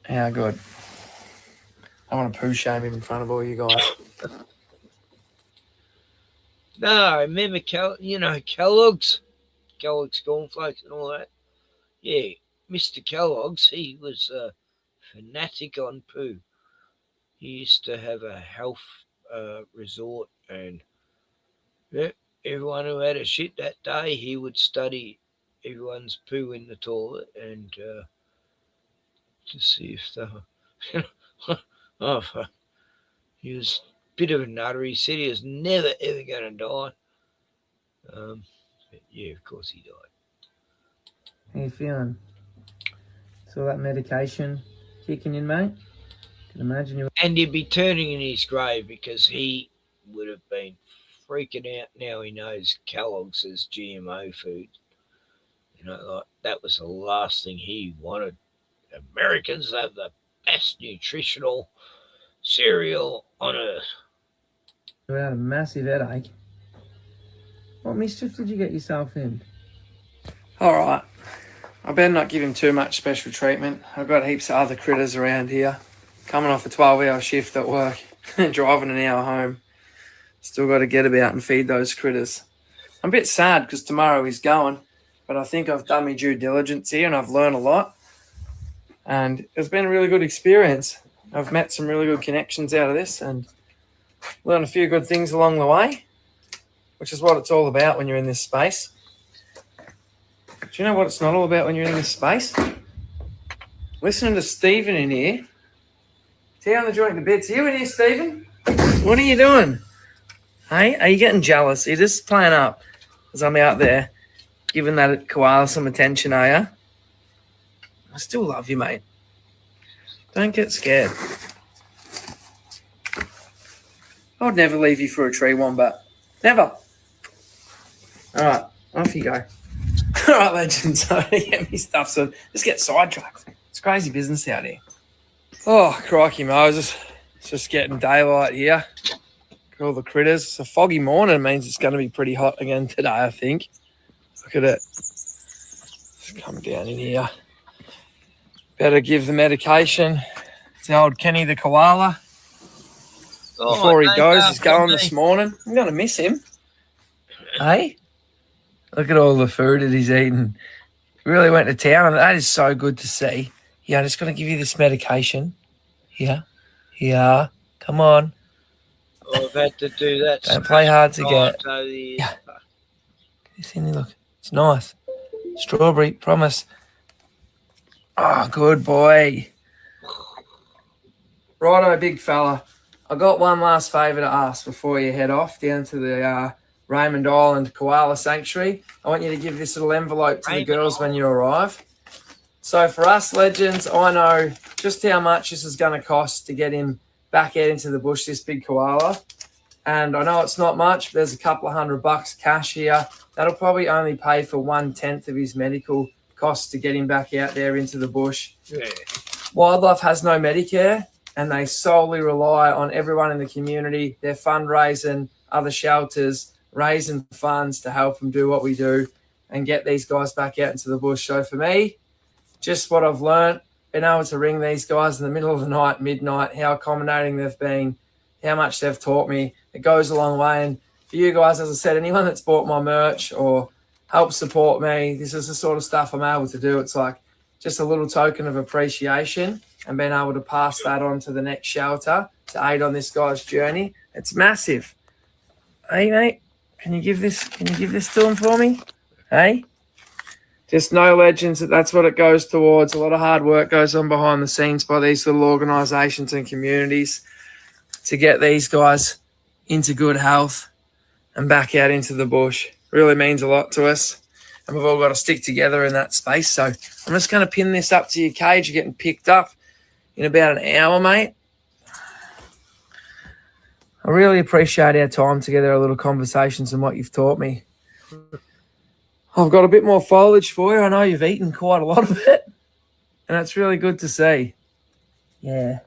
How good. I want to poo shame him in front of all you guys. No, I remember Kellogg's cornflakes and all that. Yeah, Mr. Kellogg's, he was a fanatic on poo. He used to have a health resort, and everyone who had a shit that day, he would study everyone's poo in the toilet and to see if they were... he was a bit of a nutter. He said he was never, ever going to die. But yeah, of course he died. How you feeling? So that medication kicking in, mate? Can imagine you. And he'd be turning in his grave because he would have been freaking out. Now he knows Kellogg's is GMO food. Like that was the last thing he wanted. Americans have the best nutritional cereal on earth. You had a massive headache. What mischief did you get yourself in? All right. I better not give him too much special treatment. I've got heaps of other critters around here. Coming off a 12-hour shift at work and driving an hour home. Still got to get about and feed those critters. I'm a bit sad because tomorrow he's going, but I think I've done my due diligence here and I've learned a lot. And it's been a really good experience. I've met some really good connections out of this and learned a few good things along the way, which is what it's all about when you're in this space. Do you know what it's not all about when you're in this space? Listening to Stephen in here. Tearing the joint to bits. You in here, Stephen? What are you doing? Hey, are you getting jealous? Are you just playing up as I'm out there giving that koala some attention, are you? I still love you, mate. Don't get scared. I would never leave you for a tree, Wombat. Never. All right, off you go. All right, legends. So get me stuff. So just get sidetracked. It's crazy business out here. Oh, crikey, Moses. It's just getting daylight here. Got all the critters. It's a foggy morning. It means it's going to be pretty hot again today, I think. Look at it. Just come down in here. Better give the medication to old Kenny the koala before he goes. He's going this morning. I'm going to miss him. Hey? Look at all the food that he's eating. He really went to town, and that is so good to see. Yeah, I'm just going to give you this medication. Here. Here. Come on. Oh, I've had to do that. Don't play hard to get. Yeah. This in there, look. It's nice. Strawberry, promise. Oh, good boy. Righto, big fella. I got one last favour to ask before you head off down to the Raymond Island Koala Sanctuary. I want you to give this little envelope to the girls when you arrive. So for us legends, I know just how much this is going to cost to get him back out into the bush, this big koala. And I know it's not much, but there's a couple of $100 cash here. That'll probably only pay for 1/10 of his medical costs to get him back out there into the bush. Yeah. Wildlife has no Medicare, and they solely rely on everyone in the community, their fundraising, other shelters, raising funds to help them do what we do and get these guys back out into the bush. So for me, just what I've learned, being able to ring these guys in the middle of the night, midnight, how accommodating they've been, how much they've taught me, it goes a long way. And for you guys, as I said, anyone that's bought my merch or helped support me, this is the sort of stuff I'm able to do. It's like just a little token of appreciation and being able to pass that on to the next shelter to aid on this guy's journey. It's massive. Hey, mate, can you give this to him for me? Hey? Just know, legends, that's what it goes towards. A lot of hard work goes on behind the scenes by these little organisations and communities to get these guys into good health and back out into the bush. Really means a lot to us. And we've all got to stick together in that space. So I'm just going to pin this up to your cage. You're getting picked up in about an hour, mate. I really appreciate our time together, our little conversations and what you've taught me. I've got a bit more foliage for you. I know you've eaten quite a lot of it, and that's really good to see. Yeah.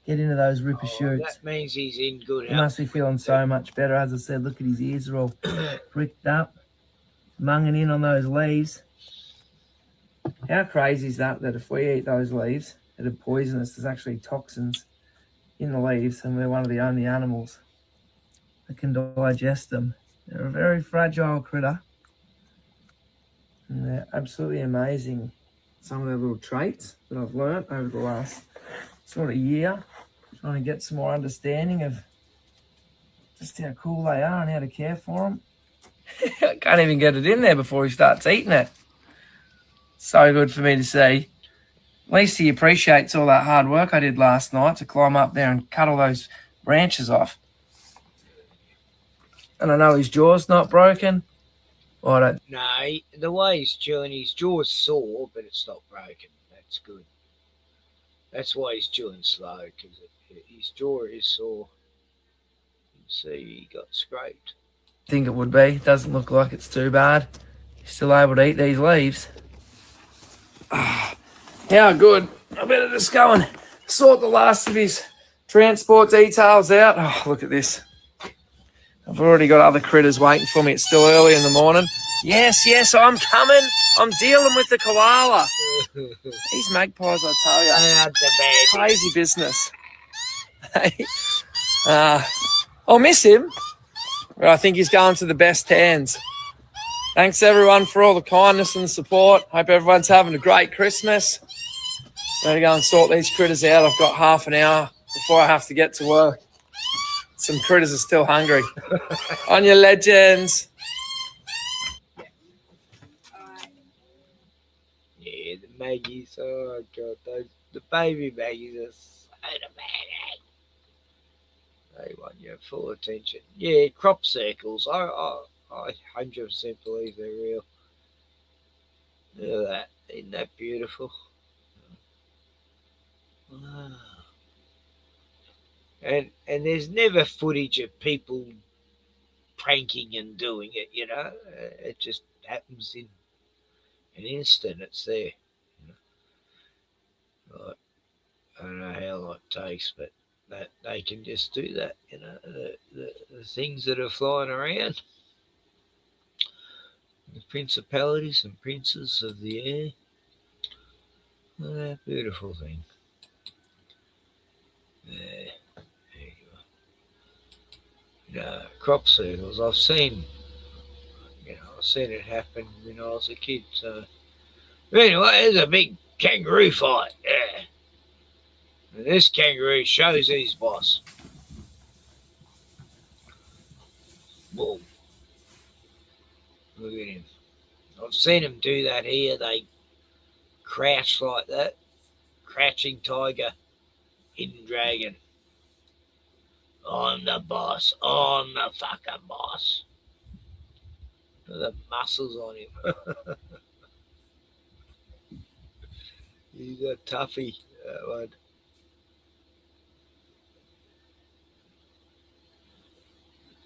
Get into those ripper shoots. That means he's in good He health. must be feeling so much better. As I said, look at his ears are all pricked up, munging in on those leaves. How crazy is that if we eat those leaves that are poisonous, there's actually toxins in the leaves, and we're one of the only animals that can digest them. They're a very fragile critter. And they're absolutely amazing. Some of their little traits that I've learnt over the last sort of year, trying to get some more understanding of just how cool they are and how to care for them. I can't even get it in there before he starts eating it. So good for me to see. At least he appreciates all that hard work I did last night to climb up there and cut all those branches off. And I know his jaw's not broken. I don't. No, the way he's chewing, his jaw's sore, but it's not broken. That's good. That's why he's chewing slow, because his jaw is sore. You can see he got scraped. Think it would be. Doesn't look like it's too bad. He's still able to eat these leaves. How good. I better just go and sort the last of his transport details out. Oh, look at this. I've already got other critters waiting for me. It's still early in the morning. Yes, I'm coming. I'm dealing with the koala. These magpies, I tell you. Crazy business. I'll miss him, but I think he's going to the best hands. Thanks, everyone, for all the kindness and the support. Hope everyone's having a great Christmas. Better go and sort these critters out. I've got half an hour before I have to get to work. Some critters are still hungry. On your legends. Yeah, the Maggies. Oh god, the baby Maggies are so dramatic. They want your full attention. Yeah, crop circles. I 100% believe they're real. Look at that. Isn't that beautiful? Wow. And there's never footage of people pranking and doing it, you know. It just happens in an instant. It's there. Right. I don't know how long it takes, but that they can just do that, you know. The things that are flying around, the principalities and princes of the air. Oh, that beautiful thing. There you go. Crop circles. I've seen it happen when I was a kid. So, but anyway, there's a big kangaroo fight. Yeah. And this kangaroo shows his boss. Whoa. Look at him. I've seen him do that here. They crouch like that. Crouching tiger, hidden dragon. I'm the boss. I'm the fucking boss. Look at the muscles on him. He's a toughie, that one.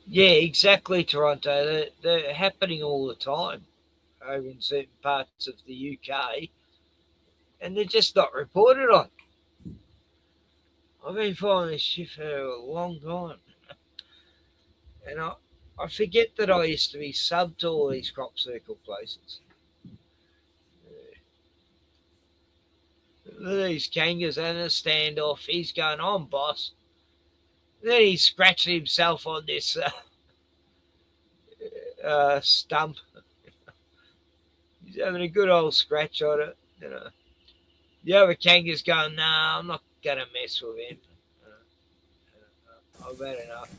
Yeah, exactly, Toronto. They're happening all the time over in certain parts of the UK, and they're just not reported on. I've been following this shit for a long time. And I forget that I used to be sub to all these crop circle places. Look at these kangas and a standoff. He's going on, boss. Then he's scratching himself on this stump. He's having a good old scratch on it, you know. The other kanga's going, nah, I'm not going to mess with him. I've had enough.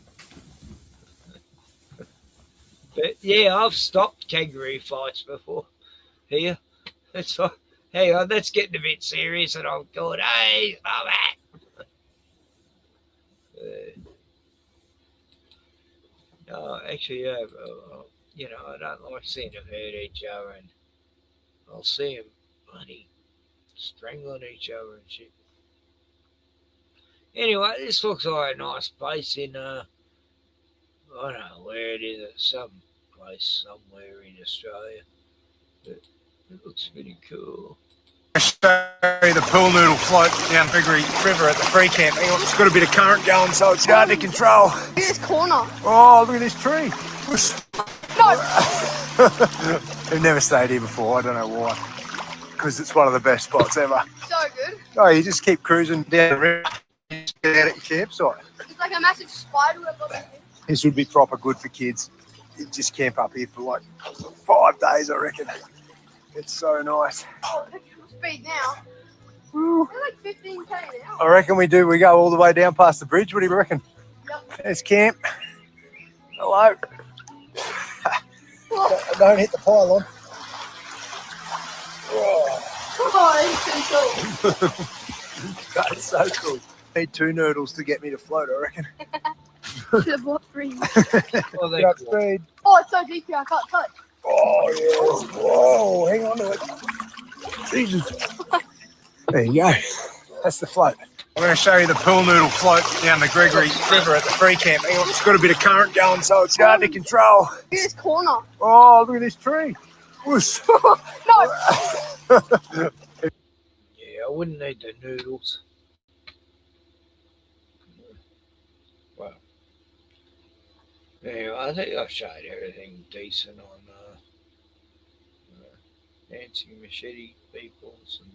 But yeah, I've stopped kangaroo fights before here. It's like, hang on, that's getting a bit serious, and I'm going, hey, stop that. No, actually, you know, I don't like seeing them hurt each other, and I'll see them bloody strangling each other and shit. Anyway, this looks like a nice place in, I don't know where it is, some place somewhere in Australia. But it looks pretty cool. The pool noodle float down Gregory River at the free camp. Hang on, it's got a bit of current going, so it's hard to control. Look at this corner. Oh, look at this tree. No. We've never stayed here before. I don't know why. Because it's one of the best spots ever. So good. Oh, you just keep cruising down the river. Get out at your campsite. It's like a massive spider web on it. This would be proper good for kids. You just camp up here for like 5 days, I reckon. It's so nice. Oh, speed now. They're like 15k an hour. I reckon we do. We go all the way down past the bridge. What do you reckon? Yep. There's camp. Hello. Don't hit the pylon. Oh, it's pretty cool. That's so cool. Need 2 noodles to get me to float, I reckon. Should have bought 3. Get up speed. Oh, it's so deep here, I can't touch. Oh, yes. Whoa, hang on to it. Jesus. There you go. That's the float. I'm going to show you the pool noodle float down the Gregory River at the free camp. Hang on, it's got a bit of current going, so it's hard to control. Look at this corner. Oh, look at this tree. Whoosh. No. Yeah, I wouldn't need the noodles. Well, anyway, I think I've showed everything decent on Dancing Machete Peoples and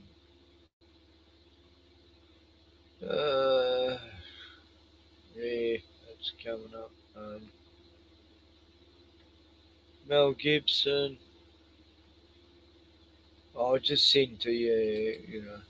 yeah, that's coming up. Mel Gibson. I'll just send to you, you know,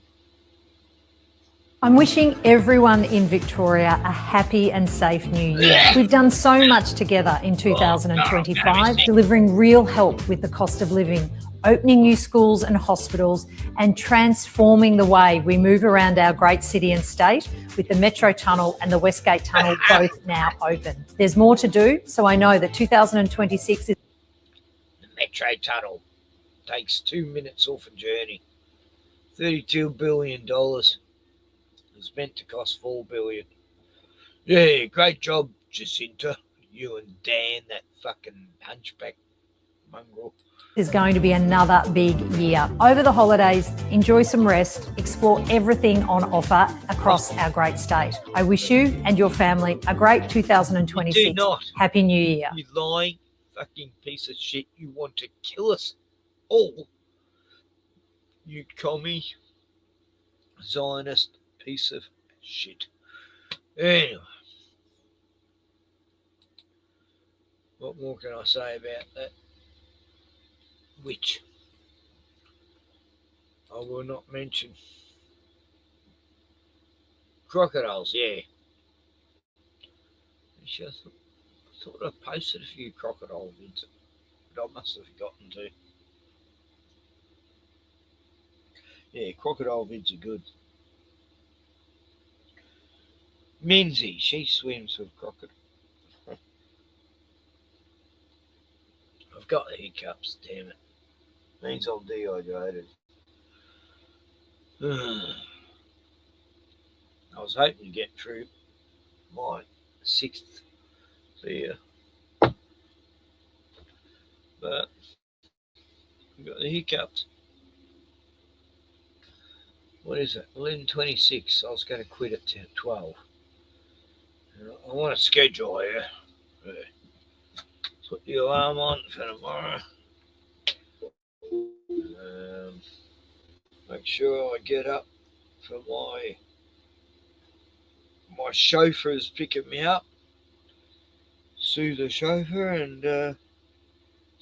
I'm wishing everyone in Victoria a happy and safe new year. We've done so much together in 2025, delivering real help with the cost of living, opening new schools and hospitals, and transforming the way we move around our great city and state with the Metro Tunnel and the Westgate Tunnel both now open. There's more to do, so I know that 2026 is... The Metro Tunnel takes 2 minutes off a journey. $32 billion. It's meant to cost $4 billion. Yeah, great job, Jacinta. You and Dan, that fucking hunchback mongrel. is going to be another big year. Over the holidays, enjoy some rest, explore everything on offer across our great state. I wish you and your family a great 2026. You do not. Happy New Year. You lying fucking piece of shit. You want to kill us all. You commie, Zionist piece of shit. Anyway. What more can I say about that? Which I will not mention. Crocodiles, yeah. I thought I posted a few crocodile vids, but I must have forgotten to. Yeah, crocodile vids are good. Minzy, she swims with crocodile. I've got the hiccups, damn it. Means I'm dehydrated. I was hoping to get through my 6th beer, but I've got the hiccups. What is it? 11:26. I was going to quit at 12. I want a schedule here. Put the alarm on for tomorrow. Make sure I get up for my chauffeur is picking me up. Sue the chauffeur and going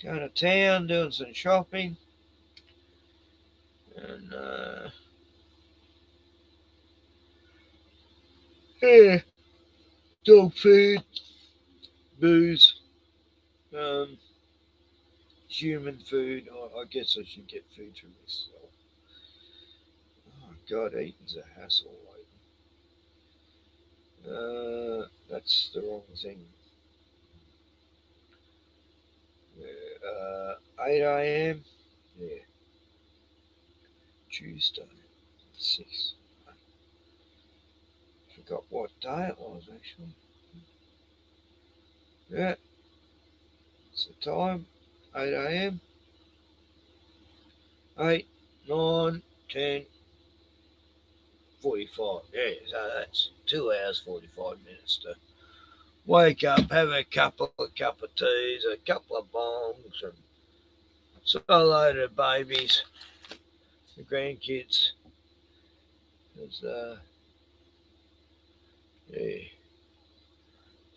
to town, doing some shopping. And yeah, dog food, booze. Human food. I guess I should get food from myself. Oh God, eating's a hassle lately. That's the wrong thing. 8 a.m. Yeah. Tuesday, 6. Forgot what day it was actually. Yeah. It's the time, 8 a.m. 8, 9, 10, 45. Yeah, so that's 2 hours, 45 minutes to wake up, have a cup of teas, a couple of bongs, and say hello to babies, the grandkids. Because, yeah,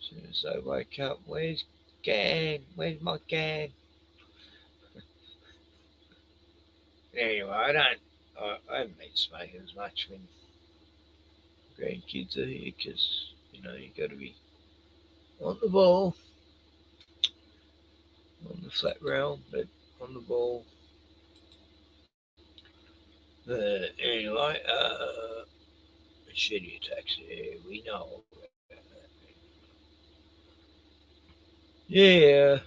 as soon as they wake up, where's can? Where's my can? Anyway, I haven't been smoking as much when grandkids are here because, you got to be on the ball, on the flat realm, but on the ball. Anyway, machete attacks, yeah, we know. Yeah,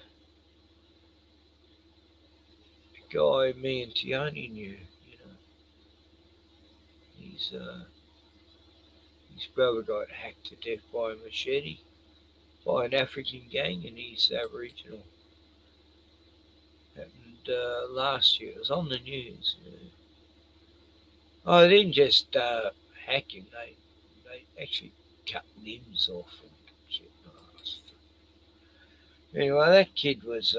the guy me and Tiani knew, his brother got hacked to death by a machete by an African gang, and he's Aboriginal. Happened last year. It was on the news. Oh, they didn't just hack him; they actually cut limbs off and shit. Anyway, that kid was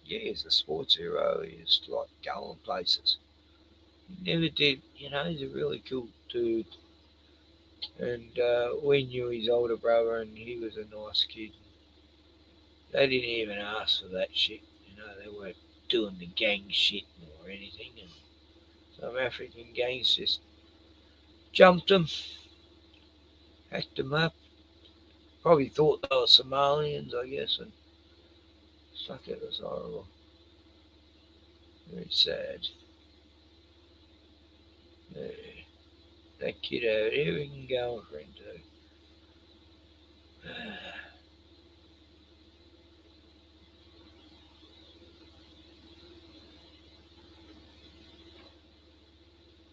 he's a sports hero. He's like going places. He never did, he's a really cool dude. And we knew his older brother, and he was a nice kid. They didn't even ask for that shit. They weren't doing the gang shit or anything. And Some African gangs just jumped them, hacked them up. Probably thought they were Somalians, I guess, and fuck, it was horrible. Very sad. Yeah. That kid over here, we can go on for him too.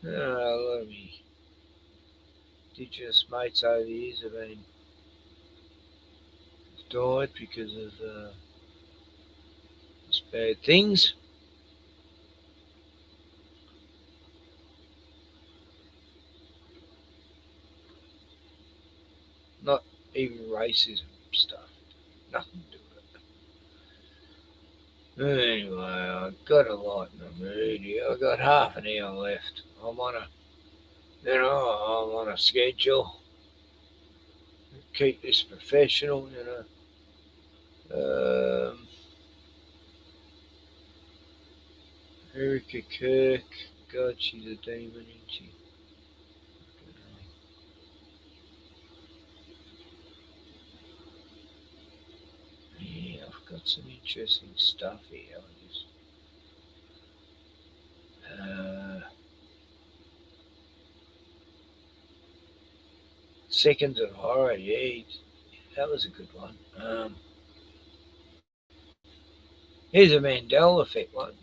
A lot of me Indigenous mates over the years have died because of just bad things. Not even racism stuff. Nothing to do with it. Anyway, I've got a lot in the mood here. I've got half an hour left. I'm on a schedule. Keep this professional, Erica Kirk. God, she's a demon, isn't she? Yeah, I've got some interesting stuff here. Seconds of Horror, yeah, that was a good one. Here's a Mandela Effect one.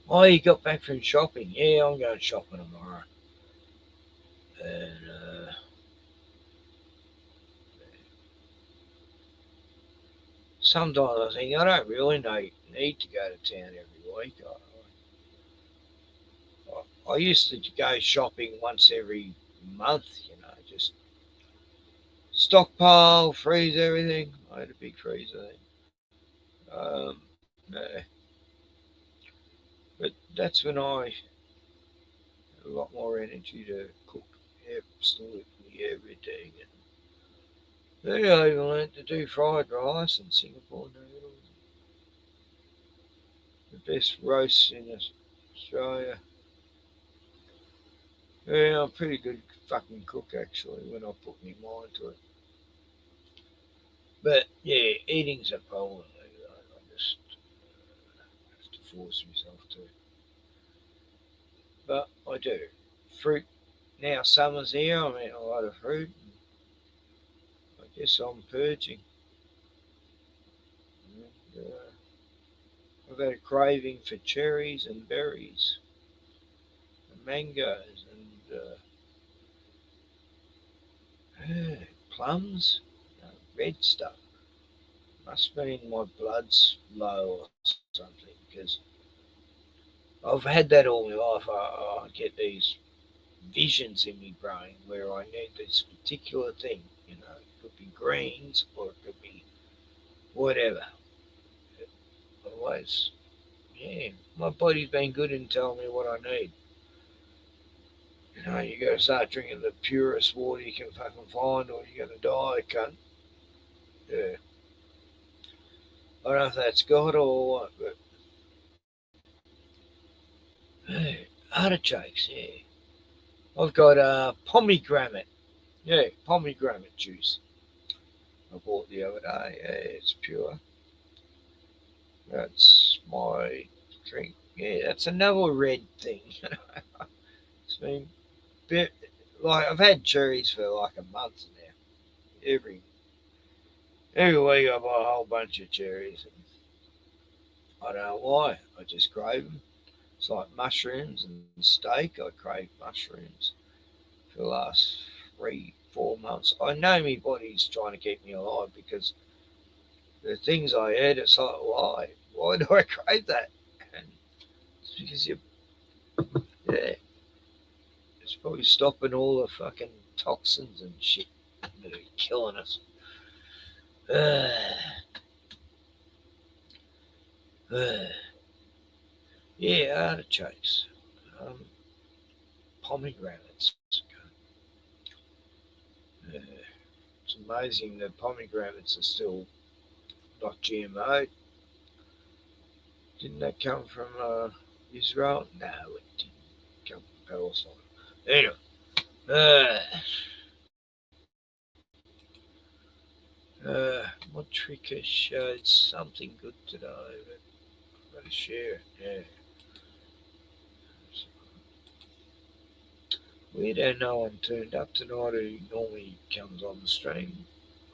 Oh, you got back from shopping? Yeah, I'm going shopping tomorrow. And sometimes I think I don't really need to go to town every week. I used to go shopping once every month, just stockpile, freeze everything. I had a big freezer then. But that's when I had a lot more energy to cook absolutely everything. And then I even learned to do fried rice and Singapore noodles. The best roasts in Australia. Yeah, I'm a pretty good fucking cook actually when I put my mind to it. But yeah, eating's a problem. I just have to force myself to. But I do. Fruit. Now summer's here, I'm eating a lot of fruit. I guess I'm purging. And, I've had a craving for cherries and berries, and mangoes, and plums, red stuff. Must mean my blood's low or something, because I've had that all my life. I get these visions in my brain where I need this particular thing. It could be greens or it could be whatever. Always, yeah, my body's been good in telling me what I need. You got to start drinking the purest water you can fucking find, or you're going to die, cunt. Yeah. I don't know if that's God or what, but hey, artichokes, yeah. I've got pomegranate. Yeah, pomegranate juice. I bought the other day. Yeah, it's pure. That's my drink. Yeah, that's another red thing. It's been I've had cherries for like a month now. Every week I buy a whole bunch of cherries. And I don't know why. I just crave them. It's like mushrooms and steak. I crave mushrooms for the last 3-4 months. I know my body's trying to keep me alive because the things I ate, it's like, why do I crave that? And it's because it's probably stopping all the fucking toxins and shit that are killing us. Yeah, artichokes. Pomegranates. It's amazing that pomegranates are still not GMO. Didn't that come from Israel? No, it didn't come from Palestine. Anyway, Motrica showed something good today, but I'm going to share it. Yeah. Weird how no one turned up tonight who normally comes on the stream.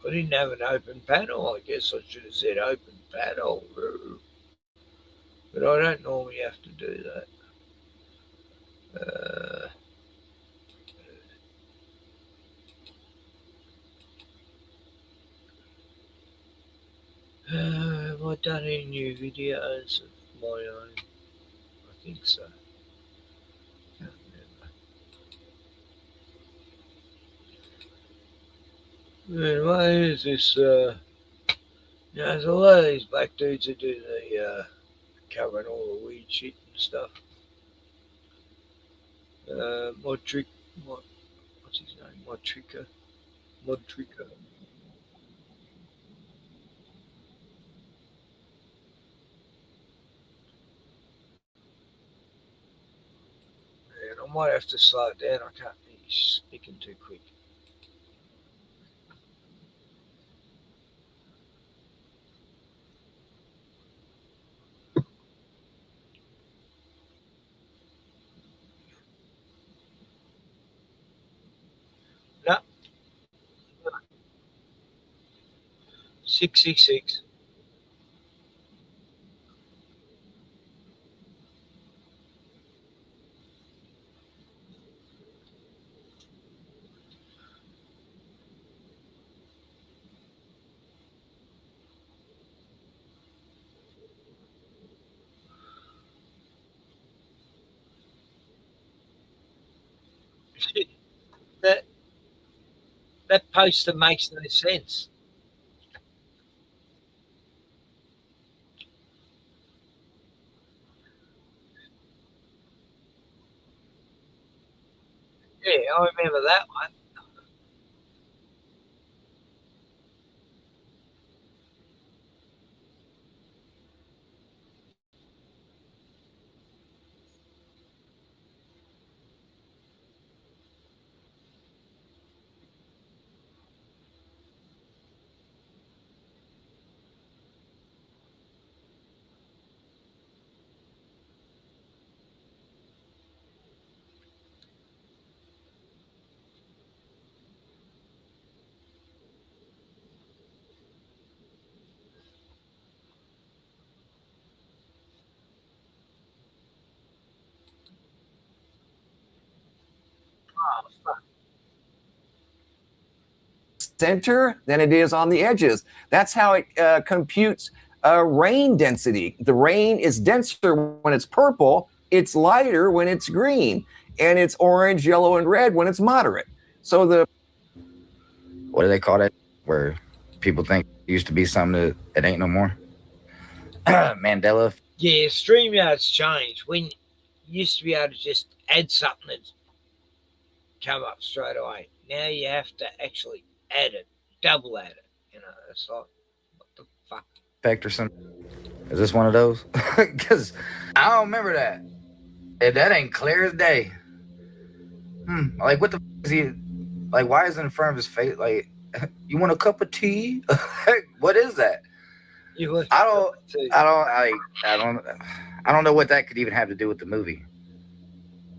I didn't have an open panel. I guess I should have said open panel. But I don't normally have to do that. Have I done any new videos of my own? I think so. Can't remember. What is this? There's a lot of these black dudes that do the covering all the weird shit and stuff. What's his name? Motrica. And I might have to slow it down. I can't be speaking too quick. No. 666. That poster makes no sense. Yeah, I remember that one. Center than it is on the edges. That's how it computes rain density. The rain is denser when it's purple, it's lighter when it's green, and it's orange, yellow, and red when it's moderate. So what do they call that? Where people think it used to be something that it ain't no more? Mandela. Yeah, StreamYard's changed. When you used to be able to just add something that come up straight away. Now you have to actually add it, double add it. You know, it's like, what the fuck? Effect or something. Is this one of those? Because I don't remember that. That ain't clear as day. Like, what the f is he? Like, why is it in front of his face? Like, you want a cup of tea? What is that? I don't know what that could even have to do with the movie.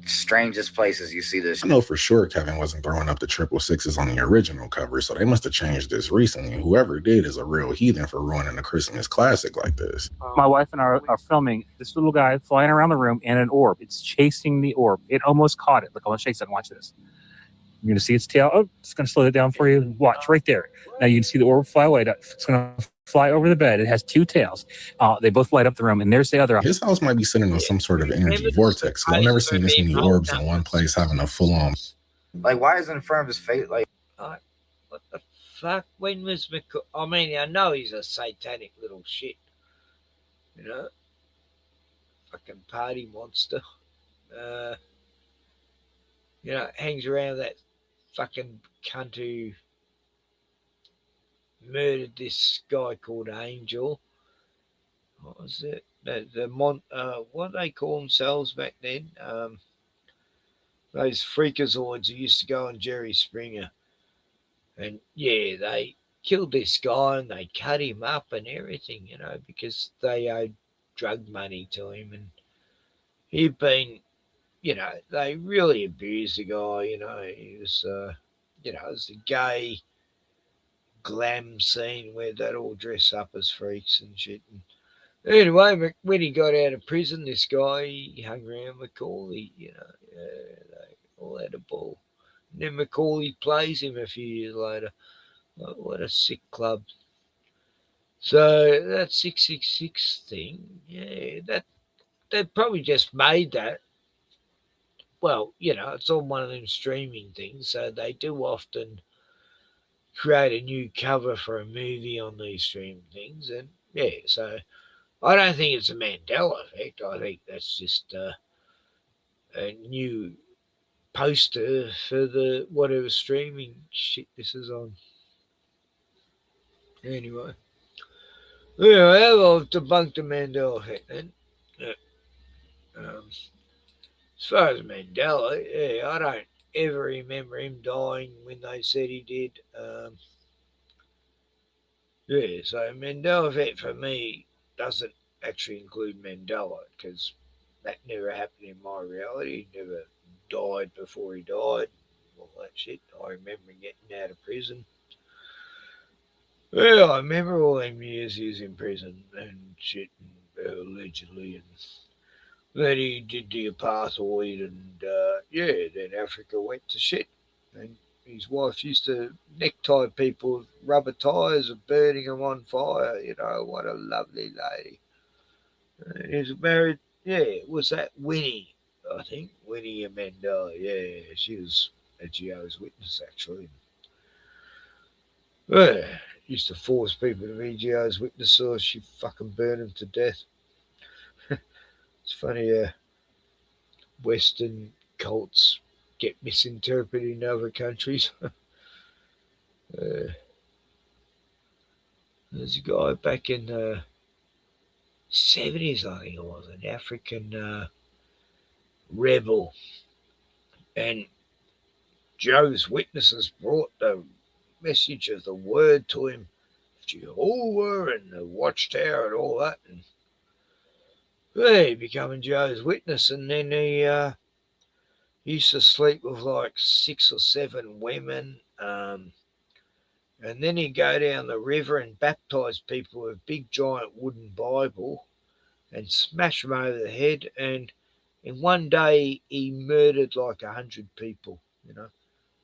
Strangest places you see this. I know for sure Kevin wasn't throwing up the 666s on the original cover, so they must have changed this recently. Whoever did is a real heathen for ruining a Christmas classic like this. My wife and I are filming this little guy flying around the room and an orb. It's chasing the orb. It almost caught it. Look, I'm going to chase it. Watch this. You're going to see its tail. Oh, it's going to slow it down for you. Watch right there. Now you can see the orb fly away. It's going to fly over the bed. It has two tails. They both light up the room, and there's the other. His house might be sitting on some sort of energy vortex. I've never seen this many orbs in one place having a full-on. Like, why is it in front of his face? Like, what the fuck? When was I mean, I know he's a satanic little shit. You know? fucking party monster. Hangs around that fucking cunt who murdered this guy called Angel. What was it? What do they call themselves back then? Those freakazoids who used to go on Jerry Springer. And yeah, they killed this guy and they cut him up and everything, because they owed drug money to him. And he'd been, they really abused the guy, he was, it was a gay glam scene where they'd all dress up as freaks and shit. And anyway, when he got out of prison, this guy, he hung around Macaulay, they all had a ball. And then Macaulay plays him a few years later. What a sick club. So that 666 thing, they probably just made that. Well, it's on one of them streaming things, so they do often create a new cover for a movie on these streaming things. And so I don't think it's a Mandela effect. I think that's just a new poster for the whatever streaming shit this is on. Anyway, I've debunked the Mandela effect then. As far as Mandela, I don't ever remember him dying when they said he did. So Mandela effect for me doesn't actually include Mandela, because that never happened in my reality. He never died before he died, all that shit. I remember getting out of prison. Yeah, I remember all them years he was in prison and shit, and, allegedly, and then he did the apartheid, and then Africa went to shit, and his wife used to necktie people with rubber tyres and burning them on fire. What a lovely lady. He was married, was that Winnie, I think, Winnie Mandela. She was a Jehovah's Witness, actually. Used to force people to be Jehovah's Witnesses, or she fucking burned them to death. It's funny how Western cults get misinterpreted in other countries. There's a guy back in the 70s, I think it was, an African rebel, and Jehovah's Witnesses brought the message of the word to him, Jehovah and the Watchtower and all that, and he became a Jehovah's Witness, and then he used to sleep with like 6 or 7 women, and then he'd go down the river and baptize people with a big giant wooden Bible and smash them over the head, and in one day he murdered like 100 people,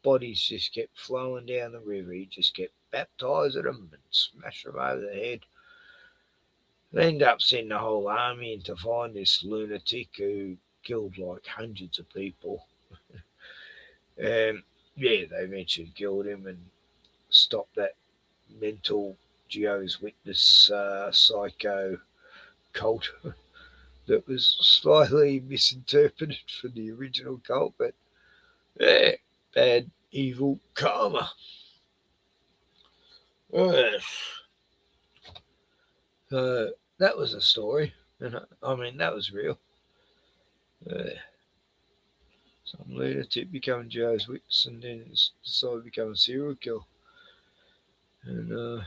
Bodies just kept flowing down the river. He just kept baptizing them and smashing them over the head. They ended up sending the whole army in to find this lunatic who killed like hundreds of people. They eventually killed him and stopped that mental Jehovah's Witness psycho cult that was slightly misinterpreted for the original cult, but bad, evil karma. That was a story, and I mean that was real. Some lunatic becoming Jehovah's Witness and then decided to become a serial killer. And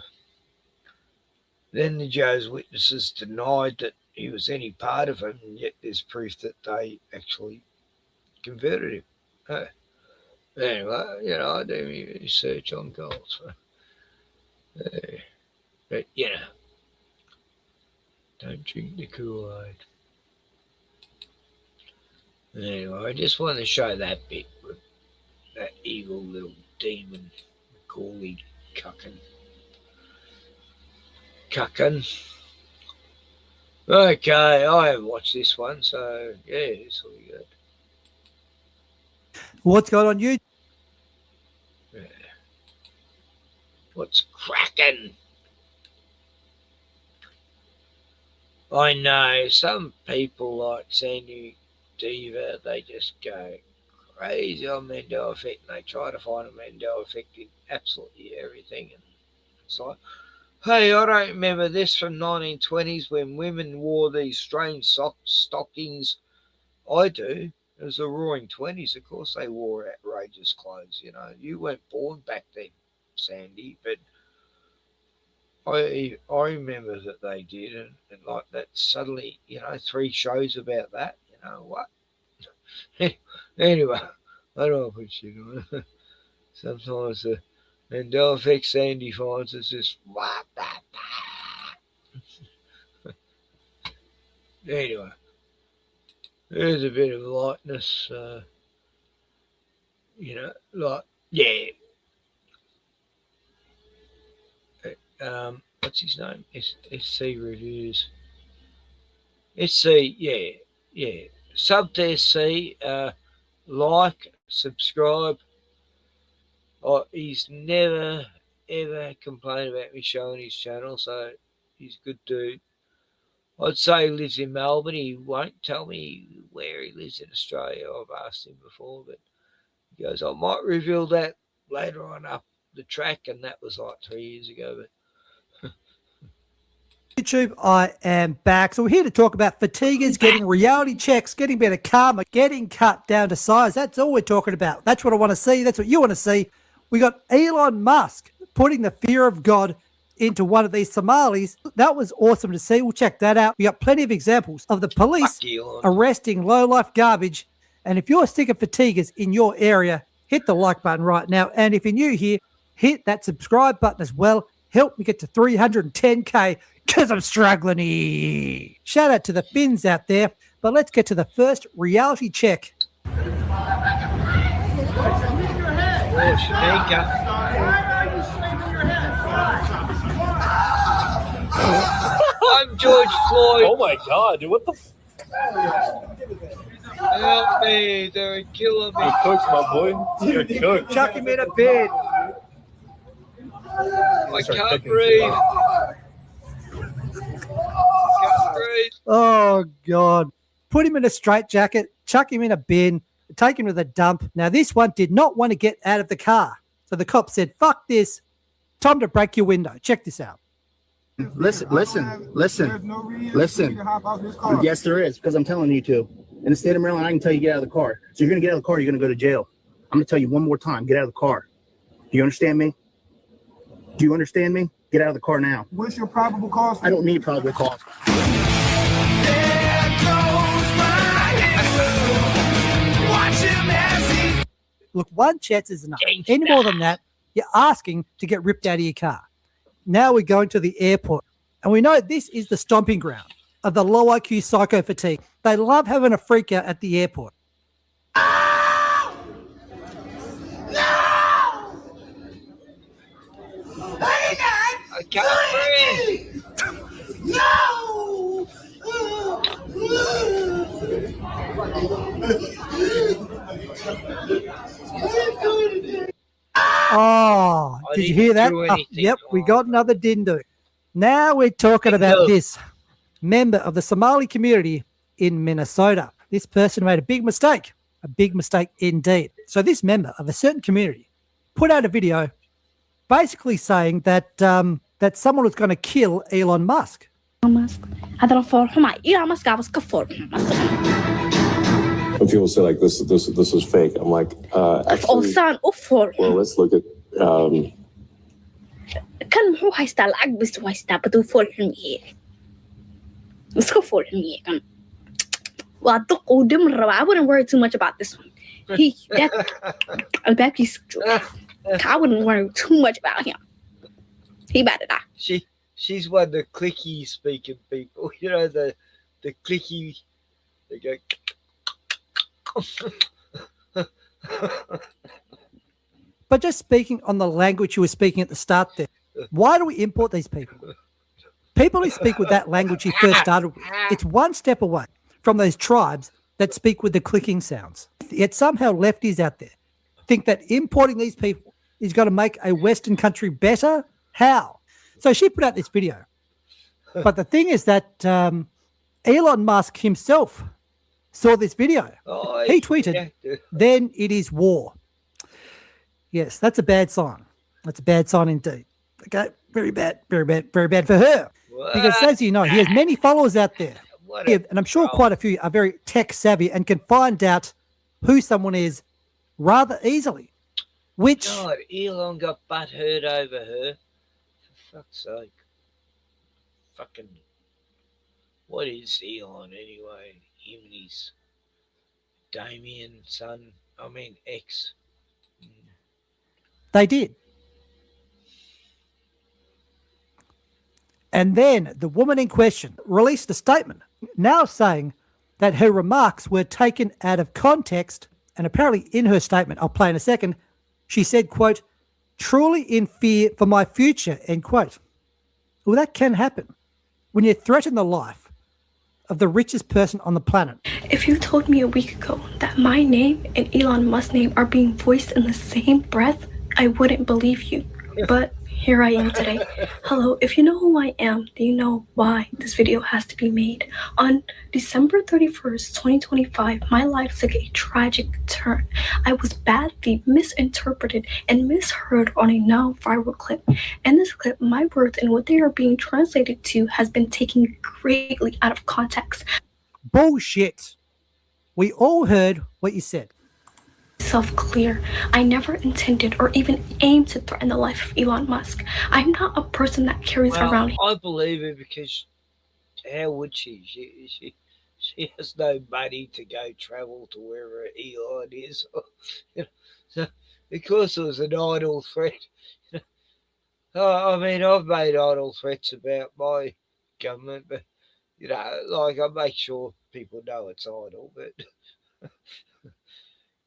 then the Jehovah's Witnesses denied that he was any part of him, and yet there's proof that they actually converted him. Anyway, I do research on cults. But, don't drink the Kool-Aid. Anyway, I just wanted to show that bit with that evil little demon, Macaulay Culkin. Okay, I haven't watched this one, so this will be good. What's going on YouTube? What's cracking? I know some people like Sandy Diva, they just go crazy on Mandela effect, and they try to find a Mandela effect in absolutely everything. And it's like, hey, I don't remember this from 1920s when women wore these strange stockings. I do. It was the Roaring 20s. Of course, they wore outrageous clothes. You know, you weren't born back then, Sandy, but I remember that they did, and like that suddenly, 3 shows about that. You know what? Anyway, I don't know what you doing. Sometimes the Mandela effect Sandy finds is just what the. Anyway, there's a bit of lightness. What's his name? SC Reviews. SC, yeah. Sub to SC, like, subscribe. He's never, ever complained about me showing his channel, so he's a good dude. I'd say he lives in Melbourne. He won't tell me where he lives in Australia. I've asked him before, but he goes, I might reveal that later on up the track, and that was like 3 years ago, but YouTube, I am back. So we're here to talk about fatiguers, getting reality checks, getting better karma, getting cut down to size. That's all we're talking about. That's what I want to see. That's what you want to see. We got Elon Musk putting the fear of God into one of these Somalis. That was awesome to see. We'll check that out. We got plenty of examples of the police arresting low-life garbage. And if you're sick of fatiguers in your area, hit the like button right now. And if you're new here, hit that subscribe button as well. Help me get to 310K because I'm struggling here. Shout out to the Finns out there. But let's get to the first reality check. I'm George Floyd. Oh my God, dude, what the? Help me, they're killing me. You're cooked, my boy. You're cooked. Chuck him in a bed. I can't breathe. Oh, God. Put him in a straitjacket, chuck him in a bin, take him to the dump. Now, this one did not want to get out of the car. So the cop said, fuck this. Time to break your window. Check this out. Listen. Yes, there is, because I'm telling you to. In the state of Maryland, I can tell you to get out of the car. So you're going to get out of the car, you're going to go to jail. I'm going to tell you one more time, get out of the car. Do you understand me? Do you understand me? Get out of the car now. What's your probable cause? I don't need probable cause. Look, one chance is enough. Any more than that, you're asking to get ripped out of your car. Now we're going to the airport. And we know this is the stomping ground of the low IQ psycho fatigue. They love having a freak out at the airport. I can't breathe. No! Oh, did you hear that? Oh, yep, we got another dindu. Now we're talking about this member of the Somali community in Minnesota. This person made a big mistake indeed. So this member of a certain community put out a video basically saying that that someone was going to kill Elon Musk. When people say like this is fake, I'm like, actually, well, let's look at. Kan muxuu haystaa lacag bis u haystaa baduu fool xun yahay iska fool xun yahay kan waa duq uu dhiman rabaa. I wouldn't worry too much about this one. Albaabkiisa jooga. I wouldn't worry too much about him. He better die. She's one of the clicky speaking people. You know, the clicky, they go. But just speaking on the language you were speaking at the start there, why do we import these people? People who speak with that language you first started with, it's one step away from those tribes that speak with the clicking sounds. Yet somehow lefties out there think that importing these people is going to make a Western country better. How? So she put out this video. But the thing is that Elon Musk himself saw this video. Oh, He tweeted, "Then it is war." Yes, that's a bad sign. That's a bad sign indeed. Okay, very bad, very bad, very bad for her. Because as you know, he has many followers out there. And I'm sure quite a few are very tech savvy and can find out who someone is rather easily. Which God, Elon got butthurt over her. For fuck's sake. Fucking. What is Elon anyway? Him and his Damien son. I mean, ex. they did. And then the woman in question released a statement now saying that her remarks were taken out of context. And apparently in her statement, I'll play in a second, she said, quote, "truly in fear for my future," end quote. Well, that can happen when you threaten the life of the richest person on the planet. If you told me a week ago that my name and Elon Musk's name are being voiced in the same breath, I wouldn't believe you. But here I am today. Hello, if you know who I am, then you know why this video has to be made. On December 31st, 2025, my life took a tragic turn. I was badly misinterpreted and misheard on a now viral clip. In this clip, my words and what they are being translated to has been taken greatly out of context. Bullshit. We all heard what you said. Self-clear. I never intended or even aimed to threaten the life of Elon Musk. I'm not a person that carries around. I believe her because how would she? She has no money to go travel to wherever Elon is. So, of course, it was an idle threat. I mean, I've made idle threats about my government, but like I make sure people know it's idle, but.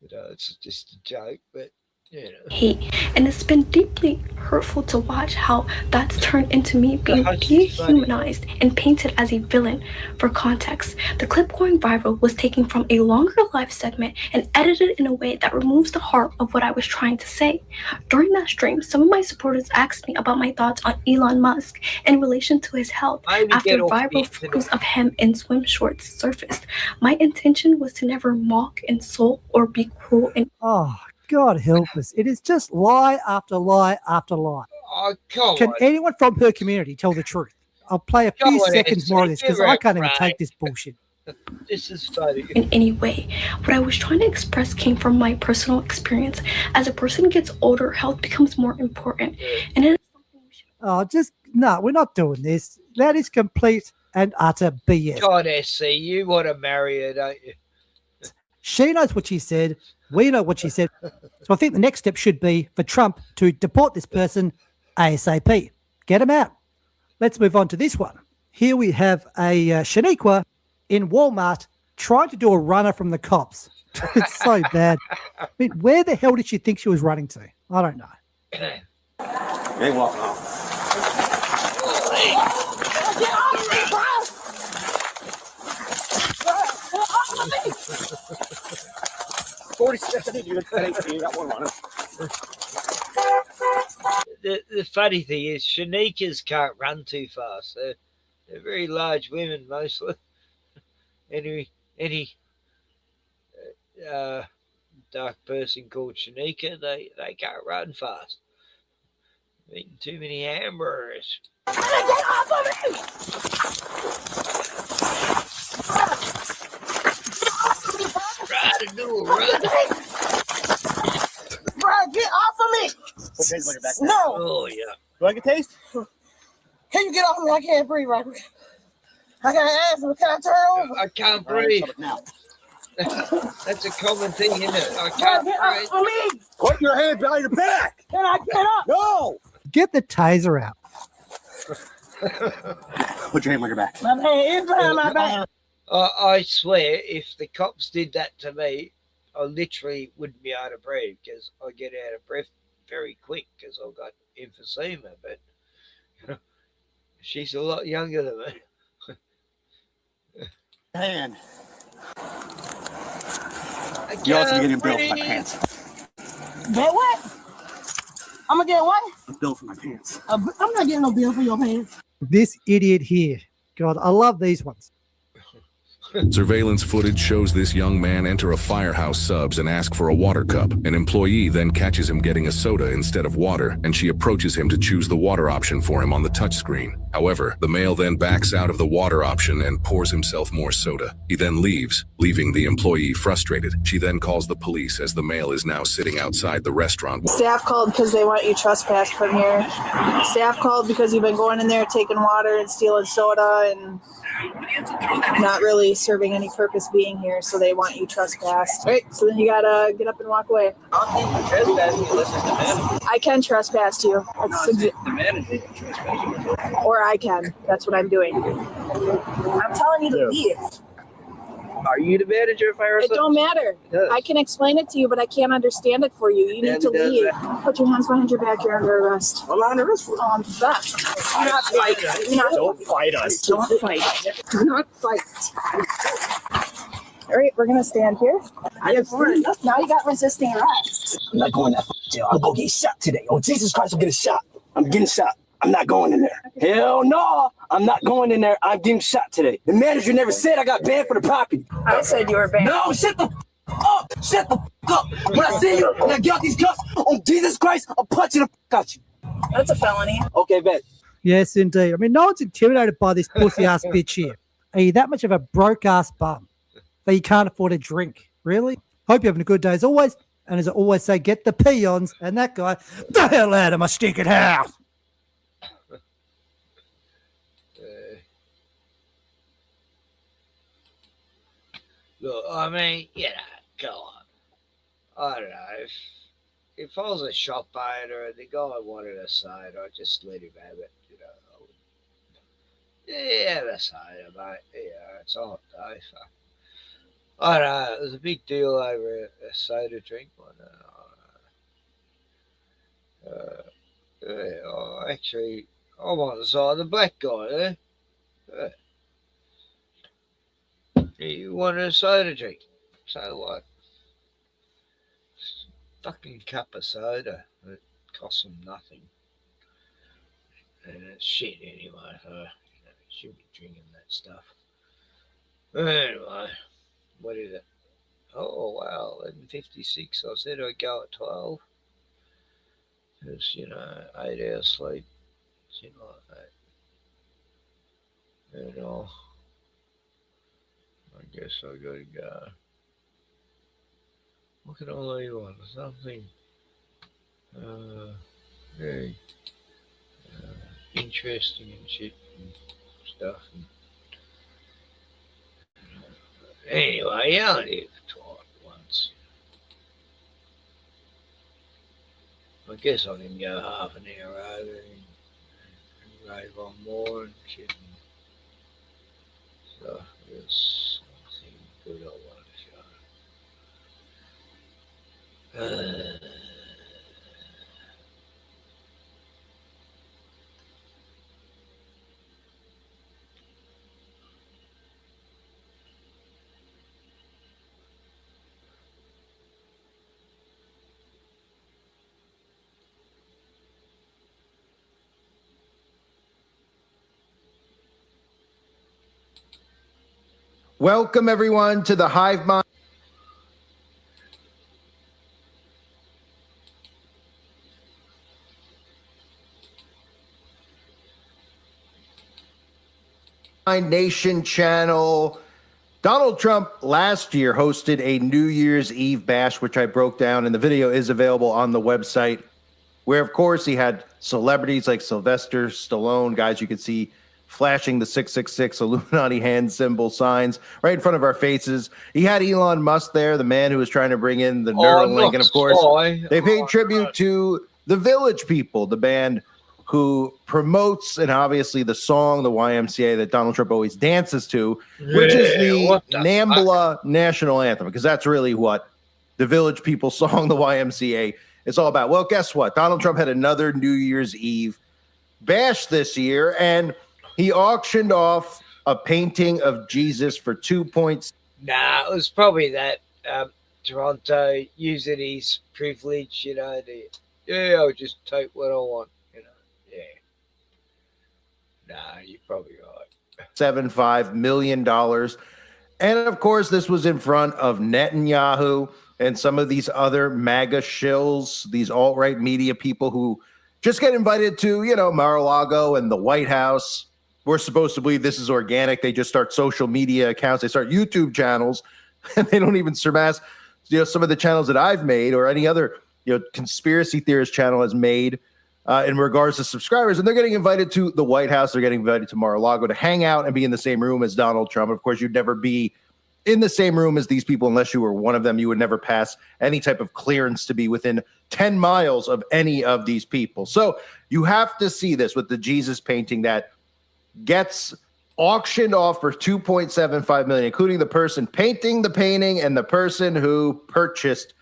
It's just a joke, but hate, and it's been deeply hurtful to watch how that's turned into me being dehumanized and painted as a villain. For context, the clip going viral was taken from a longer live segment and edited in a way that removes the heart of what I was trying to say. During that stream, some of my supporters asked me about my thoughts on Elon Musk in relation to his health after viral photos of him in swim shorts surfaced. My intention was to never mock, insult, or be cruel. God help us. It is just lie after lie after lie. Oh, come Can on. anyone from her community tell the truth? I'll play a Come few on, seconds more of this because you're I can't even right. take this bullshit. This is funny. In any way, what I was trying to express came from my personal experience. As a person gets older, health becomes more important. And it is No, we're not doing this. That is complete and utter BS. God, SC, you want to marry her, don't you? She knows what she said. We know what she said. So I think the next step should be for Trump to deport this person ASAP. Get him out. Let's move on to this one. Here we have a Shaniqua in Walmart trying to do a runner from the cops. It's so bad. I mean, where the hell did she think she was running to? I don't know. You ain't walking off. The funny thing is, Shanikas can't run too fast. They're very large women mostly. Any dark person called Shanika, they can't run fast. Eating too many hamburgers. Get off of me! Try to do a run. Bro, get off of me! Put taste on your back. No! Oh, yeah. Do I get taste? Can you get off of me? I can't breathe right now. I got an asthma. Can I turn over? I can't All right, breathe. stop it now. That's a common thing, isn't it? I Bro, can't get breathe. off of me! Put your hands behind your back. Can I get up? No! Get the taser out. Put your hand on your back. My hand is behind my back. I swear, if the cops did that to me, I literally wouldn't be able to breathe because I get out of breath very quick because I've got emphysema. But she's a lot younger than me. Hand. I You also can't getting a bill for my breathe. pants. Get what? I'm gonna get what? A bill for my pants. I'm not getting no bill for your pants. This idiot here. God, I love these ones. Surveillance footage shows this young man enter a Firehouse Subs and ask for a water cup. An employee then catches him getting a soda instead of water, and she approaches him to choose the water option for him on the touchscreen. However, the male then backs out of the water option and pours himself more soda. He then leaves, leaving the employee frustrated. She then calls the police as the male is now sitting outside the restaurant. Staff called because they want you trespassed from here. Staff called because you've been going in there taking water and stealing soda and not really serving any purpose being here, so they want you trespassed. All right, so then you gotta get up and walk away. I can trespass you. Or I can. That's what I'm doing. I'm telling you to leave. Are you the manager of Firehouse? It don't matter. I can explain it to you, but I can't understand it for you. You need to leave. Put your hands behind your back. You're under arrest. I'm not under arrest. I'm back. Do not fight. Don't fight us. Don't fight. Do not fight. All right, we're gonna stand here. Now you got resisting arrest. I'm not going to that jail. I'll go get shot today. Oh, Jesus Christ, I'm getting shot. I'm getting shot. I'm not going in there. Hell no, I'm not going in there. I'm getting shot today. The manager never said I got banned for the property. I said you were banned. No, shut the up. Shut the up. When I see you and I get out these cuffs, oh, Jesus Christ, I'll punch the out you. That's a felony. Okay, bet. Yes, indeed. I mean, no one's intimidated by this pussy-ass bitch here. Are you that much of a broke-ass bum that you can't afford a drink? Really? Hope you're having a good day as always. And as I always say, get the peons and that guy the hell out of my stinking house. Look, I mean, you know, go on. I don't know. If I was a shop owner and the guy wanted a soda, I'd just let him have it, you know. Yeah, the soda, mate. Yeah, it's a hot day, so. I don't know. It was a big deal over a soda drink. Actually, I'm on the side of the black guy there. You wanted a soda drink. So what? Fucking cup of soda. It costs them nothing. And it's shit anyway. So, you shouldn't be drinking that stuff. Anyway, what is it? Oh, wow, 11:56. I said I'd go at 12. Because, 8 hours sleep. Shit like that. And I guess I gotta go. What can I leave on? Something very interesting and shit and stuff. Anyway, you only live once. I guess I can go half an hour over and rave on more and shit and stuff. There's something good I want to show. Welcome, everyone, to the Hive Mind. Nation channel. Donald Trump last year hosted a New Year's Eve bash, which I broke down, and the video is available on the website, where, of course, he had celebrities like Sylvester Stallone, guys you could see flashing the 666 Illuminati hand symbol signs right in front of our faces. He had Elon Musk there, the man who was trying to bring in the Neuralink. And, of course, they paid tribute to the Village People, the band who promotes, and obviously the song, the YMCA, that Donald Trump always dances to, which is the NAMBLA national anthem, because that's really what the Village People song, the YMCA, is all about. Well, guess what? Donald Trump had another New Year's Eve bash this year, and he auctioned off a painting of Jesus for 2 points. Nah, it was probably that Toronto using his privilege, I'll just take what I want, Nah, you're probably right. $7.5 million. And of course, this was in front of Netanyahu and some of these other MAGA shills, these alt-right media people who just get invited to, Mar-a-Lago and the White House. We're supposed to believe this is organic. They just start social media accounts. They start YouTube channels, and they don't even surpass, some of the channels that I've made or any other, conspiracy theorist channel has made in regards to subscribers. And they're getting invited to the White House. They're getting invited to Mar-a-Lago to hang out and be in the same room as Donald Trump. Of course, you'd never be in the same room as these people unless you were one of them. You would never pass any type of clearance to be within 10 miles of any of these people. So you have to see this with the Jesus painting that gets auctioned off for $2.75 million, including the person painting the painting and the person who purchased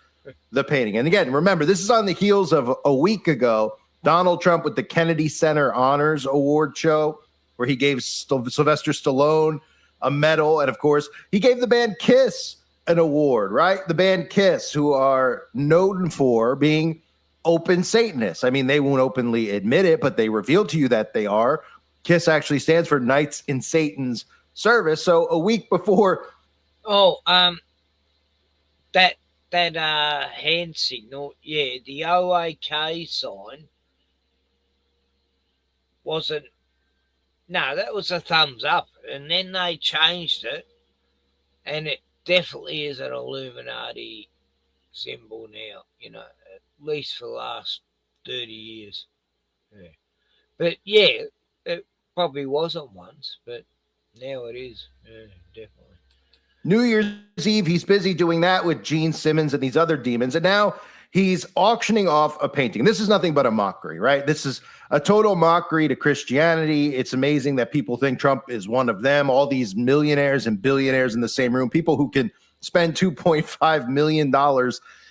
the painting. And again, remember, this is on the heels of a week ago, Donald Trump with the Kennedy Center Honors Award show, where he gave Sylvester Stallone a medal. And of course, he gave the band Kiss an award, right? The band Kiss, who are known for being open Satanists. I mean, they won't openly admit it, but they reveal to you that they are. Kiss actually stands for Knights in Satan's Service. So a week before. That hand signal, yeah, the OAK sign wasn't. No, that was a thumbs up, and then they changed it, and it definitely is an Illuminati symbol now. At least for the last 30 years. Yeah. But yeah, it probably wasn't once, but now it is. Yeah, definitely. New Year's Eve, he's busy doing that with Gene Simmons and these other demons. And now he's auctioning off a painting. This is nothing but a mockery, right? This is a total mockery to Christianity. It's amazing that people think Trump is one of them. All these millionaires and billionaires in the same room, people who can spend $2.5 million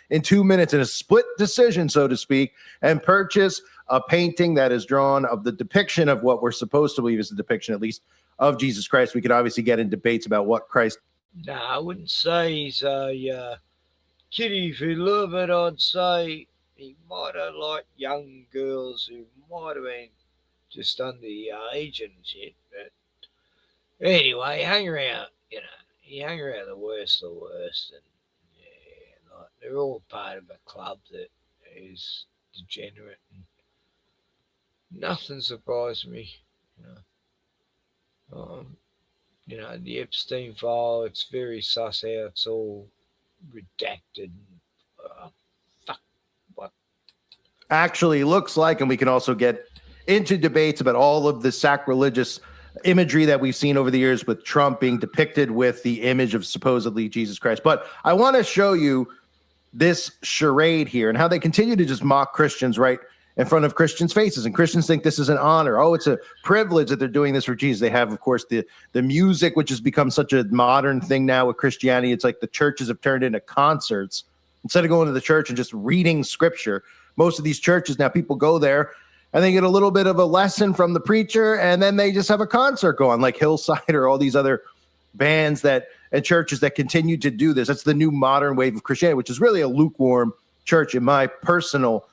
in 2 minutes in a split decision, so to speak, and purchase a painting that is drawn of the depiction of what we're supposed to believe is the depiction, at least, of Jesus Christ. We could obviously get in debates about what Christ. No, I wouldn't say he's a kitty for love it. I'd say he might have liked young girls who might have been just under the age and shit. But anyway, he hung around, the worst of the worst. And yeah, they're all part of a club that is degenerate. And nothing surprised me, the Epstein file, it's very sus out. It's all redacted. What? Actually looks like, and we can also get into debates about all of the sacrilegious imagery that we've seen over the years with Trump being depicted with the image of supposedly Jesus Christ. But I want to show you this charade here and how they continue to just mock Christians right in front of Christians' faces. And Christians think this is an honor. Oh, it's a privilege that they're doing this for Jesus. They have, of course, the music, which has become such a modern thing now with Christianity. It's like the churches have turned into concerts. Instead of going to the church and just reading scripture, most of these churches now, people go there and they get a little bit of a lesson from the preacher, and then they just have a concert going, like Hillside or all these other bands and churches that continue to do this. That's the new modern wave of Christianity, which is really a lukewarm church, in my personal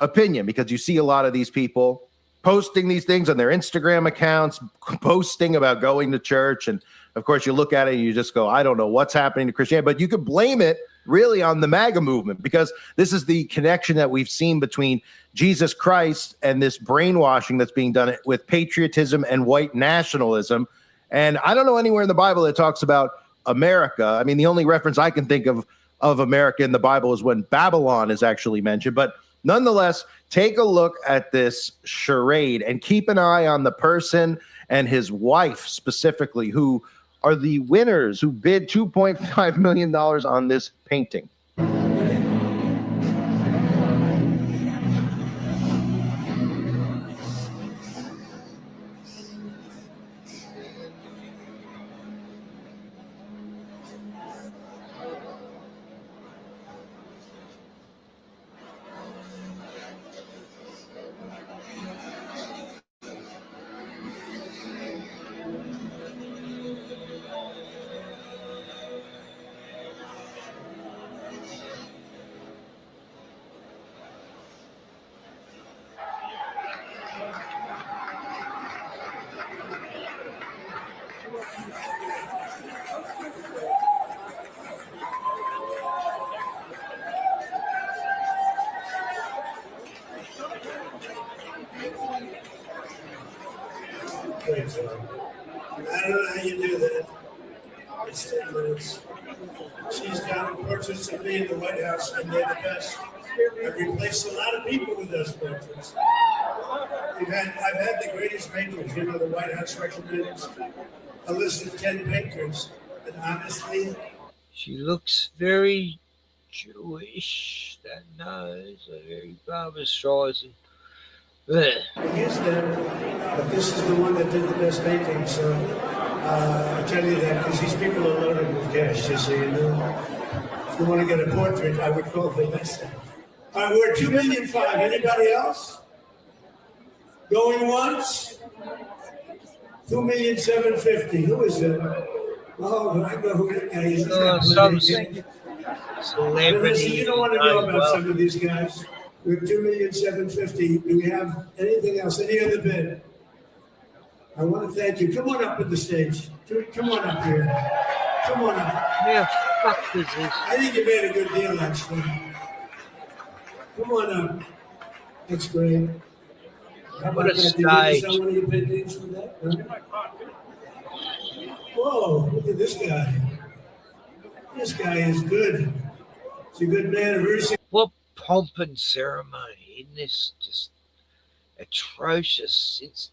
opinion, because you see a lot of these people posting these things on their Instagram accounts, posting about going to church. And of course, you look at it and you just go, I don't know what's happening to Christianity. But you could blame it really on the MAGA movement, because this is the connection that we've seen between Jesus Christ and this brainwashing that's being done with patriotism and white nationalism. And I don't know anywhere in the Bible that talks about America. I mean, the only reference I can think of America in the Bible is when Babylon is actually mentioned. But nonetheless, take a look at this charade and keep an eye on the person and his wife specifically, who are the winners who bid $2.5 million on this painting. Great job. I don't know how you do that. It's 10 minutes. She's down portraits of me in the White House, and they're the best. I've replaced a lot of people with those portraits. I've had the greatest painters, you know, the White House recommends a list of 10 painters, and honestly, She looks very Jewish. That nose, very Barbra Streisand. Ugh. I use them, but this is the one that did the best painting, so I tell you that because these people are loaded with cash, just so you know. If you want to get a portrait, I would call Vanessa. All right, we're 2.5 million. Anybody else? Going once? 2,750,000. Who is it? Oh, I know who that guy is. Some Celebrity. celebrity. You don't want to know about some of these guys. We have 2,750,000. Do we have anything else? Any other bid? I want to thank you. Come on up at the stage. Come on up here. Come on up. Yeah, fuck is this? I think you made a good deal, actually. Come on up. That's great. How What about a that? Did you ever stage. sell one of your paintings for that? No? Whoa, look at this guy. This guy is good. He's a good man. What pomp and ceremony. Isn't this just atrocious? It's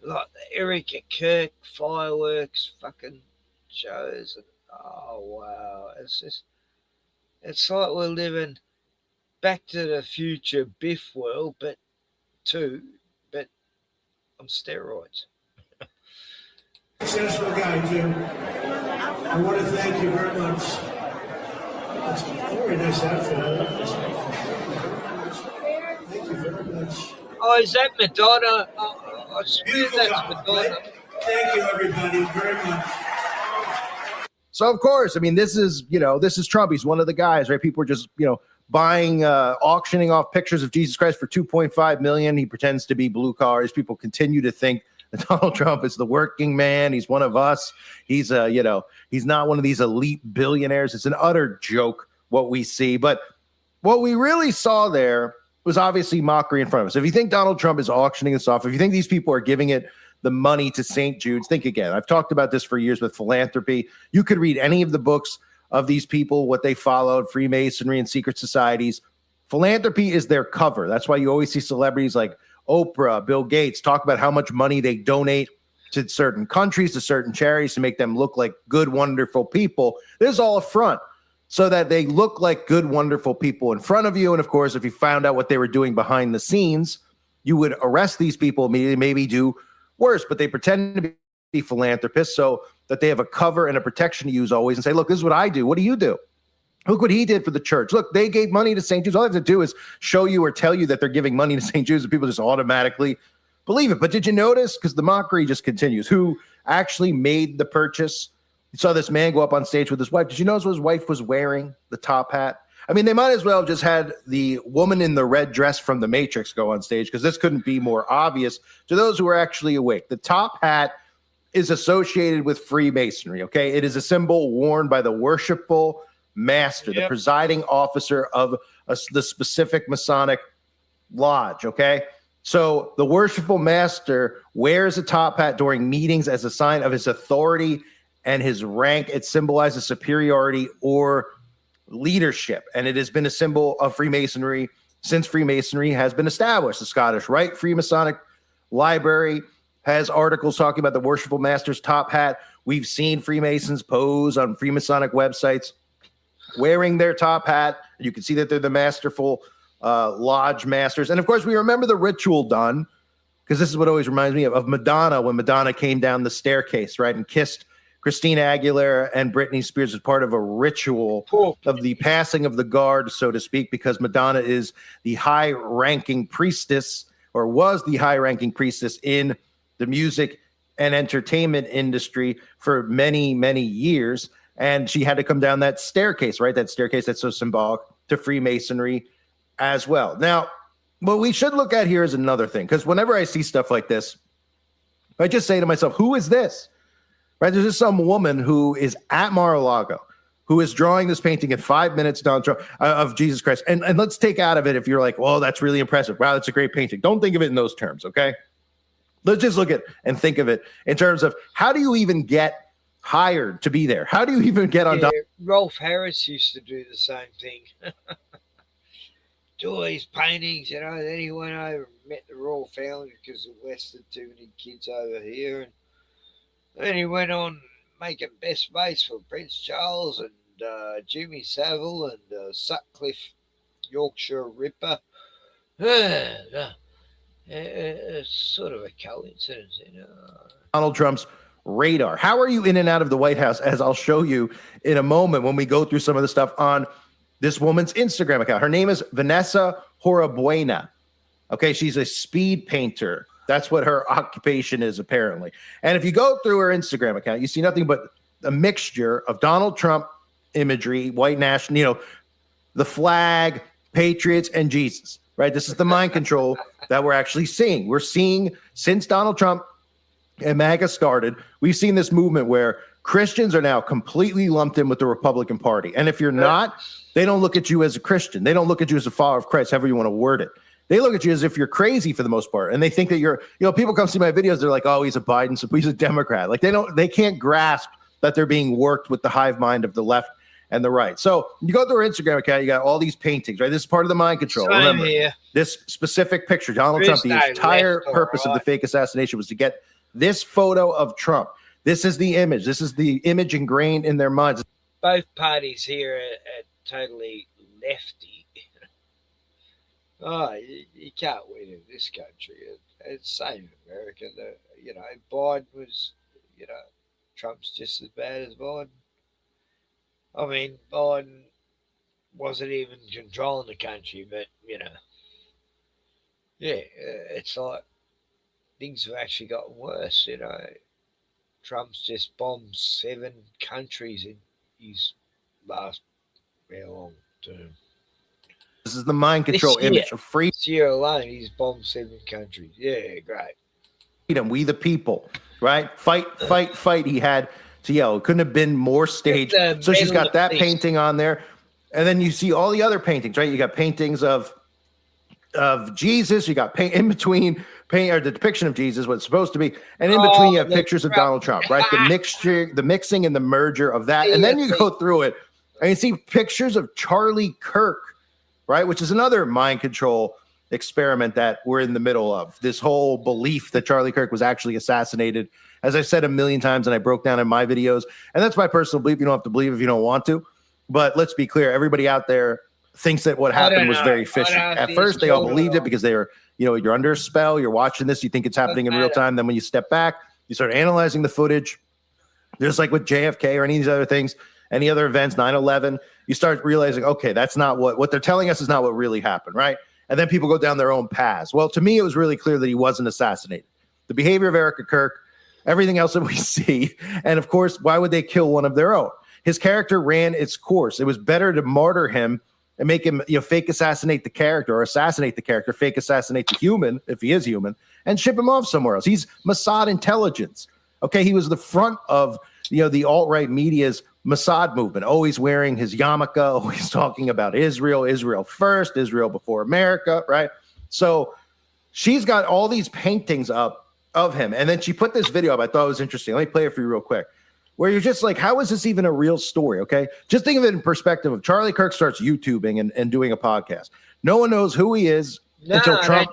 like the Erica Kirk fireworks fucking shows. And, oh, wow. It's like we're living Back to the Future Biff world, but on steroids. Successful guy, Jim. I want to thank you very much. It's a very nice outfit. I love this outfit. Thank you very much. Oh, is that Madonna? I swear Beautiful that's job, Madonna. right? Thank you, everybody, very much. So of course, I mean, this is Trump. He's one of the guys, right? People are just, buying, auctioning off pictures of Jesus Christ for 2.5 million. He pretends to be blue collars. People continue to think that Donald Trump is the working man. He's one of us. He's he's not one of these elite billionaires. It's an utter joke what we see. But what we really saw there was obviously mockery in front of us. If you think Donald Trump is auctioning this off, if you think these people are giving it the money to St. Jude's, think again. I've talked about this for years with philanthropy. You could read any of the books of these people, what they followed, Freemasonry and secret societies. Philanthropy is their cover. That's why you always see celebrities like Oprah, Bill Gates talk about how much money they donate to certain countries, to certain charities to make them look like good, wonderful people. This is all a front so that they look like good, wonderful people in front of you. And of course, if you found out what they were doing behind the scenes, you would arrest these people immediately, maybe do worse, but they pretend to be philanthropists so that they have a cover and a protection to use always and say, look, this is what I do. What do you do? Look what he did for the church. Look, they gave money to St. Jude's. All they have to do is show you or tell you that they're giving money to St. Jude's and people just automatically believe it. But did you notice? Because the mockery just continues. Who actually made the purchase? You saw this man go up on stage with his wife. Did you notice what his wife was wearing? The top hat? I mean, they might as well have just had the woman in the red dress from The Matrix go on stage because this couldn't be more obvious to those who are actually awake. The top hat is associated with Freemasonry, okay? It is a symbol worn by the worshipful master, the presiding officer of the specific Masonic lodge, okay? So the worshipful master wears a top hat during meetings as a sign of his authority and his rank. It symbolizes superiority or leadership, and it has been a symbol of Freemasonry since Freemasonry has been established. The Scottish Rite Freemasonic Library has articles talking about the worshipful master's top hat. We've seen Freemasons pose on Freemasonic websites wearing their top hat. You can see that they're the masterful lodge masters. And of course, we remember the ritual done, because this is what always reminds me of Madonna, when Madonna came down the staircase, right, and kissed Christina Aguilera and Britney Spears as part of a ritual of the passing of the guard, so to speak, because Madonna is the high-ranking priestess, or was the high-ranking priestess in the music and entertainment industry for many, many years. And she had to come down that staircase, right? That staircase that's so symbolic to Freemasonry as well. Now, what we should look at here is another thing, because whenever I see stuff like this, I just say to myself, who is this? right? There's just some woman who is at Mar-a-Lago who is drawing this painting in 5 minutes of Jesus Christ. And let's take out of it if you're like, well, that's really impressive. Wow, that's a great painting. Don't think of it in those terms, okay? Let's just look at and think of it in terms of how do you even get hired to be there? How do you even get on? Rolf Harris used to do the same thing. Do all these paintings, you know. Then he went over and met the royal family because they arrested too many kids over here. And then he went on making best mates for Prince Charles and Jimmy Savile and Sutcliffe, Yorkshire Ripper. It's sort of a coincidence, you know. Donald Trump's radar. How are you in and out of the White House? As I'll show you in a moment when we go through some of the stuff on this woman's Instagram account. Her name is Vanessa Horabuena. Okay, she's a speed painter. That's what her occupation is, apparently. And if you go through her Instagram account, you see nothing but a mixture of Donald Trump imagery, white national, you know, the flag, patriots, and Jesus, right? This is the mind control that we're actually seeing. We're seeing since Donald Trump and MAGA started, we've seen this movement where Christians are now completely lumped in with the Republican Party. And if you're not, they don't look at you as a Christian. They don't look at you as a follower of Christ, however you want to word it. They look at you as if you're crazy for the most part. And they think that you're, you know, people come see my videos, they're like, oh, he's a Biden, so he's a Democrat. Like they can't grasp that they're being worked with the hive mind of the left and the right. So you go through her Instagram account, you got all these paintings, right? This is part of the mind control. Same Remember, here. this specific picture, Donald Trump, the entire purpose of the fake assassination was to get this photo of Trump. This is the image. This is the image ingrained in their minds. Both parties here are totally lefty. Oh, you can't win in this country. It's same in America. You know, Biden was, you know, Trump's just as bad as Biden. I mean, Biden wasn't even controlling the country, but, you know, yeah, it's like things have actually gotten worse, you know. Trump's just bombed 7 countries in his last very long term. This is the mind control image of freedom. This year alone, he's bombed 7 countries. Yeah, great. Freedom, we the people, right? Fight. He had to yell. It couldn't have been more staged. So she's got that painting on there. And then you see all the other paintings, right? You got paintings of Jesus. You got paint in between or the depiction of Jesus, what it's supposed to be. And in between, you have pictures of Donald Trump, right? The mixing and the merger of that. And then you go through it and you see pictures of Charlie Kirk, right? Which is another mind control experiment that we're in the middle of. This whole belief that Charlie Kirk was actually assassinated, as I said a million times and I broke down in my videos. And that's my personal belief. You don't have to believe if you don't want to. But let's be clear, everybody out there thinks that what happened was very fishy. At first, they all believed it because they were, you know, you're under a spell, you're watching this, you think it's happening in real time. Then when you step back, you start analyzing the footage, just like with JFK or any of these other things, any other events, 9/11, you start realizing, okay, that's not what they're telling us is not what really happened, right? And then people go down their own paths. Well, to me, it was really clear that he wasn't assassinated. The behavior of Erica Kirk, everything else that we see, and of course, why would they kill one of their own? His character ran its course. It was better to martyr him and make him, you know, fake assassinate the character or assassinate the character, fake assassinate the human, if he is human, and ship him off somewhere else. He's Mossad intelligence. Okay, he was the front of, you know, the alt-right media's Mossad movement, always wearing his yarmulke, always talking about Israel first, Israel before America, right? So she's got all these paintings up of him. And then she put this video up. I thought it was interesting. Let me play it for you real quick. Where you're just like, how is this even a real story? Okay. Just think of it in perspective of Charlie Kirk starts YouTubing and doing a podcast. No one knows who he is until Trump,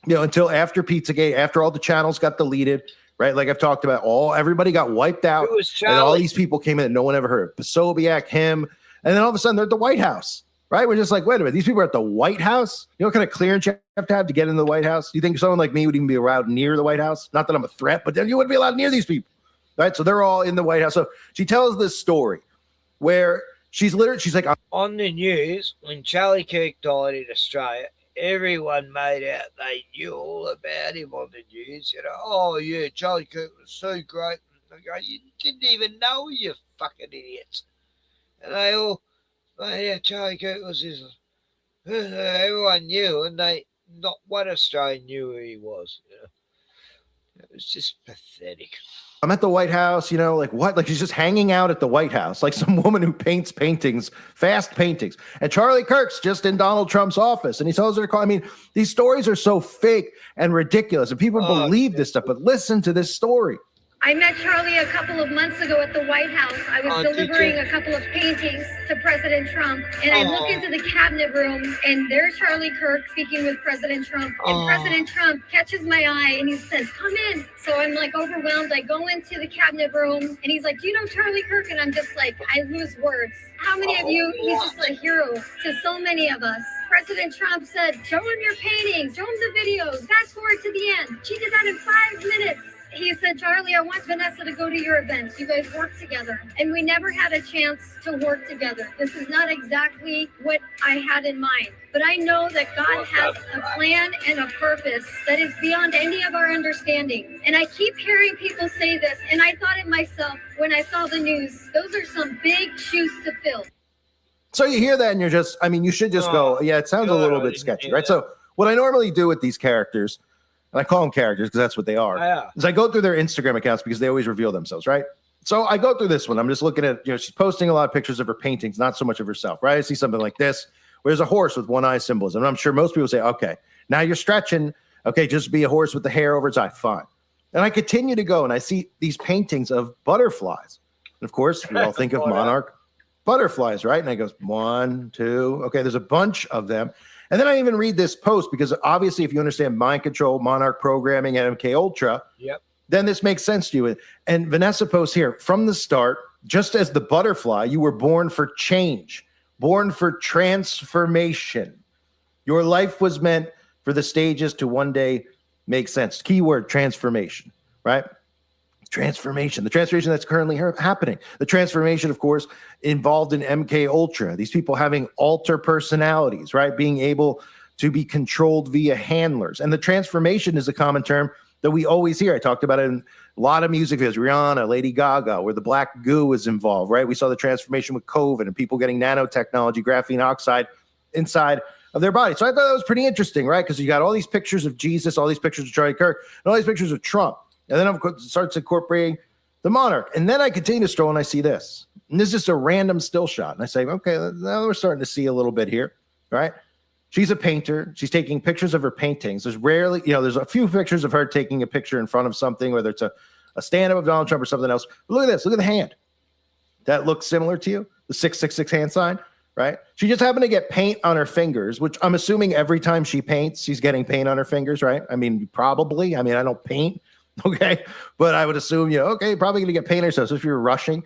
you know, until after Pizzagate, after all the channels got deleted, right? Like I've talked about, everybody got wiped out and all these people came in and no one ever heard of. Posobiec, him. And then all of a sudden they're at the White House, right? We're just like, wait a minute, these people are at the White House? You know what kind of clearance you have to get into the White House? You think someone like me would even be allowed near the White House? Not that I'm a threat, but then you wouldn't be allowed near these people. Right, so they're all in the White House. So she tells this story where she's like on the news when Charlie Kirk died in Australia, everyone made out they knew all about him on the news. You know, oh yeah, Charlie Kirk was so great. I go, you didn't even know, you fucking idiots. And they all, yeah, Charlie Kirk was his. Everyone knew, and not one Australian knew who he was. You know? It was just pathetic. I'm at the White House, you know, like what? Like she's just hanging out at the White House, like some woman who paints paintings, fast paintings. And Charlie Kirk's just in Donald Trump's office and he tells her to call. I mean, these stories are so fake and ridiculous and people believe this stuff, but listen to this story. I met Charlie a couple of months ago at the White House. I was delivering a couple of paintings to President Trump, and I look into the cabinet room, and there's Charlie Kirk speaking with President Trump, and President Trump catches my eye, and he says, "Come in." So I'm like overwhelmed. I go into the cabinet room, and he's like, "Do you know Charlie Kirk?" And I'm just like, I lose words. How many of you? He's just a hero to so many of us. President Trump said, "Show him your paintings, show him the videos, fast forward to the end." She did that in 5 minutes. He said, "Charlie, I want Vanessa to go to your events. You guys work together." And we never had a chance to work together. This is not exactly what I had in mind. But I know that God has a plan and a purpose that is beyond any of our understanding. And I keep hearing people say this, and I thought it myself when I saw the news. Those are some big shoes to fill. So you hear that and you're just, I mean, you should just go, yeah, it sounds a little bit sketchy, right? So what I normally do with these characters, and I call them characters because that's what they are, is I go through their Instagram accounts because they always reveal themselves, right? So I go through this one. I'm just looking at, you know, she's posting a lot of pictures of her paintings, not so much of herself, right? I see something like this, where there's a horse with one eye symbolism. And I'm sure most people say, okay, now you're stretching. Okay, just be a horse with the hair over its eye. Fine. And I continue to go and I see these paintings of butterflies. And of course, we all think of monarch butterflies, right? And I goes 1, 2. Okay, there's a bunch of them. And then I even read this post because obviously if you understand mind control, monarch programming, and MK Ultra, then this makes sense to you. And Vanessa posts here, from the start, just as the butterfly, you were born for change, born for transformation. Your life was meant for the stages to one day make sense. Keyword, transformation, right? Transformation, the transformation that's currently happening. The transformation, of course, involved in MK Ultra. These people having alter personalities, right? Being able to be controlled via handlers. And the transformation is a common term that we always hear. I talked about it in a lot of music videos, Rihanna, Lady Gaga, where the black goo is involved, right? We saw the transformation with COVID and people getting nanotechnology, graphene oxide inside of their body. So I thought that was pretty interesting, right? Because you got all these pictures of Jesus, all these pictures of Charlie Kirk, and all these pictures of Trump. And then it starts incorporating the monarch. And then I continue to stroll and I see this. And this is just a random still shot. And I say, okay, now we're starting to see a little bit here, right? She's a painter. She's taking pictures of her paintings. There's rarely, you know, there's a few pictures of her taking a picture in front of something, whether it's a stand-up of Donald Trump or something else. But look at this. Look at the hand. That looks similar to you, the 666 hand sign, right? She just happened to get paint on her fingers, which I'm assuming every time she paints, she's getting paint on her fingers, right? I mean, probably. I mean, I don't paint. Okay, but I would assume, you know, okay, probably going to get paint herself. So if you're rushing,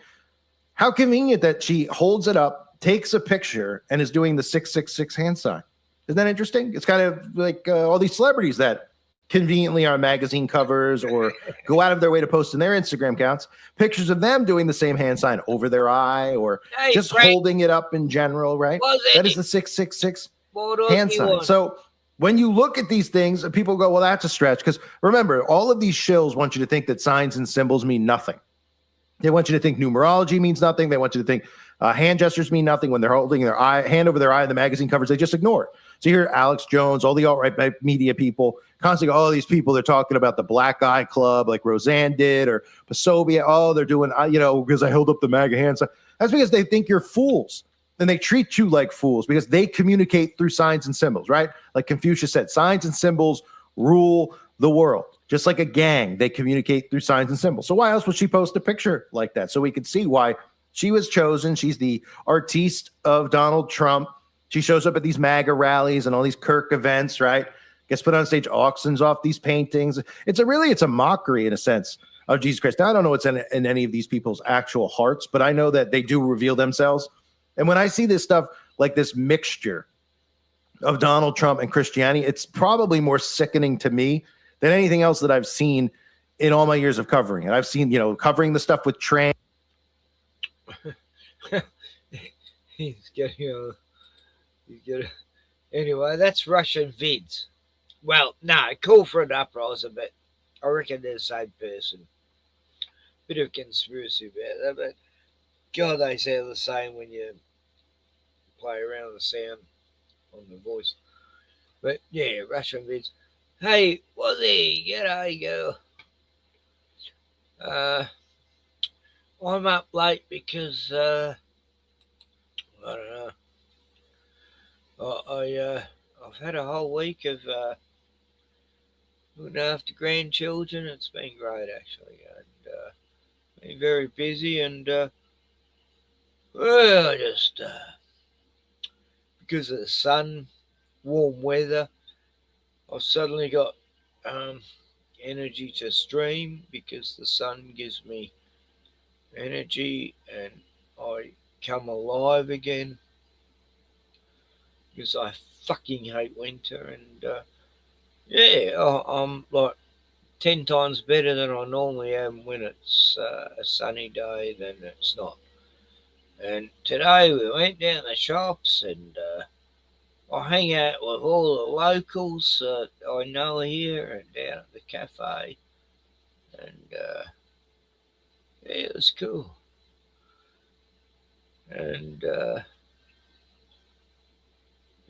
how convenient that she holds it up, takes a picture, and is doing the 666 hand sign. Isn't that interesting? It's kind of like all these celebrities that conveniently are on magazine covers or go out of their way to post in their Instagram accounts pictures of them doing the same hand sign over their eye or just holding it up in general, right? That is the 666 hand sign. So when you look at these things, people go, well, that's a stretch. Because remember, all of these shills want you to think that signs and symbols mean nothing. They want you to think numerology means nothing. They want you to think hand gestures mean nothing. When they're holding their hand over their eye in the magazine covers, they just ignore it. So you hear Alex Jones, all the alt-right media people constantly go, oh, these people, they're talking about the Black Eye Club like Roseanne did or Pasobia. Oh, they're doing, you know, because I held up the MAGA hand sign. That's because they think you're fools. And they treat you like fools because they communicate through signs and symbols, right? Like Confucius said, signs and symbols rule the world. Just like a gang, they communicate through signs and symbols. So why else would she post a picture like that? So we could see why she was chosen. She's the artiste of Donald Trump. She shows up at these MAGA rallies and all these Kirk events, right? Gets put on stage, auctions off these paintings. It's a mockery in a sense of Jesus Christ. Now, I don't know what's in any of these people's actual hearts, but I know that they do reveal themselves. And when I see this stuff, like this mixture of Donald Trump and Christianity, it's probably more sickening to me than anything else that I've seen in all my years of covering it. I've seen, you know, covering the stuff with trans. Anyway, that's Russian vids. Well, call for an uprising, but I reckon they're the same person. Bit of conspiracy about that, but God, they sound the same when you play around the sound on the voice. But yeah, Russian vids. Hey, Wazzy, g'day, girl. I'm up late because I don't know. I've had a whole week of looking after grandchildren. It's been great actually, and been very busy. And well, just because of the sun, warm weather, I've suddenly got energy to stream because the sun gives me energy and I come alive again because I fucking hate winter. And I'm like 10 times better than I normally am when it's a sunny day than it's not. And today we went down the shops and I hang out with all the locals that I know here and down at the cafe. And it was cool. And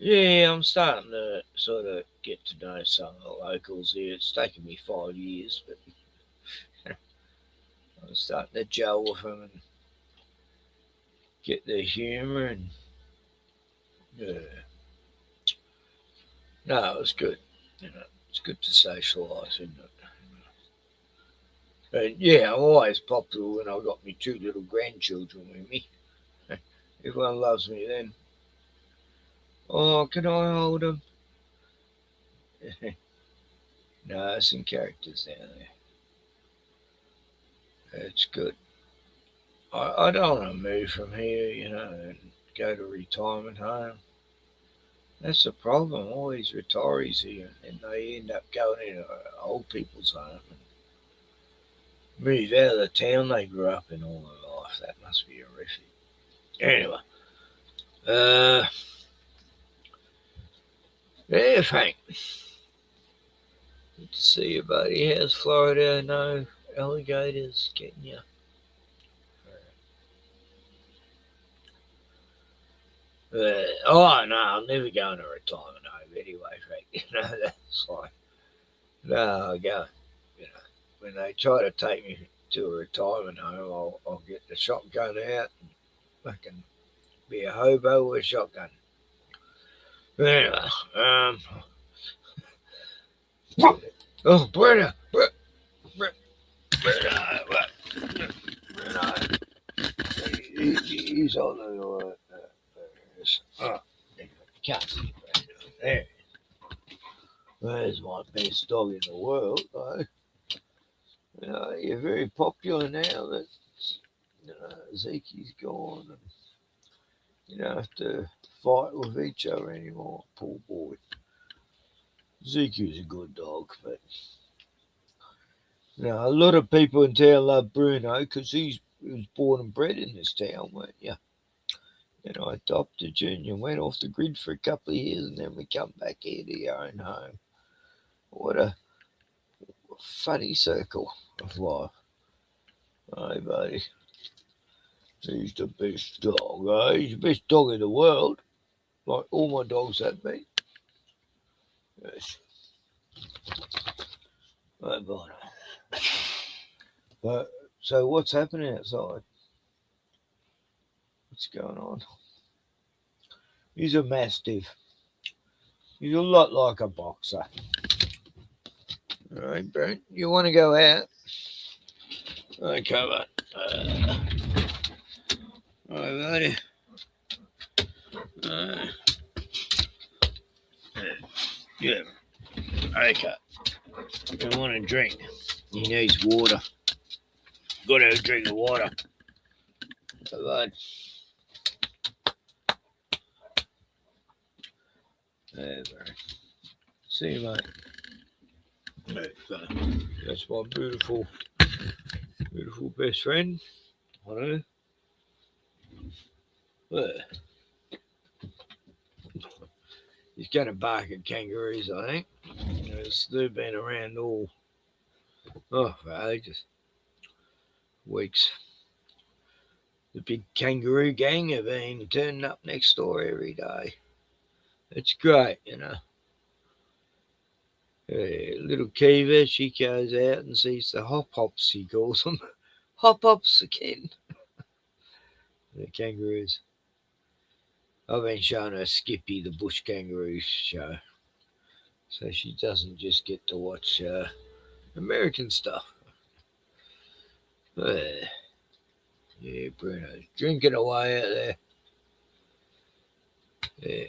I'm starting to sort of get to know some of the locals here. It's taken me 5 years, but I'm starting to gel with them and get their humour. And no, it was good. It's good to socialise, isn't it? And I'm always popular when I've got my 2 little grandchildren with me. Everyone loves me then. Oh, can I hold them? No, some characters down there. It's good. I don't want to move from here, and go to retirement home. That's the problem. All these retirees here, and they end up going into old people's home and move out of the town they grew up in all their life. That must be horrific. Anyway, Frank. Good to see you, buddy. How's Florida? No alligators getting you? No, I'll never go in a retirement home anyway, Frank. That's like, no, I'll go. When they try to take me to a retirement home, I'll get the shotgun out and fucking be a hobo with a shotgun. Anyway, Brenda, he's on the can't see Brenda. There. There's my best dog in the world, though. You're very popular now that Zeke's gone, and you don't have to fight with each other anymore. Poor boy. Zeke is a good dog, but a lot of people in town love Bruno because he was born and bred in this town, weren't you? And I adopted you and you went off the grid for a couple of years and then we come back here to your own home. What a funny circle of life. Hey, buddy. He's the best dog, eh? He's the best dog in the world. Like all my dogs have been. Yes. Right, Bono. But so what's happening outside? What's going on? He's a mastiff. He's a lot like a boxer. All right, Brent, you want to go out? Okay, mate. All right, buddy. Yeah. Okay. You want a drink? He needs water. Got to have a drink of water. So, bud. There, see you, mate. That's my beautiful best friend. I know. There. He's going to bark at kangaroos, I think. They've been around for ages. Weeks. The big kangaroo gang have been turning up next door every day. It's great, Little Kiva, she goes out and sees the hop-hops, she calls them. Hop-hops again. The kangaroos. I've been showing her Skippy, the bush kangaroo show. So she doesn't just get to watch American stuff. Yeah, Bruno's drinking away out there.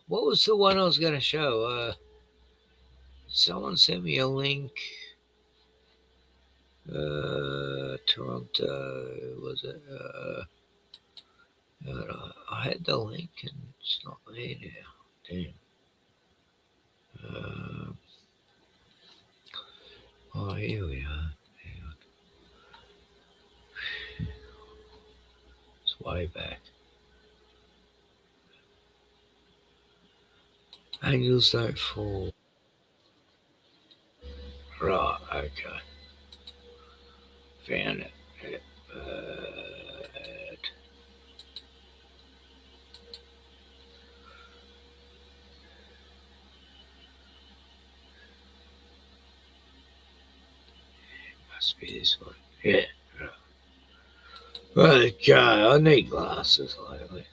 What was the one I was going to show? Someone sent me a link. Toronto, was it? I had the link and it's not there now. Damn. Oh, here we are. Hang on. It's way back. Angels don't fall. Right, okay. Found it. Must be this one. Yeah. Okay, I need glasses lately.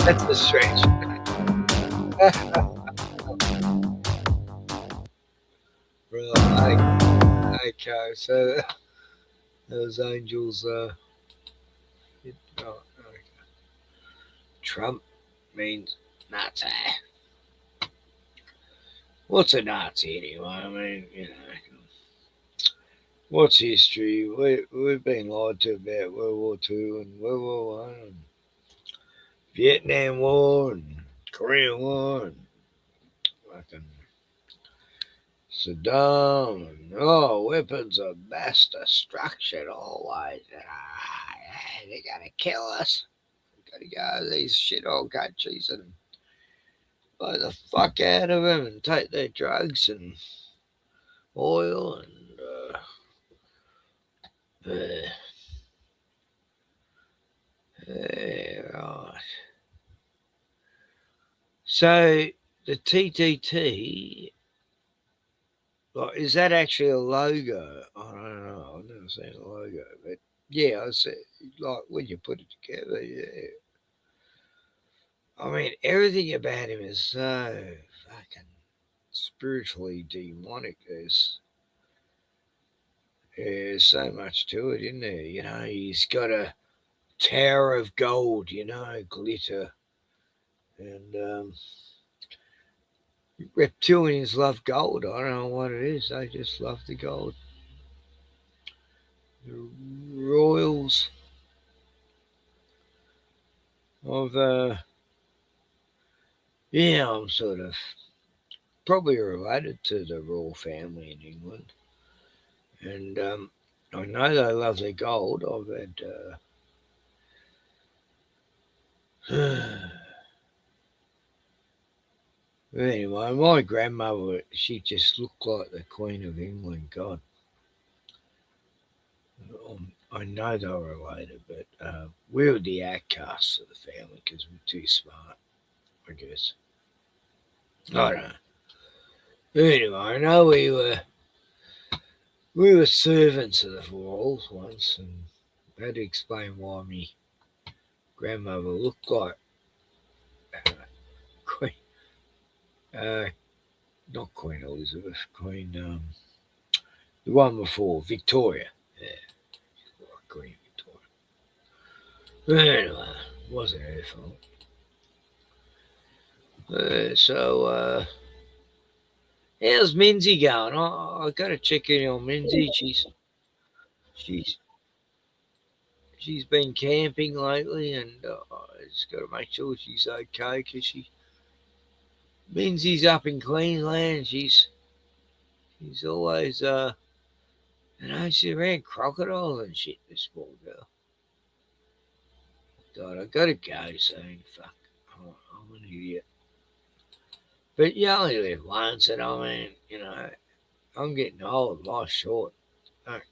That's a stretch. Right, okay, so those angels Trump means Nazi. What's a Nazi anyway? I mean, what's history? We've been lied to about World War II and World War I and Vietnam War and Korean War and fucking Saddam and weapons of mass destruction always. They're gonna kill us. We've got to go to these shithole countries and blow the fuck out of them and take their drugs and oil and right. So the TTT, like, is that actually a logo? I don't know. I've never seen a logo, but yeah, I see. Like when you put it together, yeah. I mean, everything about him is so fucking spiritually demonic. There's so much to it, isn't there? He's got a tower of gold, glitter. And reptilians love gold. I don't know what it is. They just love the gold. The royals of I'm sort of probably related to the royal family in England. And I know they love their gold. I've had anyway, my grandmother, she just looked like the Queen of England. God. I know they were related, but we were the outcasts of the family because we're too smart, I guess. I don't know. Anyway, I know we were servants of the royals once, and I had to explain why me grandmother looked like Queen, not Queen Elizabeth, Queen, the one before, Victoria. Yeah, Queen Victoria. But anyway, it wasn't her fault. So, how's Minzy going? I got to check in on Minzy. She's been camping lately, and I just got to make sure she's okay because Minzy's up in Queensland. She's always she's around crocodiles and shit, this poor girl. God, I gotta go soon. Fuck. I'm an idiot. But you only live once, and I mean, I'm getting old, life's short. Like,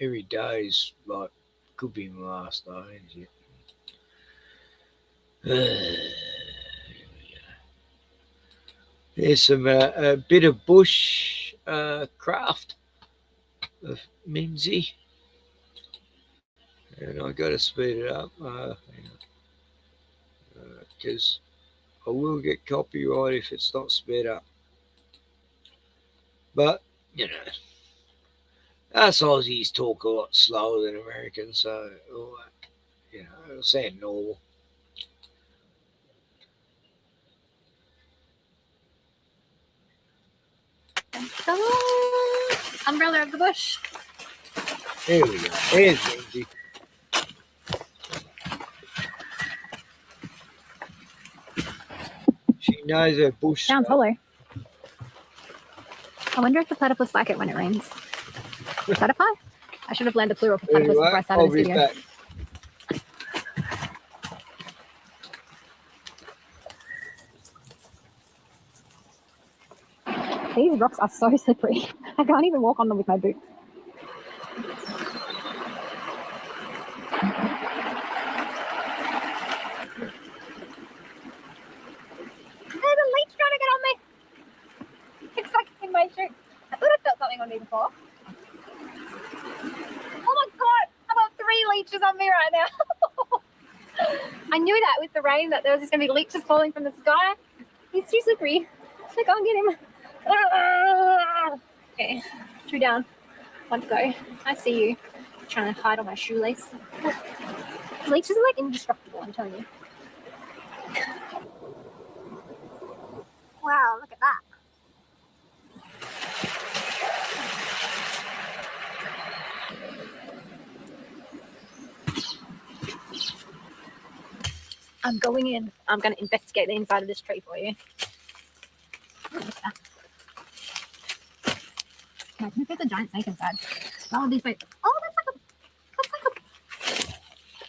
every day's like could be my last day and shit. There's some a bit of bush craft of Minzy, and I got to speed it up because I will get copyright if it's not sped up. But us Aussies talk a lot slower than Americans, so it'll sound normal. Hello, umbrella of the bush. There we go. There's Minzy. She knows her bush. Sounds hollow. I wonder if the platypus like it when it rains. Platypi? I should have learned the plural for platypus before I started this video. Back. These rocks are so slippery. I can't even walk on them with my boots. There's a leech trying to get on me. It's like in my shoe. I thought I felt something on me before. Oh my god, I've got 3 leeches on me right now. I knew that with the rain that there was just going to be leeches falling from the sky. He's too slippery. So go and get him. Okay, 2 down, 1 to go. I see you trying to hide on my shoelace. Leeches are like indestructible, I'm telling you. Wow, look at that. I'm going in. I'm going to investigate the inside of this tree for you. What's that? Yeah, I think there's a giant snake inside. That would be so. Oh, that's like a.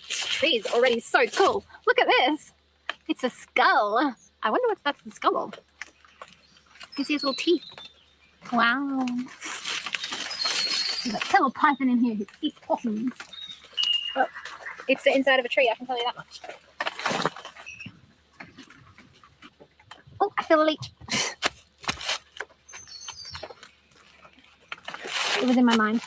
This tree is already so cool. Look at this. It's a skull. I wonder what that's the skull of. You see his little teeth. Wow. There's a killer python in here who eats possums. Well, it's the inside of a tree, I can tell you that much. Oh, I feel a leech. It was in my mind.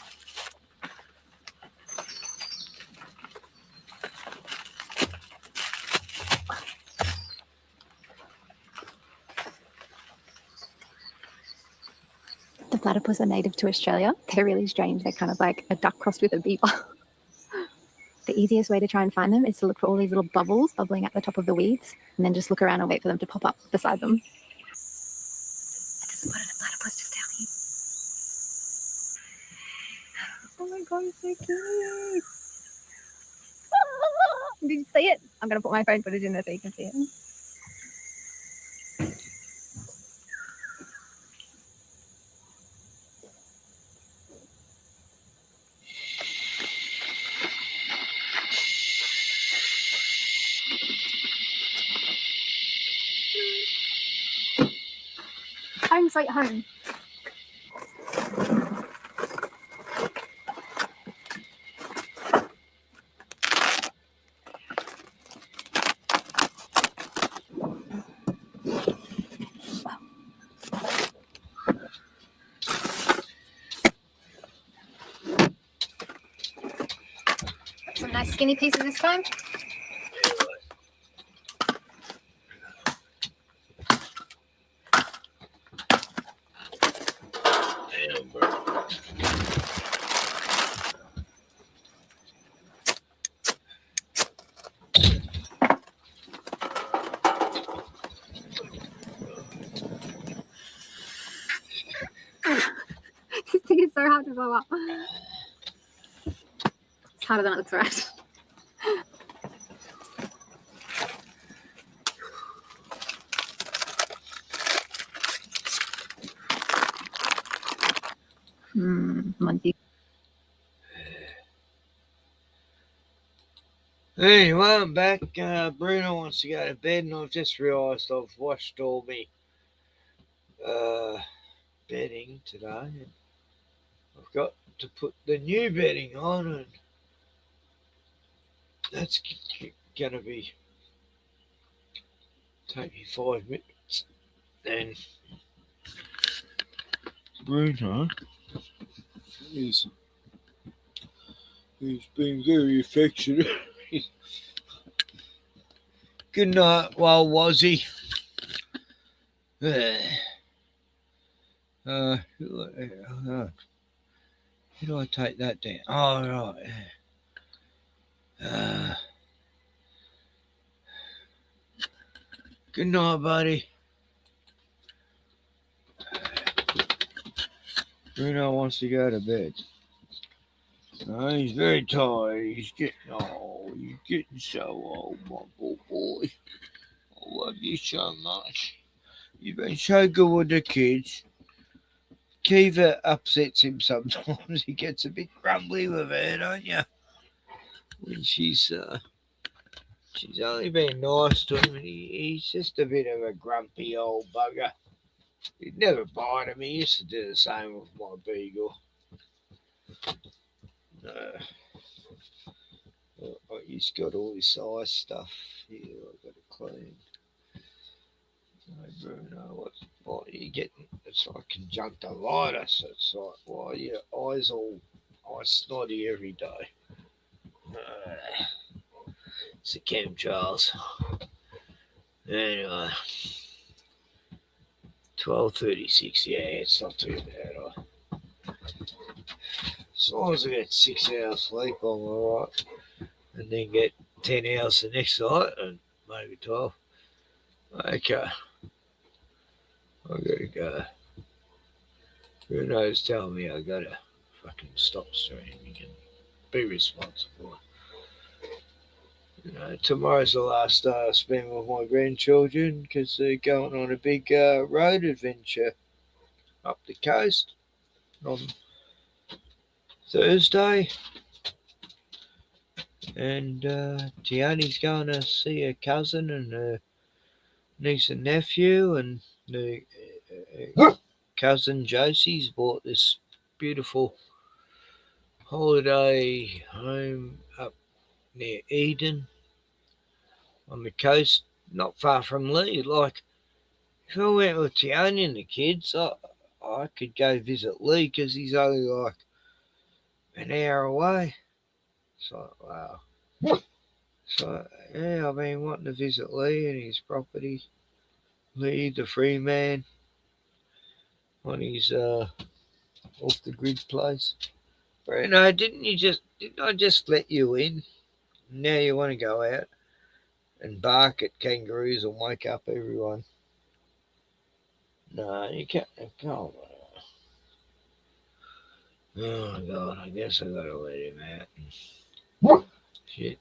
The platypus are native to Australia. They're really strange. They're kind of like a duck crossed with a beaver. The easiest way to try and find them is to look for all these little bubbles bubbling at the top of the weeds and then just look around and wait for them to pop up beside them. I just spotted a platypus just down here. Oh my god, it's so cute. Did you see it? I'm going to put my phone footage in there so you can see it. Home sweet home. Some nice skinny pieces this time. This thing is so hard to blow up. It's harder than it looks, right? Anyway, I'm back. Bruno wants to go to bed, and I've just realised I've washed all my bedding today. And I've got to put the new bedding on, and that's going to be take me 5 minutes. Then Bruno he's been very affectionate. Good night, well, was he? How do I take that down? Oh, right. Good night, buddy. Bruno wants to go to bed. He's very tired. He's getting old. He's getting so old, my poor boy. I love you so much. You've been so good with the kids. Kiva upsets him sometimes. He gets a bit grumbly with her, don't you? When she's only been nice to him, and he's just a bit of a grumpy old bugger. He'd never bite him. He used to do the same with my beagle. He's got all this ice stuff here I've got to clean. So Bruno, what are you getting? It's like conjunctivitis. It's like, why your eyes all snotty every day? It's the chemtrails. Anyway, 12:36. Yeah, it's not too bad. As long as I get 6 hours sleep, I'm all right. And then get 10 hours the next night, and maybe 12. Okay. I gotta go. Bruno's telling me I gotta fucking stop streaming and be responsible. Tomorrow's the last day I spend with my grandchildren because they're going on a big road adventure up the coast on Thursday. And Tiani's going to see her cousin and her niece and nephew, and the cousin Josie's bought this beautiful holiday home up near Eden on the coast, not far from Lee. Like, if I went with Tiani and the kids, I could go visit Lee because he's only like an hour away. So, wow. So, yeah, I've been wanting to visit Lee and his property. Lee, the free man, on his off the grid place. Bruno, didn't I just let you in? Now you want to go out and bark at kangaroos and wake up everyone? No, you can't. Come on. Oh God, I guess I gotta let him out. Shit.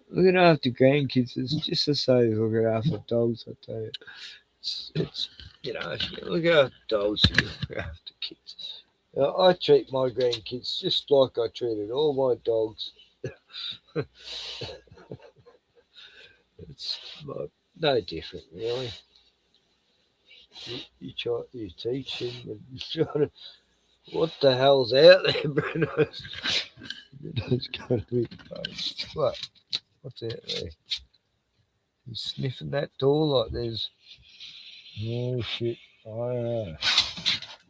Looking after grandkids is just the same as looking after dogs, I tell you. It's if you look after dogs, you look after kids. I treat my grandkids just like I treated all my dogs. It's like no different, really. You teach them and try to. What the hell's out there, Bruno's? Bruno's going to be faced. What's out there? He's sniffing that door like there's. Oh shit!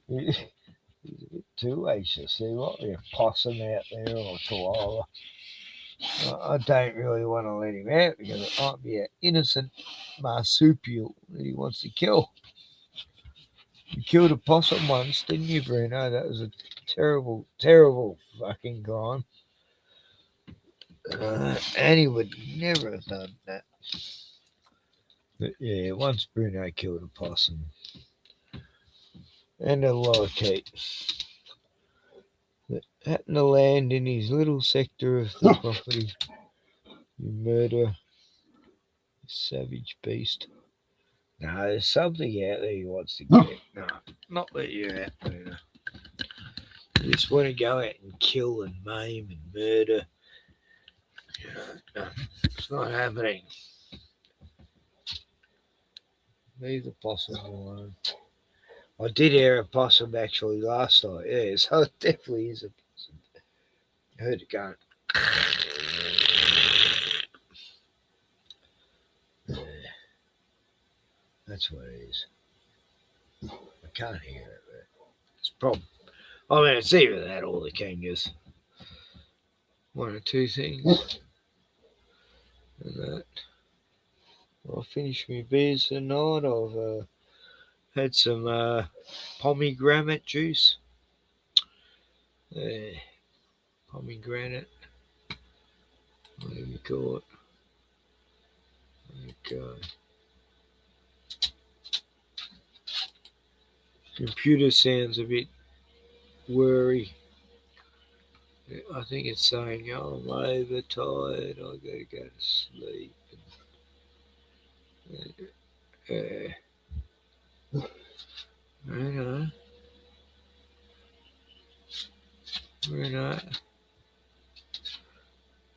He's a bit too anxious. There might be a possum out there or a koala. I don't really want to let him out because it might be an innocent marsupial that he wants to kill. You killed a possum once, didn't you, Bruno? That was a terrible, terrible fucking crime. And he would never have done that. But yeah, once Bruno killed a possum and a lorikeet that happened to land in his little sector of the property. You murder, savage beast. No, there's something out there he wants to get. No, not let you out, Bruno. I just want to go out and kill and maim and murder. No, it's not happening. Leave the possum alone. I did hear a possum actually last night. Yeah, so it definitely is a possum. I heard it going. Yeah, that's what it is. I can't hear it, but it's a problem. I mean, it's either that or the kangas. One or two things. And that. I finished my beers tonight. I've had some pomegranate juice. Pomegranate. Whatever you call it. Okay. Computer sounds a bit worry. I think it's saying, oh, I'm overtired. I gotta go to sleep. Bruno.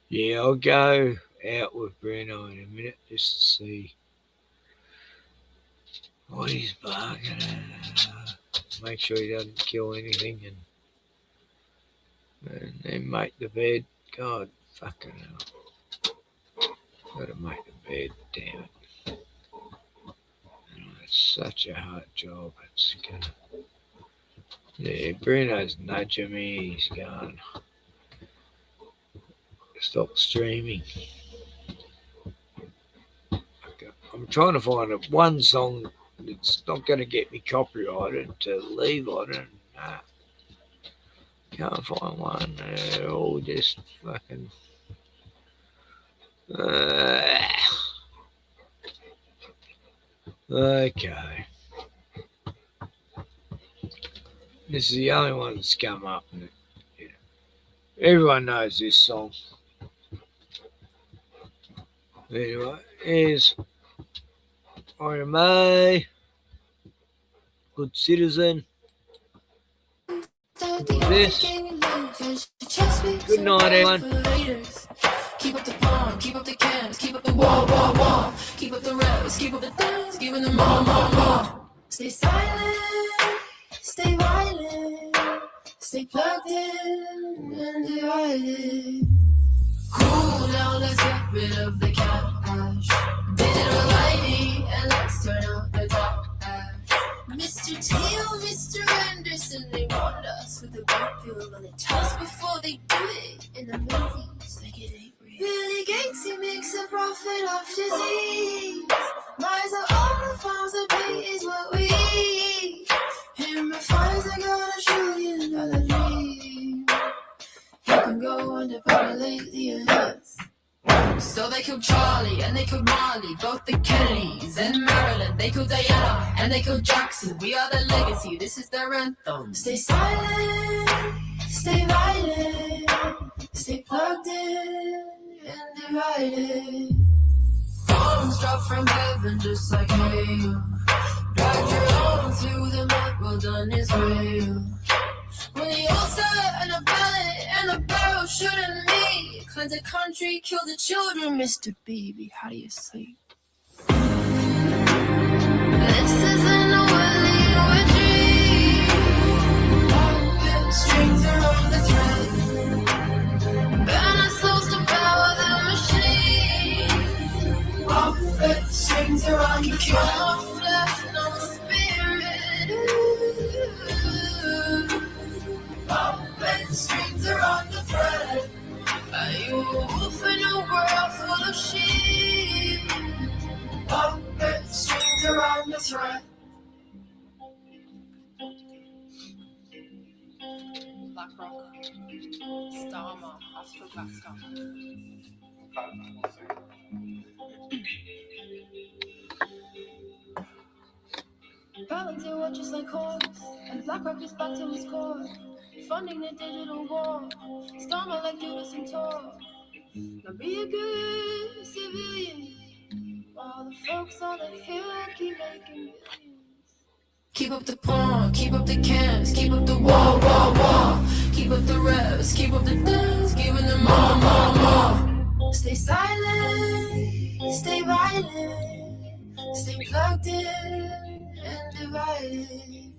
Yeah, I'll go out with Bruno in a minute just to see what he's barking at. Make sure he doesn't kill anything and then make the bed. God fucking hell. Gotta make the bed, damn it. It's such a hard job. It's gonna. Yeah, Bruno's nudging me. He's going. Stop streaming. Okay. I'm trying to find one song that's not going to get me copyrighted to leave on it. Nah. Can't find one. They're all just fucking. Okay. This is the only one that's come up. You know, everyone knows this song. Anyway, here's RMA, Good Citizen. This. Good night, everyone. Keep up the bomb, keep up the cams, keep up the wall. Keep up the reps, keep up the dance, giving them more. Stay silent, stay violent, stay plugged in and divided. Cool down, let's get rid of the cash. Digital ID and let's turn out the top ash. Mr. Teal, Mr. Anderson, they want us with a black pill on the test before they do it in the movies. Like it ain't real. Billy Gates, he makes a profit off disease. Buys up all the farms that pay is what we eat. Him refines, I got $1 trillion dream. You can go and depopulate the earth. So they killed Charlie and they killed Marley, both the Kennedys and Marilyn. They killed Diana and they killed Jackson. We are the legacy, this is their anthem. Stay silent, stay violent, stay plugged in and divided. Bombs drop from heaven just like hail. Drag your own through the mud, well done Israel. When the altar and a ballot and a barrel shooting me. Cleanse the country, kill the children, Mr. Baby, how do you sleep? This isn't a Hollywood dream. Puppet strings are on the thread. Burn our souls to power the machine. Puppet strings are on the thread. No flesh, no spirit. Puppet strings are on the thread. Are you a wolf in a world full of sheep? Puppet strings around the thread. Black Rock, Starma, Astro Blackstar. Volunteer watch just like horse, and BlackRock is back to his core. Funding the digital war, Starma like Judas and Tor. Now be a good civilian, while the folks on the hill keep making billions. Keep up the porn, keep up the cams, keep up the wall, wall, wall. Keep up the revs, keep up the dance, giving them more, more, more. Stay silent, stay violent, stay plugged in and divided.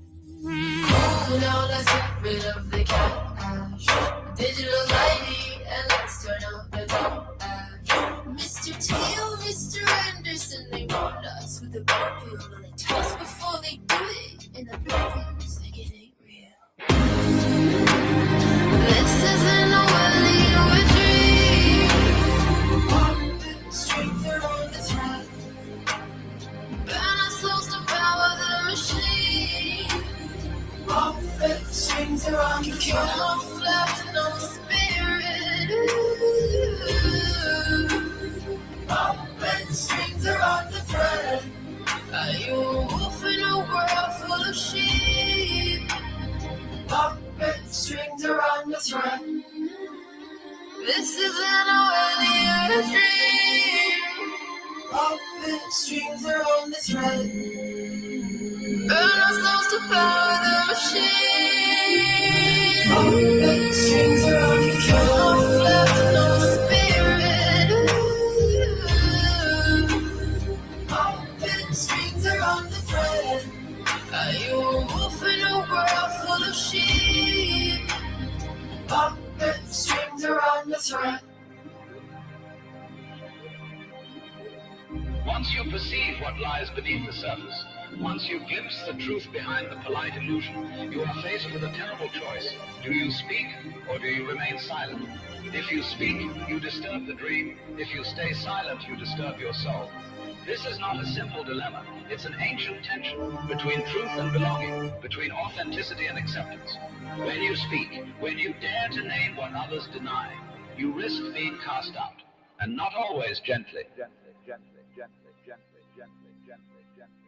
Oh, now let's get rid of the cash, digital ID, and let's turn out the dash. Mr. Teal, Mr. Anderson, they want us with the bar bill on the test before they do it in the movies, like it ain't real. This isn't a Hollywood dream. Strength are on the thread. Burn our souls to power the machine. Puppet strings are on the thread. No flesh, no spirit. Puppet strings are on the thread. Are you a wolf in a world full of sheep? Puppet strings are on the thread. This isn't a Hollywood dream. Puppet strings are on the thread. Burn our souls to power the machine. Puppet strings are on the thread. No flesh, no spirit. Puppet strings are on the thread. Are you a wolf in a world full of sheep? Puppet strings are on the thread. Once you perceive what lies beneath the surface, once you glimpse the truth behind the polite illusion, you are faced with a terrible choice. Do you speak or do you remain silent? If you speak, you disturb the dream. If you stay silent, you disturb your soul. This is not a simple dilemma. It's an ancient tension between truth and belonging, between authenticity and acceptance. When you speak, when you dare to name what others deny, you risk being cast out, and not always gently. Gently, gently, gently, gently, gently, gently, gently.